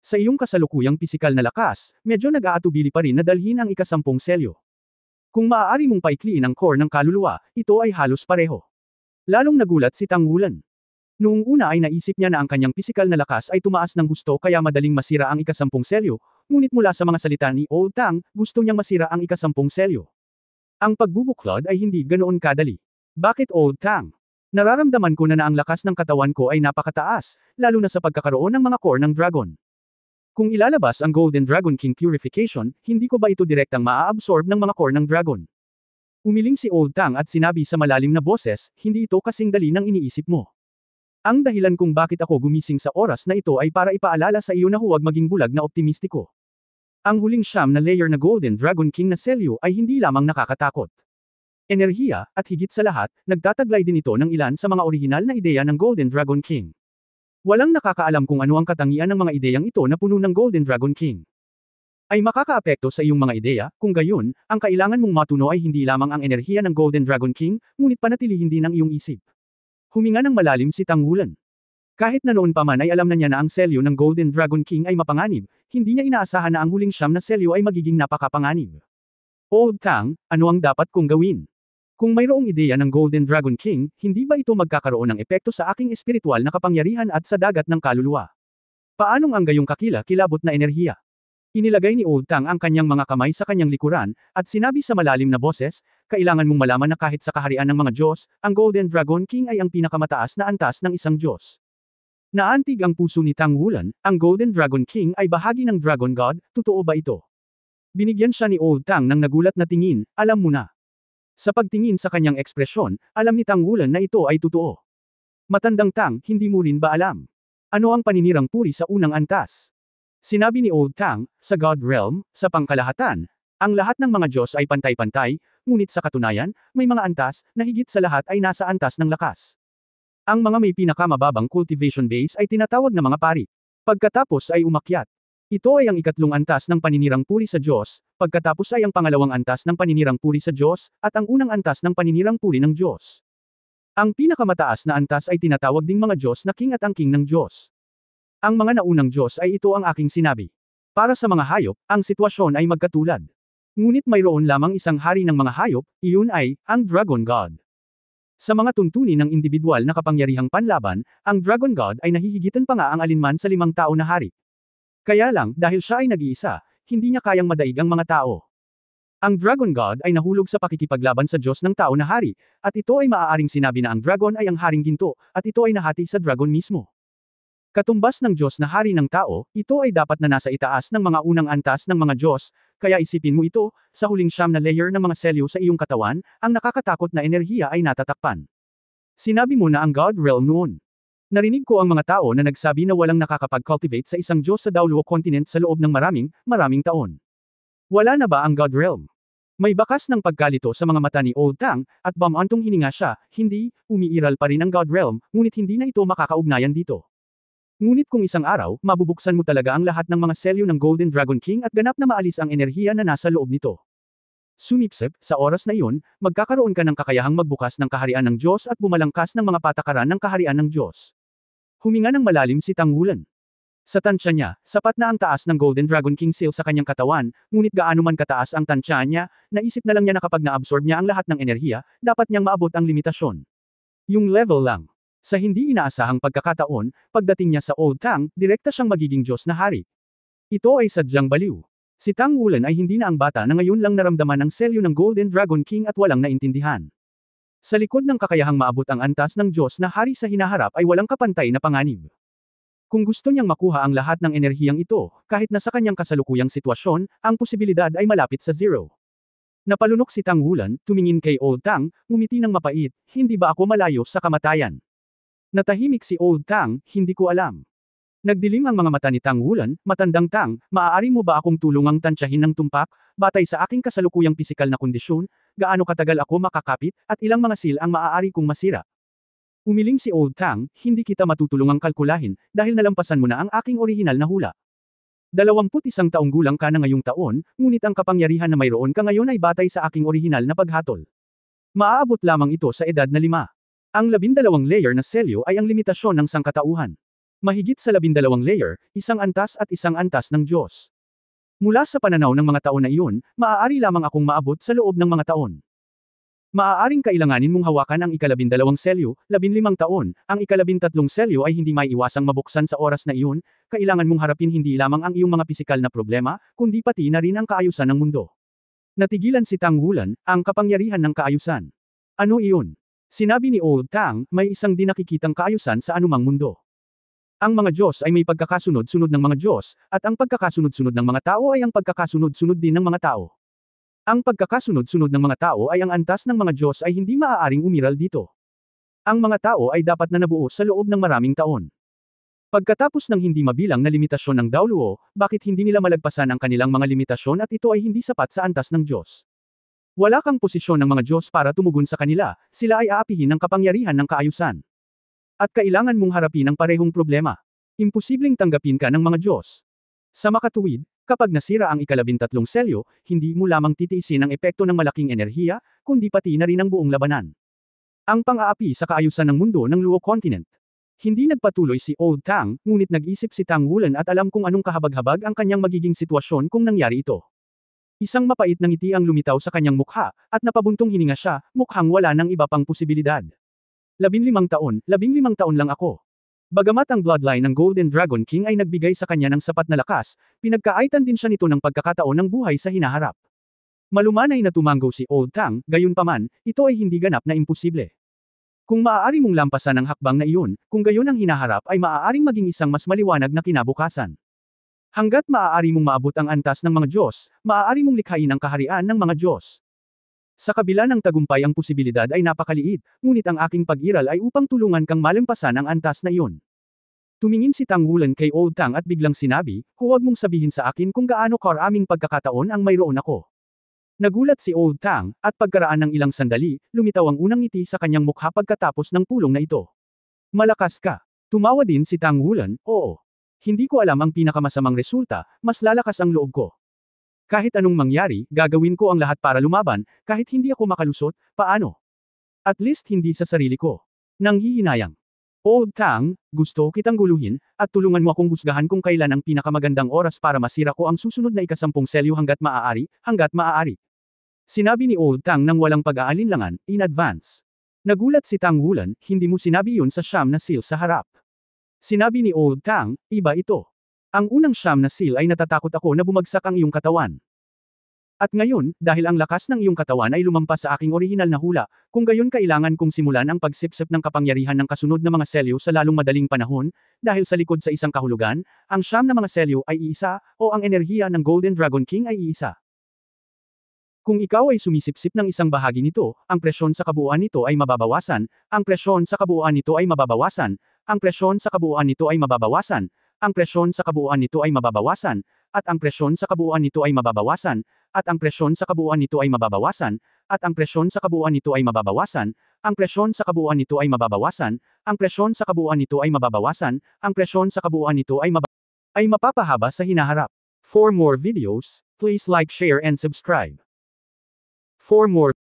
Sa iyong kasalukuyang pisikal na lakas, medyo nag-aatubili pa rin na dalhin ang ika-10 selyo. Kung maaari mong paikliin ang core ng kaluluwa, ito ay halos pareho. Lalong nagulat si Tang Wulan. Noong una ay naisip niya na ang kanyang pisikal na lakas ay tumaas ng gusto kaya madaling masira ang ika-10 selyo, ngunit mula sa mga salita ni Old Tang, gusto niyang masira ang ika-10 selyo. Ang pagbubuklod ay hindi ganoon kadali. Bakit Old Tang? Nararamdaman ko na ang lakas ng katawan ko ay napakataas, lalo na sa pagkakaroon ng mga core ng dragon. Kung ilalabas ang Golden Dragon King Purification, hindi ko ba ito direktang maa-absorb ng mga core ng dragon? Umiling si Old Tang at sinabi sa malalim na boses, hindi ito kasing dali ng iniisip mo. Ang dahilan kung bakit ako gumising sa oras na ito ay para ipaalala sa iyo na huwag maging bulag na optimistiko. Ang huling siyam na layer na Golden Dragon King na selyo ay hindi lamang nakakatakot. Enerhiya, at higit sa lahat, nagtataglay din ito ng ilan sa mga orihinal na ideya ng Golden Dragon King. Walang nakakaalam kung ano ang katangian ng mga ideyang ito na puno ng Golden Dragon King. Ay makakaapekto sa iyong mga ideya, kung gayon, ang kailangan mong matuno ay hindi lamang ang enerhiya ng Golden Dragon King, ngunit panatilihin din ang iyong isip. Huminga ng malalim si Tang Wulan. Kahit na noon pa man ay alam na niya na ang selyo ng Golden Dragon King ay mapanganib, hindi niya inaasahan na ang huling siyam na selyo ay magiging napakapanganib. Old Tang, ano ang dapat kong gawin? Kung mayroong ideya ng Golden Dragon King, hindi ba ito magkakaroon ng epekto sa aking espiritual na kapangyarihan at sa dagat ng kaluluwa? Paanong ang gayong kakila-kilabot na enerhiya? Inilagay ni Old Tang ang kanyang mga kamay sa kanyang likuran, at sinabi sa malalim na boses, kailangan mong malaman na kahit sa kaharian ng mga Diyos, ang Golden Dragon King ay ang pinakamataas na antas ng isang Diyos. Naantig ang puso ni Tang Wulan, ang Golden Dragon King ay bahagi ng Dragon God, totoo ba ito? Binigyan siya ni Old Tang ng nagulat na tingin, alam mo na. Sa pagtingin sa kanyang ekspresyon, alam ni Tang Wulan na ito ay totoo. Matandang Tang, hindi mo rin ba alam? Ano ang paninirang puri sa unang antas? Sinabi ni Old Tang, sa God Realm, sa pangkalahatan, ang lahat ng mga Diyos ay pantay-pantay, ngunit sa katunayan, may mga antas, na higit sa lahat ay nasa antas ng lakas. Ang mga may pinakamababang cultivation base ay tinatawag na mga pari. Pagkatapos ay umakyat. Ito ay ang ikatlong antas ng paninirang puri sa Diyos, pagkatapos ay ang pangalawang antas ng paninirang puri sa Diyos, at ang unang antas ng paninirang puri ng Diyos. Ang pinakamataas na antas ay tinatawag ding mga Diyos na King at ang King ng Diyos. Ang mga naunang Diyos ay ito ang aking sinabi. Para sa mga hayop, ang sitwasyon ay magkatulad. Ngunit mayroon lamang isang hari ng mga hayop, iyon ay, ang Dragon God. Sa mga tuntunin ng individual na kapangyarihang panlaban, ang Dragon God ay nahihigitan pa nga ang alinman sa 5 tao na hari. Kaya lang, dahil siya ay nag-iisa, hindi niya kayang madaig ang mga tao. Ang Dragon God ay nahulog sa pakikipaglaban sa Diyos ng tao na hari, at ito ay maaaring sinabi na ang dragon ay ang haring ginto, at ito ay nahati sa dragon mismo. Katumbas ng Diyos na hari ng tao, ito ay dapat na nasa itaas ng mga unang antas ng mga Diyos, kaya isipin mo ito, sa huling siyam na layer ng mga selyo sa iyong katawan, ang nakakatakot na enerhiya ay natatakpan. Sinabi mo na ang God Realm noon. Narinig ko ang mga tao na nagsabi na walang nakakapag-cultivate sa isang Diyos sa Dauluo continent sa loob ng maraming taon. Wala na ba ang God Realm? May bakas ng pagkalito sa mga mata ni Old Tang, at bamantong hininga siya, hindi, umiiral pa rin ang God Realm, ngunit hindi na ito makakaugnayan dito. Ngunit kung isang araw, mabubuksan mo talaga ang lahat ng mga selyo ng Golden Dragon King at ganap na maalis ang enerhiya na nasa loob nito. Sumipsip, sa oras na iyon, magkakaroon ka ng kakayahang magbukas ng kaharian ng Diyos at bumalangkas ng mga patakaran ng kaharian ng Diyos. Huminga ng malalim si Tang Wulan. Sa tansya niya, sapat na ang taas ng Golden Dragon King seal sa kanyang katawan, ngunit gaano man kataas ang tansya niya, naisip na lang niya na kapag na-absorb niya ang lahat ng enerhiya, dapat niyang maabot ang limitasyon. Yung level lang. Sa hindi inaasahang pagkakataon, pagdating niya sa Old Tang, direkta siyang magiging Diyos na hari. Ito ay sadyang baliw. Si Tang Wulan ay hindi na ang bata na ngayon lang naramdaman ang selyo ng Golden Dragon King at walang naintindihan. Sa likod ng kakayahang maabot ang antas ng Diyos na hari sa hinaharap ay walang kapantay na panganib. Kung gusto niyang makuha ang lahat ng enerhiyang ito, kahit na sa kanyang kasalukuyang sitwasyon, ang posibilidad ay malapit sa zero. Napalunok si Tang Wulan, tumingin kay Old Tang, ngumiti ng mapait, hindi ba ako malayo sa kamatayan? Natahimik si Old Tang, hindi ko alam. Nagdilim ang mga mata ni Tang Wulan, matandang Tang, maaari mo ba akong tulungang tansyahin ng tumpak, batay sa aking kasalukuyang pisikal na kondisyon, gaano katagal ako makakapit, at ilang mga seal ang maaari kong masira. Umiling si Old Tang, hindi kita matutulungang kalkulahin, dahil nalampasan mo na ang aking orihinal na hula. 21 taong gulang ka na ngayong taon, ngunit ang kapangyarihan na mayroon ka ngayon ay batay sa aking orihinal na paghatol. Maaabot lamang ito sa edad na 5. Ang 12 layer na selyo ay ang limitasyon ng sangkatauhan. Mahigit sa 12 layer, isang antas at isang antas ng Diyos. Mula sa pananaw ng mga taon na iyon, maaari lamang akong maabot sa loob ng mga taon. Maaaring kailanganin mong hawakan ang ika-12 selyo, 15 taon, ang ika-13 selyo ay hindi maiiwasang mabuksan sa oras na iyon, kailangan mong harapin hindi lamang ang iyong mga pisikal na problema, kundi pati na rin ang kaayusan ng mundo. Natigilan si Tang Wulan, ang kapangyarihan ng kaayusan. Ano iyon? Sinabi ni Old Tang, may isang di nakikitang kaayusan sa anumang mundo. Ang mga Diyos ay may pagkakasunod-sunod ng mga Diyos, at ang pagkakasunod-sunod ng mga tao ay ang pagkakasunod-sunod din ng mga tao. Ang pagkakasunod-sunod ng mga tao ay ang antas ng mga Diyos ay hindi maaaring umiral dito. Ang mga tao ay dapat na nabuo sa loob ng maraming taon. Pagkatapos ng hindi mabilang na limitasyon ng Daoluo, bakit hindi nila malagpasan ang kanilang mga limitasyon at ito ay hindi sapat sa antas ng Diyos? Wala kang posisyon ng mga Diyos para tumugon sa kanila, sila ay aapihin ng kapangyarihan ng kaayusan. At kailangan mong harapin ang parehong problema. Imposibleng tanggapin ka ng mga Diyos. Sa makatuwid, kapag nasira ang ika-13 selyo, hindi mo lamang titiisin ang epekto ng malaking enerhiya, kundi pati na rin ang buong labanan. Ang pang-aapi sa kaayusan ng mundo ng Luo Continent. Hindi nagpatuloy si Old Tang, ngunit nag-isip si Tang Wulan at alam kung anong kahabag-habag ang kanyang magiging sitwasyon kung nangyari ito. Isang mapait na ngiti ang lumitaw sa kanyang mukha, at napabuntong hininga siya, mukhang wala ng iba pang posibilidad. 15 taon lang ako. Bagamat ang bloodline ng Golden Dragon King ay nagbigay sa kanya ng sapat na lakas, pinagkaaitan din siya nito ng pagkakataon ng buhay sa hinaharap. Malumanay na tumanggo si Old Tang, gayunpaman, ito ay hindi ganap na imposible. Kung maaari mong lampasan ang hakbang na iyon, kung gayon ang hinaharap ay maaaring maging isang mas maliwanag na kinabukasan. Hanggat maaari mong maabot ang antas ng mga Diyos, maaari mong likhain ang kaharian ng mga Diyos. Sa kabila ng tagumpay ang posibilidad ay napakaliit, ngunit ang aking pag-iral ay upang tulungan kang malampasan ang antas na iyon. Tumingin si Tang Wulan kay Old Tang at biglang sinabi, huwag mong sabihin sa akin kung gaano karaming pagkakataon ang mayroon ako. Nagulat si Old Tang, at pagkaraan ng ilang sandali, lumitaw ang unang ngiti sa kanyang mukha pagkatapos ng pulong na ito. Malakas ka. Tumawa din si Tang Wulan, oo. Hindi ko alam ang pinakamasamang resulta, mas lalakas ang loob ko. Kahit anong mangyari, gagawin ko ang lahat para lumaban, kahit hindi ako makalusot, paano? At least hindi sa sarili ko. Nanghihinayang. Old Tang, gusto kitang guluhin, at tulungan mo akong husgahan kung kailan ang pinakamagandang oras para masira ko ang susunod na ika-10 selyo hanggat maaari. Sinabi ni Old Tang nang walang pag-aalinlangan, in advance. Nagulat si Tang Wulan, hindi mo sinabi yun sa siyam na seal sa harap. Sinabi ni Old Tang, iba ito. Ang unang siyam na seal ay natatakot ako na bumagsak ang iyong katawan. At ngayon, dahil ang lakas ng iyong katawan ay lumampas sa aking orihinal na hula, kung gayon kailangan kong simulan ang pagsipsip ng kapangyarihan ng kasunod na mga selyo sa lalong madaling panahon, dahil sa likod sa isang kahulugan, ang siyam na mga selyo ay iisa, o ang enerhiya ng Golden Dragon King ay iisa. Kung ikaw ay sumisipsip ng isang bahagi nito, ang presyon sa kabuuan nito ay mababawasan, ang presyon sa kabuuan nito ay mababawasan, ang presyon sa kabuuan nito ay mababawasan, ang presyon sa kabuuan nito ay mababawasan, at ang presyon sa kabuuan nito ay mababawasan, at ang presyon sa kabuuan nito ay mababawasan, at ang presyon sa kabuuan nito ay mababawasan, ang presyon sa kabuuan nito ay mababawasan, ang presyon sa kabuuan nito ay mababawasan, ang presyon sa kabuuan nito ay mapapahaba sa hinaharap. For more videos, please like, share and subscribe. For more